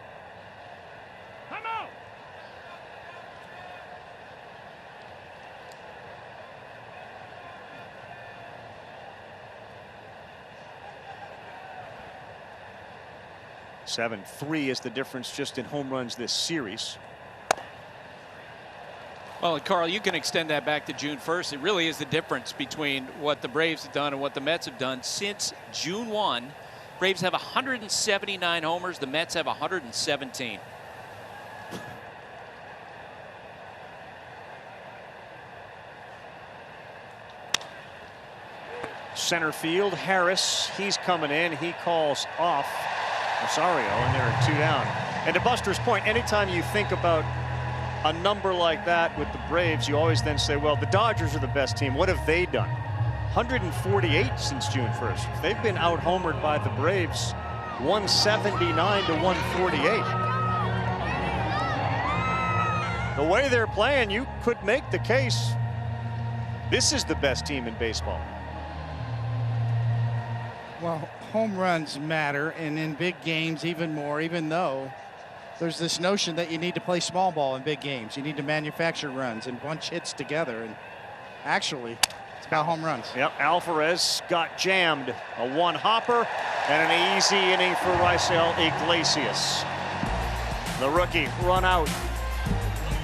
7-3 is the difference just in home runs this series. Well, Carl, you can extend that back to June 1st. It really is the difference between what the Braves have done and what the Mets have done since June 1. Braves have 179 homers. The Mets have 117. Center field, Harris, he's coming in. He calls off Rosario, and there are 2 down. And to Buster's point, anytime you think about a number like that with the Braves, you always then say, well, the Dodgers are the best team. What have they done? 148 since June 1st. They've been out-homered by the Braves 179 to 148. The way they're playing, you could make the case this is the best team in baseball. Well, home runs matter, and in big games even more, even though there's this notion that you need to play small ball in big games. You need to manufacture runs and bunch hits together, and actually, it's about home runs. Yep, Alvarez got jammed. A 1-hopper and an easy inning for Raisel Iglesias. The rookie run out.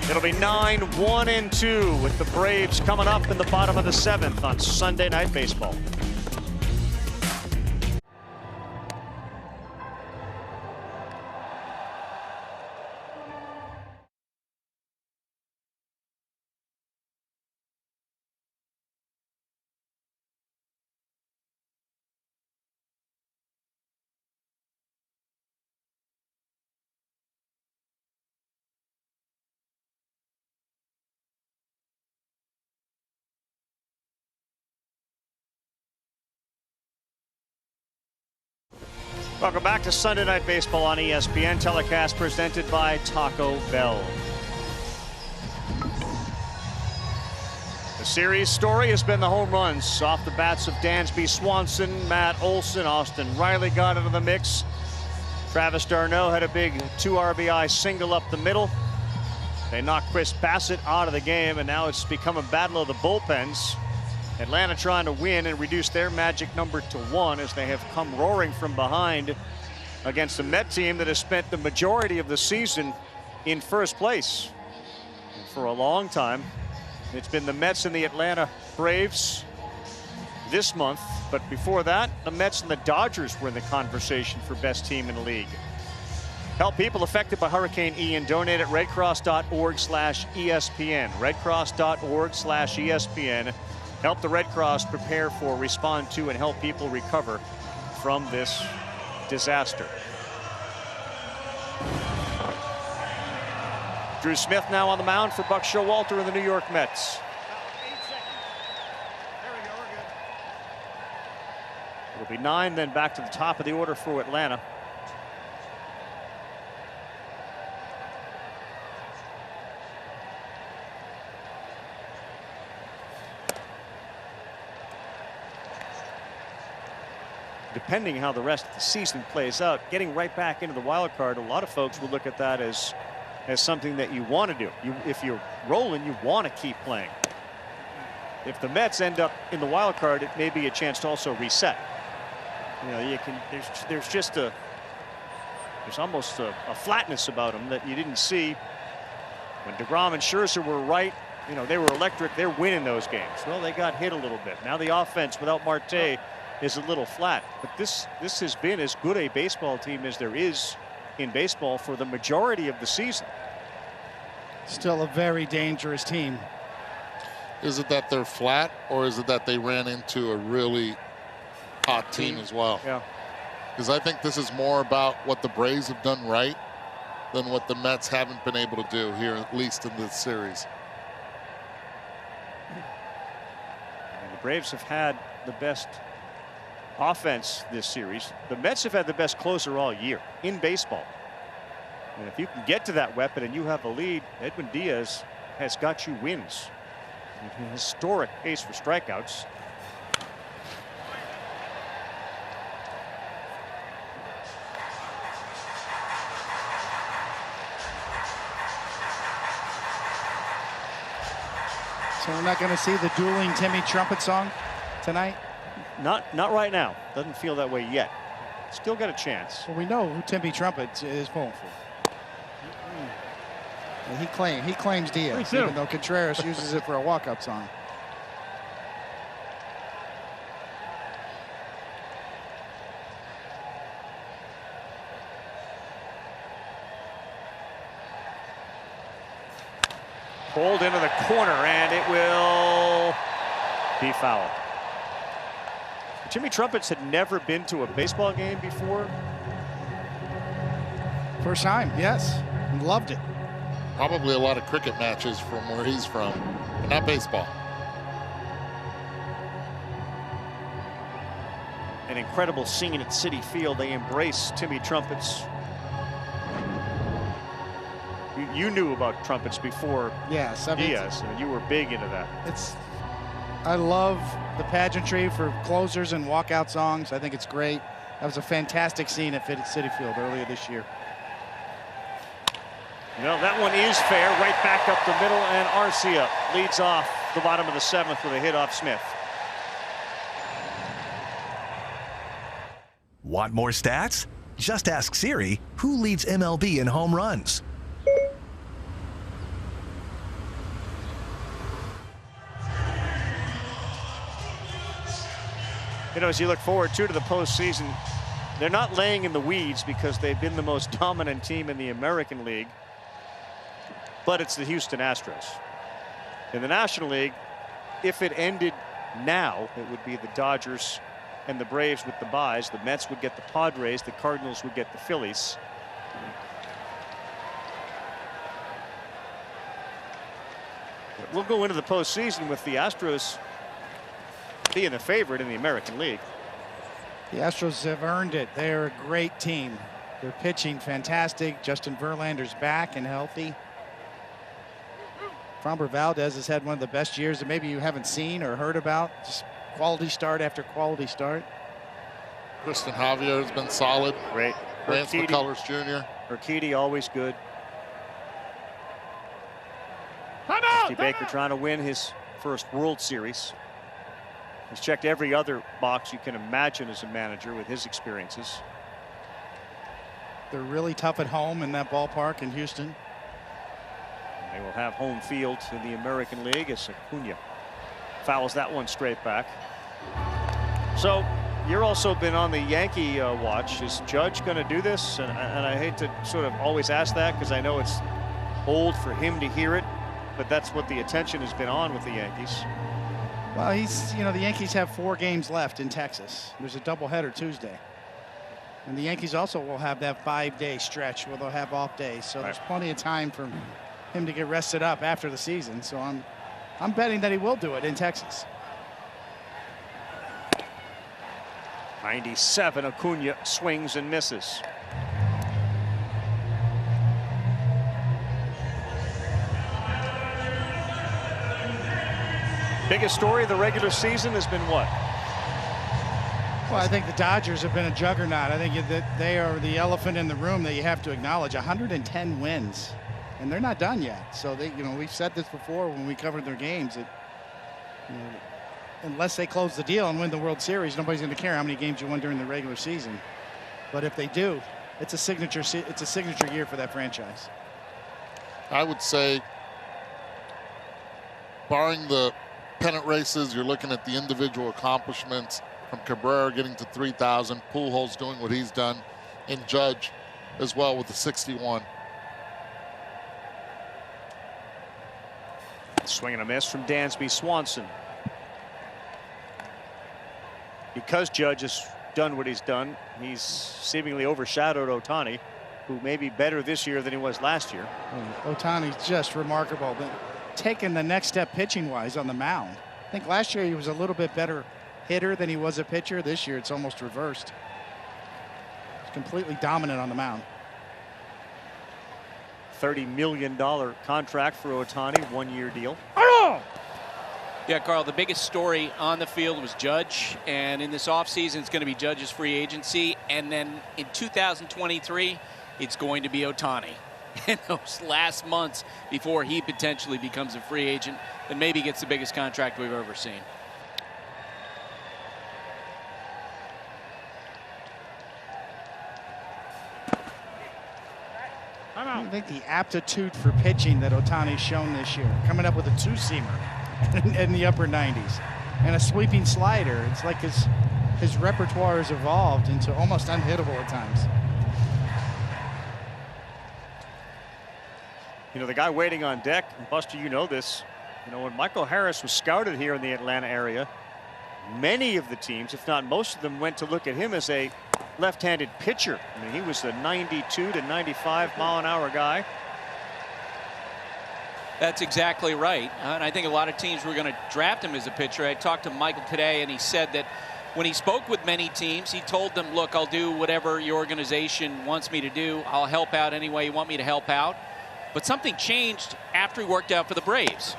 It'll be 9-1-2 with the Braves coming up in the bottom of the 7th on Sunday Night Baseball. Welcome back to Sunday Night Baseball on ESPN, telecast presented by Taco Bell. The series story has been the home runs off the bats of Dansby Swanson, Matt Olson, Austin Riley got into the mix. Travis d'Arnaud had a big 2 RBI single up the middle. They knocked Chris Bassett out of the game, and now it's become a battle of the bullpens. Atlanta trying to win and reduce their magic number to 1 as they have come roaring from behind against a Met team that has spent the majority of the season in first place. And for a long time, it's been the Mets and the Atlanta Braves this month. But before that, the Mets and the Dodgers were in the conversation for best team in the league. Help people affected by Hurricane Ian. Donate at redcross.org/ESPN. redcross.org/ESPN. Help the Red Cross prepare for, respond to, and help people recover from this disaster. Drew Smith now on the mound for Buck Showalter and the New York Mets. It'll be 9, then back to the top of the order for Atlanta. Depending how the rest of the season plays out, getting right back into the wild card, a lot of folks will look at that as something that you want to do. If you're rolling, you want to keep playing. If the Mets end up in the wild card, it may be a chance to also reset. You know, you can. There's almost a flatness about them that you didn't see when DeGrom and Scherzer were right. You know, they were electric. They're winning those games. Well, they got hit a little bit. Now the offense without Marte is a little flat, but this has been as good a baseball team as there is in baseball for the majority of the season. Still a very dangerous team. Is it that they're flat, or is it that they ran into a really hot team as well? Yeah. Because I think this is more about what the Braves have done right than what the Mets haven't been able to do here, at least in this series. And the Braves have had the best offense this series. The Mets have had the best closer all year in baseball. And if you can get to that weapon and you have a lead, Edwin Diaz has got you wins. A historic pace for strikeouts. So we're not going to see the dueling Timmy Trumpet song tonight? Not right now. Doesn't feel that way yet. Still got a chance. Well, we know who Timmy Trumpet is pulling for. And he claims Diaz, even though Contreras uses it for a walk-up song. Pulled into the corner, and it will be fouled. Jimmy Trumpets had never been to a baseball game before. First time, yes. Loved it. Probably a lot of cricket matches from where he's from, but not baseball. An incredible scene at Citi Field. They embrace Timmy Trumpets. You knew about Trumpets before Diaz. And you were big into that. I love the pageantry for closers and walkout songs. I think it's great. That was a fantastic scene at Citi Field earlier this year. Well, that one is fair. Right back up the middle, and Arcia leads off the bottom of the 7th with a hit off Smith. Want more stats? Just ask Siri who leads MLB in home runs. You know, as you look forward to the postseason, they're not laying in the weeds because they've been the most dominant team in the American League. But it's the Houston Astros. In the National League, if it ended now, it would be the Dodgers and the Braves with the byes. The Mets would get the Padres. The Cardinals would get the Phillies. But we'll go into the postseason with the Astros being the favorite in the American League. The Astros have earned it. They're a great team. They're pitching fantastic. Justin Verlander's back and healthy. Framber Valdez has had one of the best years that maybe you haven't seen or heard about. Just quality start after quality start. Kristen Javier has been solid. Great. Lance McCullers Jr. Urquidy always good. Steve Baker trying to win his first World Series. He's checked every other box you can imagine as a manager with his experiences. They're really tough at home in that ballpark in Houston. They will have home field in the American League as Acuna fouls that one straight back. So you're also been on the Yankee watch. Is Judge going to do this? And I hate to sort of always ask that because I know it's old for him to hear it, but that's what the attention has been on with the Yankees. Well, the Yankees have 4 games left in Texas. There's a doubleheader Tuesday. And the Yankees also will have that 5-day stretch where they'll have off days. So there's plenty of time for him to get rested up after the season. So I'm betting that he will do it in Texas. 97, Acuna swings and misses. Biggest story of the regular season has been what? Well, I think the Dodgers have been a juggernaut. I think that they are the elephant in the room that you have to acknowledge. 110 wins, and they're not done yet. So we've said this before when we covered their games. That unless they close the deal and win the World Series, nobody's going to care how many games you won during the regular season. But if they do, it's a signature year for that franchise. I would say, barring the pennant races, you're looking at the individual accomplishments from Cabrera getting to 3,000, Pujols doing what he's done, and Judge as well with the 61. Swing and a miss from Dansby Swanson. Because Judge has done what he's done, he's seemingly overshadowed Ohtani, who may be better this year than he was last year. Ohtani's just remarkable. Taking the next step pitching-wise on the mound. I think last year he was a little bit better hitter than he was a pitcher. This year it's almost reversed. He's completely dominant on the mound. $30 million contract for Ohtani, 1-year deal. Yeah, Carl, the biggest story on the field was Judge, and in this offseason it's going to be Judge's free agency, and then in 2023 it's going to be Ohtani. In those last months before he potentially becomes a free agent and maybe gets the biggest contract we've ever seen. I think the aptitude for pitching that Ohtani's shown this year, coming up with a 2-seamer in the upper 90s and a sweeping slider. It's like his repertoire has evolved into almost unhittable at times. The guy waiting on deck, and Buster, you know this, when Michael Harris was scouted here in the Atlanta area, many of the teams, if not most of them, went to look at him as a left-handed pitcher. I mean, he was a 92 to 95 mile an hour guy. That's exactly right. And I think a lot of teams were going to draft him as a pitcher. I talked to Michael today, and he said that when he spoke with many teams, he told them, look, I'll do whatever your organization wants me to do. I'll help out any way you want me to help out. But something changed after he worked out for the Braves.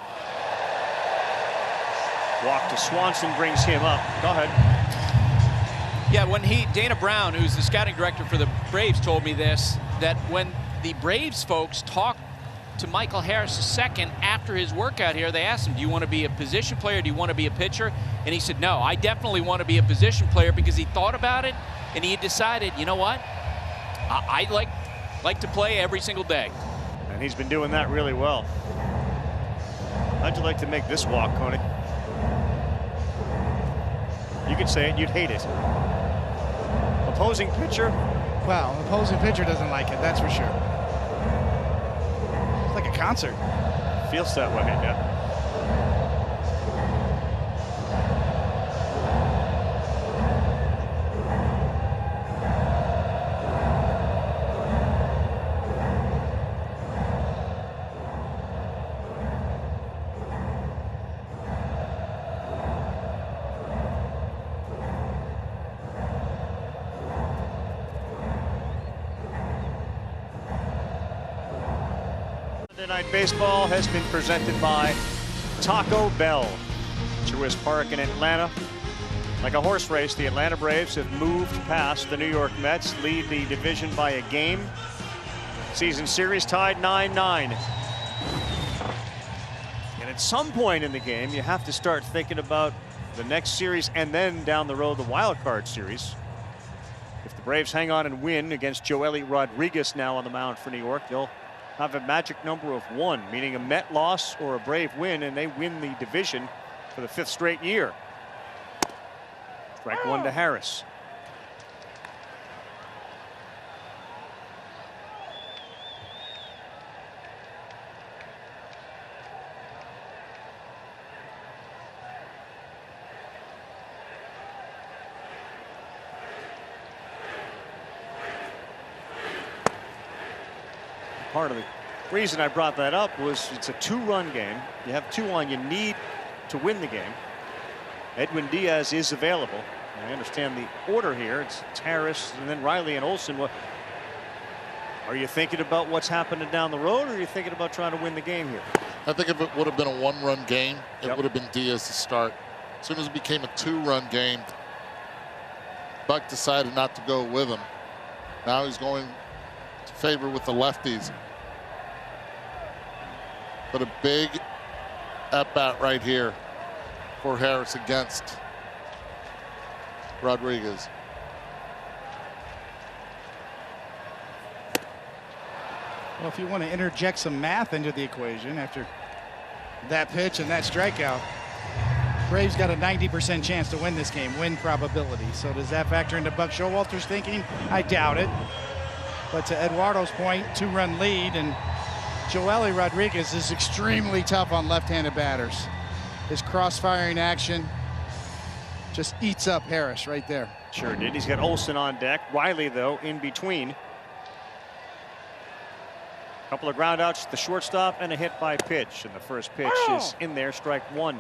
Walk to Swanson brings him up. Go ahead. Yeah, when Dana Brown, who's the scouting director for the Braves, told me this, that when the Braves folks talked to Michael Harris II after his workout here, they asked him, do you want to be a position player? Do you want to be a pitcher? And he said, no, I definitely want to be a position player, because he thought about it and he decided, you know what? I like to play every single day. And he's been doing that really well. How'd you like to make this walk, Coney? You could say it, you'd hate it. Opposing pitcher? Well, opposing pitcher doesn't like it, that's for sure. It's like a concert. Feels that way, yeah. Monday Night Baseball has been presented by Taco Bell. Truist Park in Atlanta. Like a horse race, the Atlanta Braves have moved past the New York Mets, lead the division by a game. Season series tied 9-9. And at some point in the game, you have to start thinking about the next series and then down the road, the wild card series. If the Braves hang on and win against Joely Rodriguez now on the mound for New York, they'll have a magic number of 1, meaning a Met loss or a Brave win, and they win the division for the 5th straight year. Strike 1 to Harris. Part of the reason I brought that up was it's a 2-run game. You have 2 on, you need to win the game. Edwin Diaz is available. I understand the order here. It's Harris and then Riley and Olson. What are you thinking about what's happening down the road, or are you thinking about trying to win the game here? I think if it would have been a 1-run game, it would have been Diaz to start. As soon as it became a 2-run game, Buck decided not to go with him. Now he's going to favor with the lefties. But a big at-bat right here for Harris against Rodriguez. Well, if you want to interject some math into the equation after that pitch and that strikeout, Braves got a 90% chance to win this game, win probability. So does that factor into Buck Showalter's thinking? I doubt it. But to Eduardo's point, 2-run lead, and Joely Rodriguez is extremely tough on left-handed batters. His cross-firing action just eats up Harris right there. Sure did. He's got Olson on deck. Riley, though, in between. Couple of ground outs to the shortstop and a hit by pitch. And the first pitch is in there, strike 1.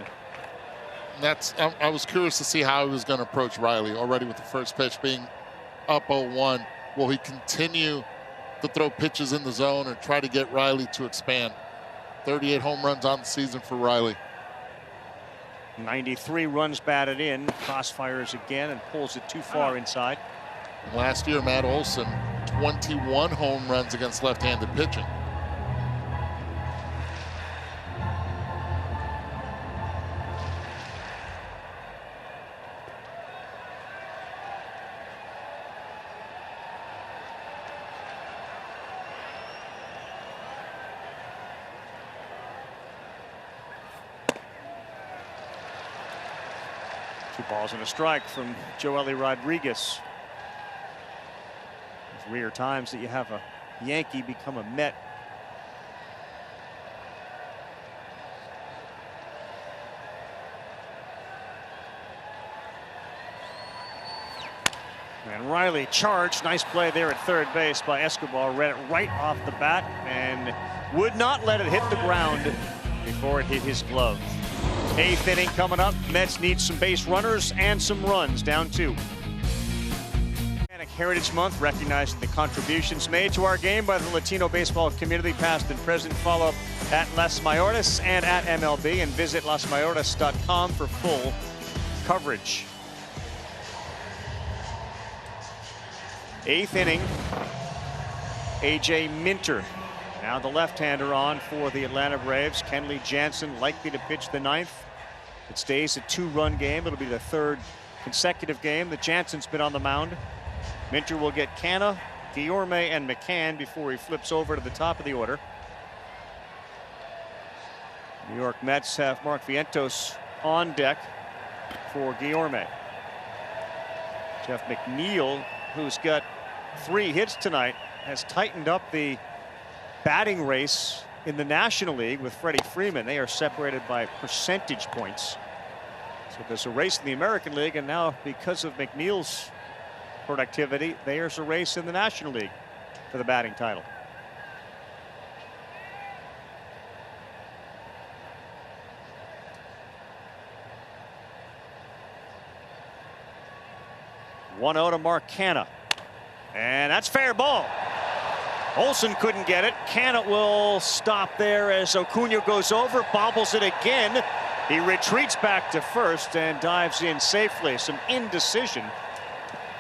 I was curious to see how he was going to approach Riley already with the first pitch being up 0-1. Will he continue to throw pitches in the zone or try to get Riley to expand? 38 home runs on the season for Riley. 93 runs batted in. Crossfires again and pulls it too far inside. And last year, Matt Olson, 21 home runs against left-handed pitching. Balls and a strike from Joely Rodriguez. It's rare times that you have a Yankee become a Met. And Riley charged. Nice play there at third base by Escobar. Read it right off the bat and would not let it hit the ground before it hit his glove. 8th inning coming up. Mets need some base runners and some runs, down 2. Hispanic Heritage Month, recognizing the contributions made to our game by the Latino baseball community, past and present. Follow at Las Mayordas and at MLB, and visit lasmayordas.com for full coverage. 8th inning. A.J. Minter. Now the left-hander on for the Atlanta Braves. Kenley Jansen likely to pitch the 9th. It stays a 2-run game. It'll be the 3rd consecutive game that Jansen's been on the mound. Minter will get Canna, Guillorme, and McCann before he flips over to the top of the order. New York Mets have Mark Vientos on deck for Guillorme. Jeff McNeil, who's got 3 hits tonight, has tightened up the batting race in the National League with Freddie Freeman. They are separated by percentage points. So there's a race in the American League, and now because of McNeil's productivity, there's a race in the National League for the batting title. One out to Mark Canna. And that's fair ball. Olsen couldn't get it. Canna will stop there as Acuna goes over, bobbles it again. He retreats back to first and dives in safely. Some indecision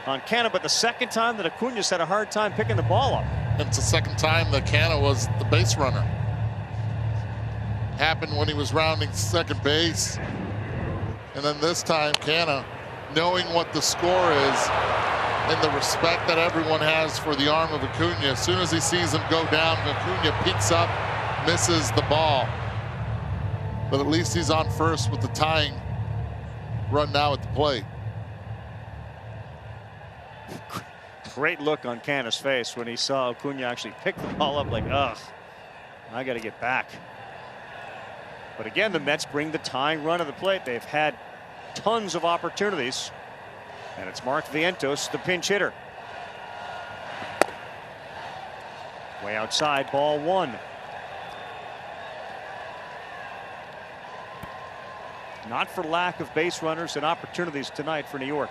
on Canna, but the second time that Acuna's had a hard time picking the ball up. And it's the second time that Canna was the base runner. Happened when he was rounding second base. And then this time, Canna, knowing what the score is and the respect that everyone has for the arm of Acuna, as soon as he sees him go down, Acuna peeks up, misses the ball. But at least he's on first with the tying run now at the plate. Great look on Canna's face when he saw Acuna actually pick the ball up like, ugh, I got to get back. But again, the Mets bring the tying run to the plate. They've had tons of opportunities. And it's Mark Vientos, the pinch hitter. Way outside, ball one. Not for lack of base runners and opportunities tonight for New York.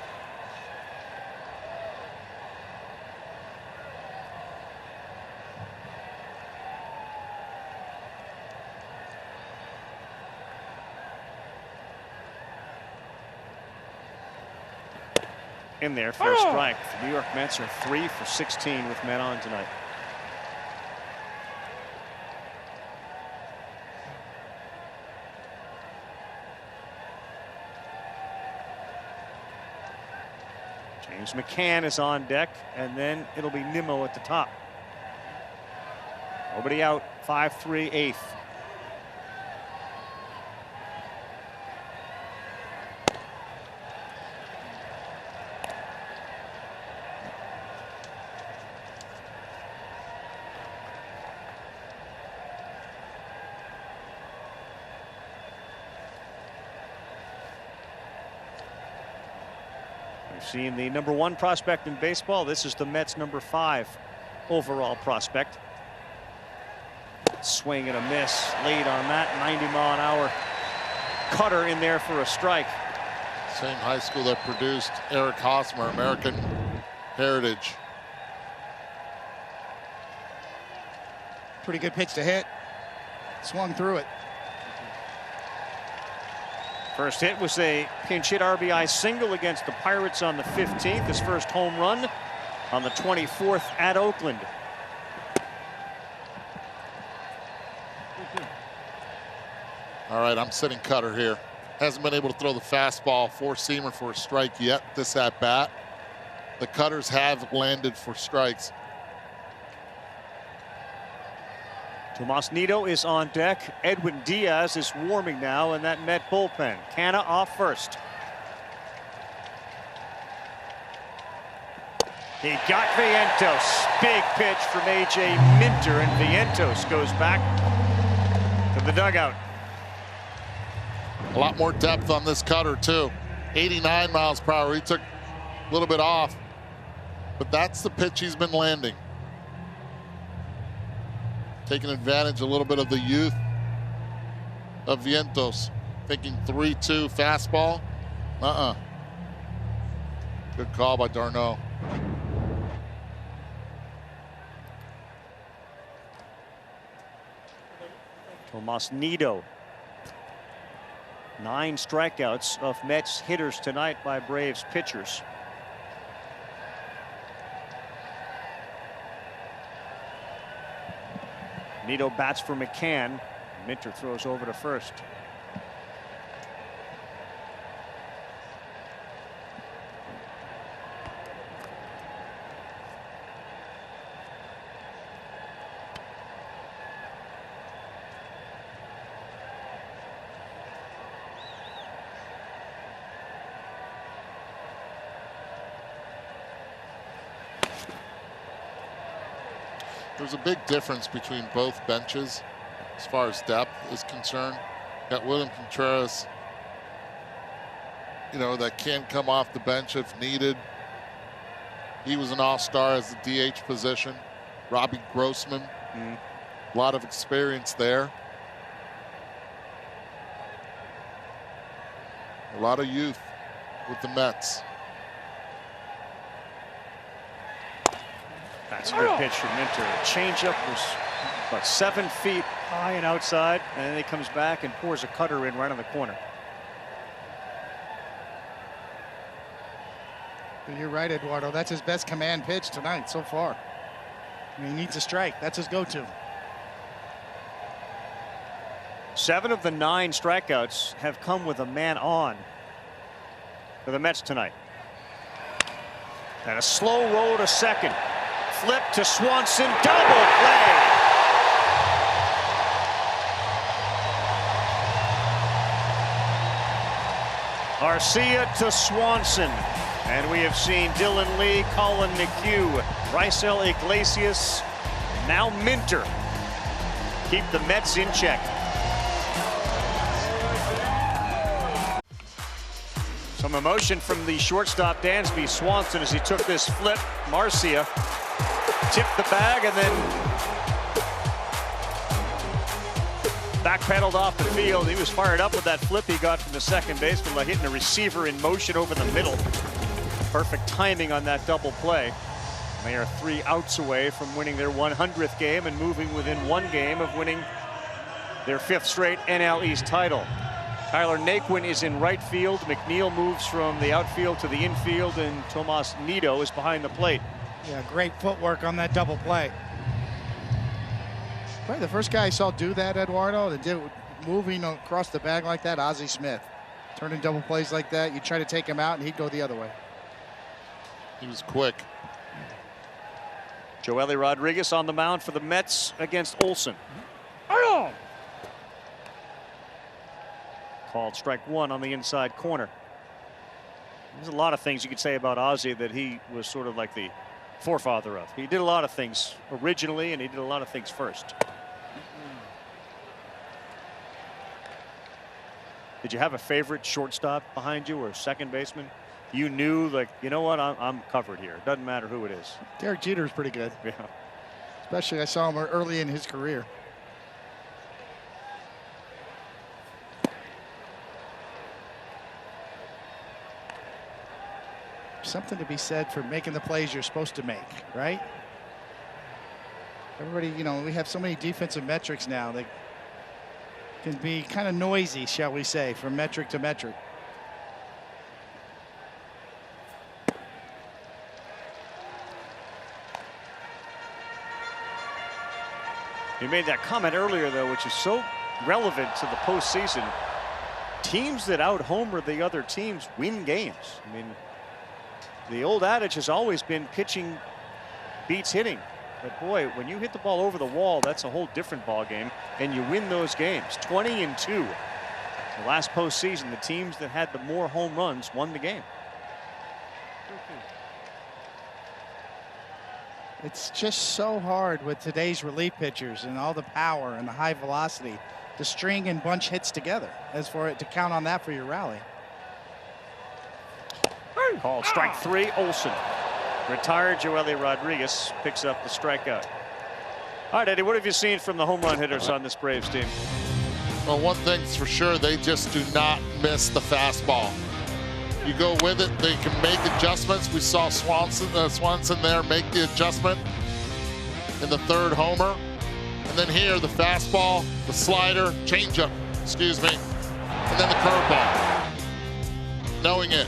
In there for a strike. The New York Mets are 3 for 16 with men on tonight. James McCann is on deck, and then it'll be Nimmo at the top. Nobody out. 5-3 eighth. Seen the #1 prospect in baseball. This is the Mets' #5 overall prospect. Swing and a miss late on that 90-mile-an-hour cutter in there for a strike. Same high school that produced Eric Hosmer, American Heritage. Pretty good pitch to hit. Swung through it. First hit was a pinch hit RBI single against the Pirates on the 15th. His first home run on the 24th at Oakland. All right, I'm sitting Cutter here. Hasn't been able to throw the fastball four-seamer for a strike yet this at bat. The Cutters have landed for strikes. Tomas Nido is on deck. Edwin Diaz is warming now in that Met bullpen. Canna off first. He got Vientos. Big pitch from A.J. Minter, and Vientos goes back to the dugout. A lot more depth on this Cutter, too. 89 miles per hour. He took a little bit off, but that's the pitch he's been landing. Taking advantage a little bit of the youth of Vientos. Thinking 3-2 fastball. Good call by Darno. Tomas Nido. 9 strikeouts of Mets hitters tonight by Braves pitchers. Nido bats for McCann. Minter throws over to first. There's a big difference between both benches as far as depth is concerned. Got William Contreras, you know, that can come off the bench if needed. He was an all-star as the DH position. Robbie Grossman, a lot of experience there. A lot of youth with the Mets. That's a good pitch from Minter. Changeup was about 7 feet high and outside, and then he comes back and pours a cutter in right on the corner. You're right, Eduardo. That's his best command pitch tonight so far. I mean, he needs a strike. That's his go-to. 7 of the 9 strikeouts have come with a man on for the Mets tonight. And a slow roll to second. Flip to Swanson. Double play. Garcia to Swanson. And we have seen Dylan Lee, Colin McHugh, Raisel Iglesias, now Minter keep the Mets in check. Some emotion from the shortstop Dansby Swanson as he took this flip. Marcia tipped the bag and then backpedaled off the field. He was fired up with that flip he got from the second baseman by hitting a receiver in motion over the middle. Perfect timing on that double play. They are 3 outs away from winning their 100th game and moving within 1 game of winning their 5th straight NL East title. Tyler Naquin is in right field. McNeil moves from the outfield to the infield, and Tomas Nido is behind the plate. Yeah, great footwork on that double play. Probably the first guy I saw do that, Eduardo, that did moving across the bag like that, Ozzie Smith. Turning double plays like that, you try to take him out and he'd go the other way. He was quick. Joely Rodriguez on the mound for the Mets against Olson. Called strike 1 on the inside corner. There's a lot of things you could say about Ozzie that he was sort of like the forefather of. He did a lot of things originally, and he did a lot of things first. Did you have a favorite shortstop behind you or second baseman? You knew, like, you know what, I'm covered here. Doesn't matter who it is. Derek Jeter is pretty good. Yeah. Especially I saw him early in his career. Something to be said for making the plays you're supposed to make, right? Everybody, you know, we have so many defensive metrics now that can be kind of noisy, shall we say, from metric to metric. You made that comment earlier, though, which is so relevant to the postseason. Teams that out-homer the other teams win games. I mean, the old adage has always been pitching beats hitting. But boy, when you hit the ball over the wall, that's a whole different ball game, and you win those games. 20-2. The last postseason, the teams that had the more home runs won the game. It's just so hard with today's relief pitchers and all the power and the high velocity to string and bunch hits together as for it to count on that for your rally. Called strike 3, Olson. Retired Joely Rodriguez picks up the strikeout. All right, Eddie, what have you seen from the home run hitters on this Braves team? Well, one thing's for sure, they just do not miss the fastball. You go with it, they can make adjustments. We saw Swanson there make the adjustment in the 3rd homer. And then here, the fastball, the slider, changeup, excuse me, and then the curveball. Knowing it,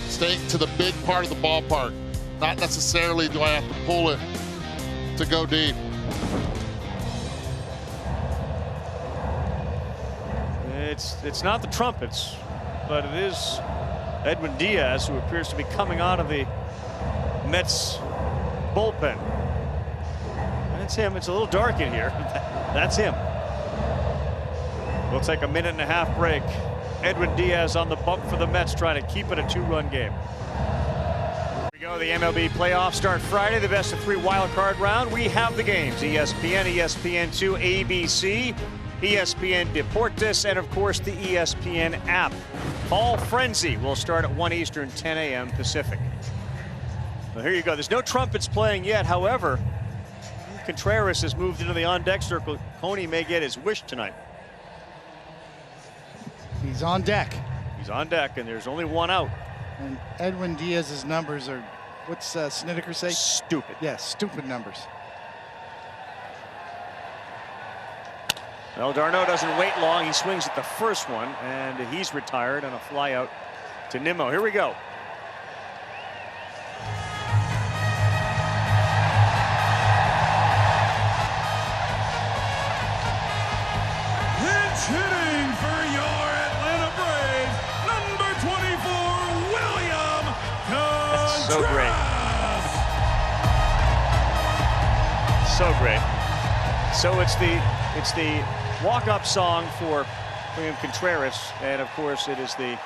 staying to the big part of the ballpark. Not necessarily do I have to pull it to go deep. It's not the trumpets, but it is Edwin Diaz, who appears to be coming out of the Mets bullpen. That's him. It's a little dark in here. That's him. We'll take a 1.5-minute break. Edwin Diaz on the bump for the Mets, trying to keep it a 2-run game. Here we go. The MLB playoffs start Friday, the best of 3 wild card round. We have the games: ESPN, ESPN2, ABC, ESPN Deportes, and of course the ESPN app. Fall Frenzy will start at 1 Eastern, 10 a.m. Pacific. Well, here you go. There's no trumpets playing yet. However, Contreras has moved into the on-deck circle. Coney may get his wish tonight. He's on deck. He's on deck, and there's only 1 out. And Edwin Diaz's numbers are What's Snedeker say? Stupid. Yeah, stupid numbers. Well, d'Arnaud doesn't wait long. He swings at the first one, and he's retired on a fly out to Nimmo. Here we go. Pinch hitting for your Atlanta Braves, number 24, William Contreras. So great. So great. So it's the walk-up song for William Contreras, and of course it is the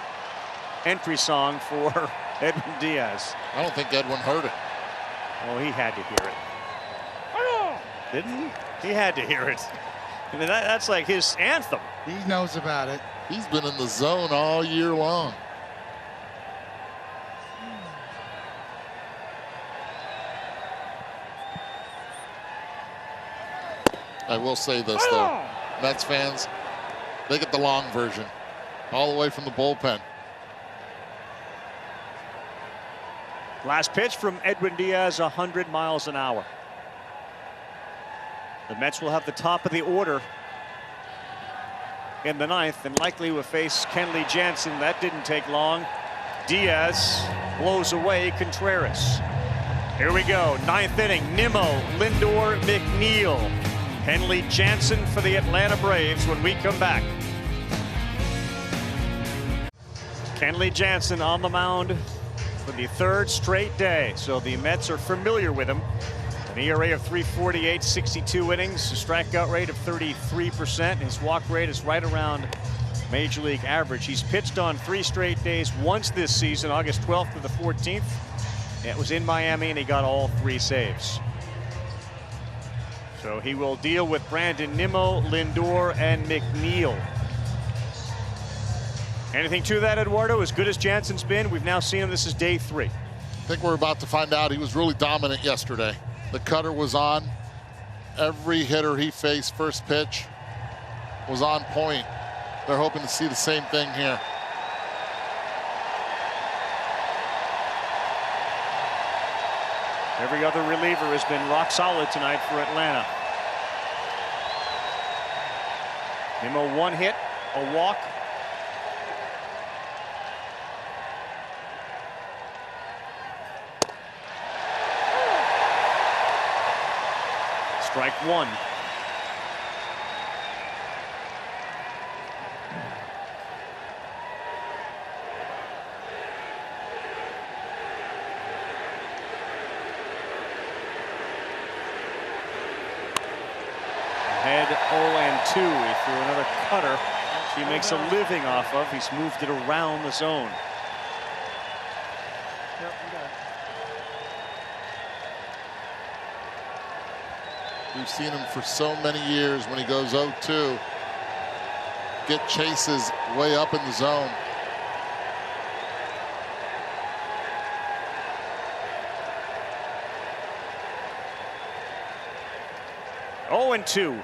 entry song for Edwin Diaz. I don't think Edwin heard it. Oh, he had to hear it. Didn't he? He had to hear it. I mean, that's like his anthem. He knows about it. He's been in the zone all year long. I will say this, though. Mets fans, they get the long version, all the way from the bullpen. Last pitch from Edwin Diaz, 100 miles an hour. The Mets will have the top of the order in the ninth, and likely will face Kenley Jansen. That didn't take long. Diaz blows away Contreras. Here we go, ninth inning. Nimmo, Lindor, McNeil. Kenley Jansen for the Atlanta Braves when we come back. Kenley Jansen on the mound for the third straight day. So the Mets are familiar with him. An ERA of 3.48, 62 innings, a strikeout rate of 33%. His walk rate is right around Major League average. He's pitched on 3 straight days once this season, August 12th to the 14th. It was in Miami, and he got all 3 saves. So he will deal with Brandon Nimmo, Lindor, and McNeil. Anything to that, Eduardo? As good as Jansen's been, we've now seen him. This is day 3. I think we're about to find out. He was really dominant yesterday. The cutter was on. Every hitter he faced first pitch was on point. They're hoping to see the same thing here. Every other reliever has been rock solid tonight for Atlanta. Nimmo 1 hit, a walk. Strike 1. Head 0-2. He threw another cutter he makes a living off of. He's moved it around the zone. We've seen him for so many years when he goes 0-2. Get chases way up in the zone. Oh, and 2.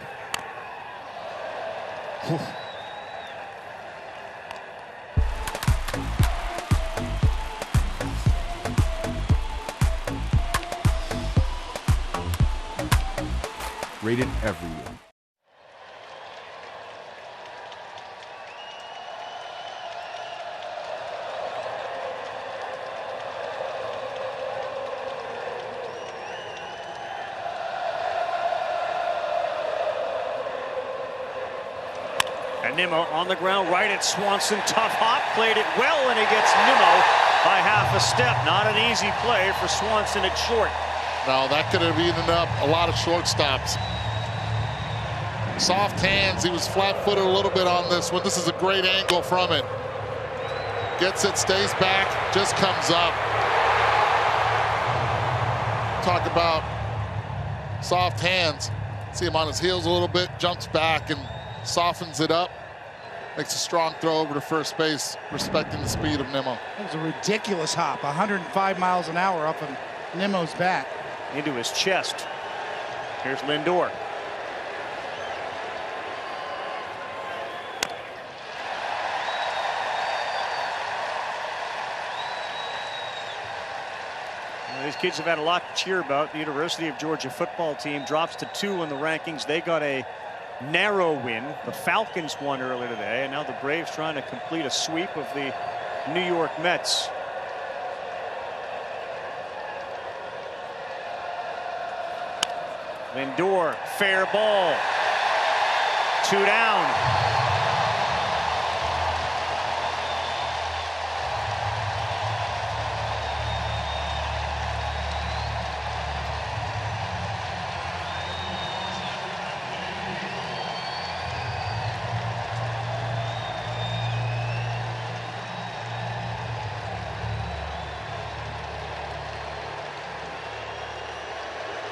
Rated everywhere. And Nimmo on the ground, right at Swanson. Tough hop, played it well, and he gets Nimmo by half a step. Not an easy play for Swanson at short. No, that could have eaten up a lot of shortstops. Soft hands. He was flat-footed a little bit on this one. This is a great angle from it. Gets it, stays back, just comes up. Talk about soft hands. See him on his heels a little bit, jumps back and softens it up. Makes a strong throw over to first base, respecting the speed of Nimmo. That was a ridiculous hop, 105 miles an hour up in Nimmo's bat. Into his chest. Here's Lindor. These kids have had a lot to cheer about. The University of Georgia football team drops to 2 in the rankings. They got a narrow win. The Falcons won earlier today, and now the Braves trying to complete a sweep of the New York Mets. Lindor, fair ball. 2 down.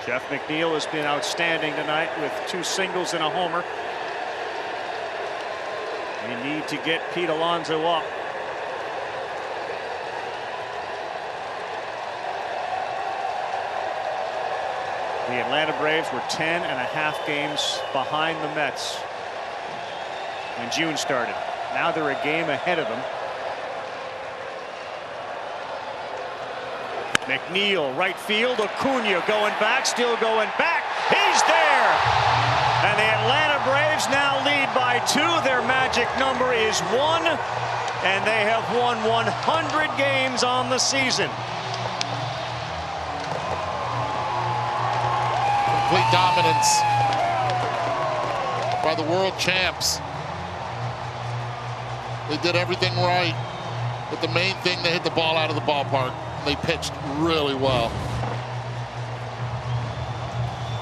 Jeff McNeil has been outstanding tonight with 2 singles and a homer. They need to get Pete Alonso up. The Atlanta Braves were 10.5 games behind the Mets when June started. Now they're a game ahead of them. McNeil, right field. Acuna going back, still going back. He's there. And the Atlanta Braves now lead by 2. Their magic number is 1. And they have won 100 games on the season. Complete dominance by the world champs. They did everything right. But the main thing, they hit the ball out of the ballpark. They pitched really well.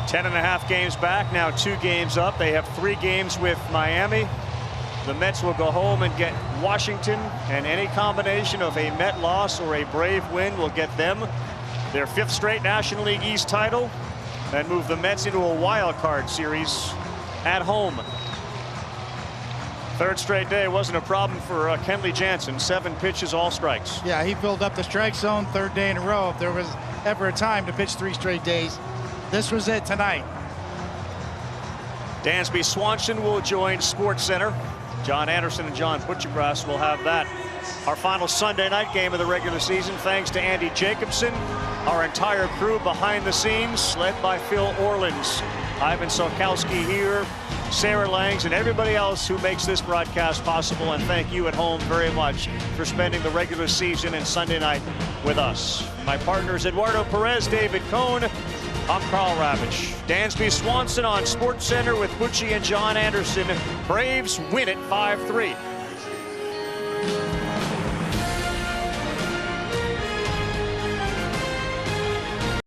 10.5 games back, now 2 games up. They have 3 games with Miami. The Mets will go home and get Washington, and any combination of a Met loss or a Brave win will get them their 5th straight National League East title and move the Mets into a wild card series at home. 3rd straight day wasn't a problem for Kenley Jansen. 7 pitches, all strikes. Yeah, he filled up the strike zone 3rd day in a row. If there was ever a time to pitch 3 straight days, this was it tonight. Dansby Swanson will join SportsCenter. John Anderson and John Butchergrass will have that. Our final Sunday night game of the regular season, thanks to Andy Jacobson, our entire crew behind the scenes, led by Phil Orlins, Ivan Sokowski here, Sarah Langs, and everybody else who makes this broadcast possible. And thank you at home very much for spending the regular season and Sunday night with us. My partners Eduardo Perez, David Cohn. I'm Carl Ravitch. Dansby Swanson on SportsCenter with Butchie and John Anderson. Braves win it 5-3.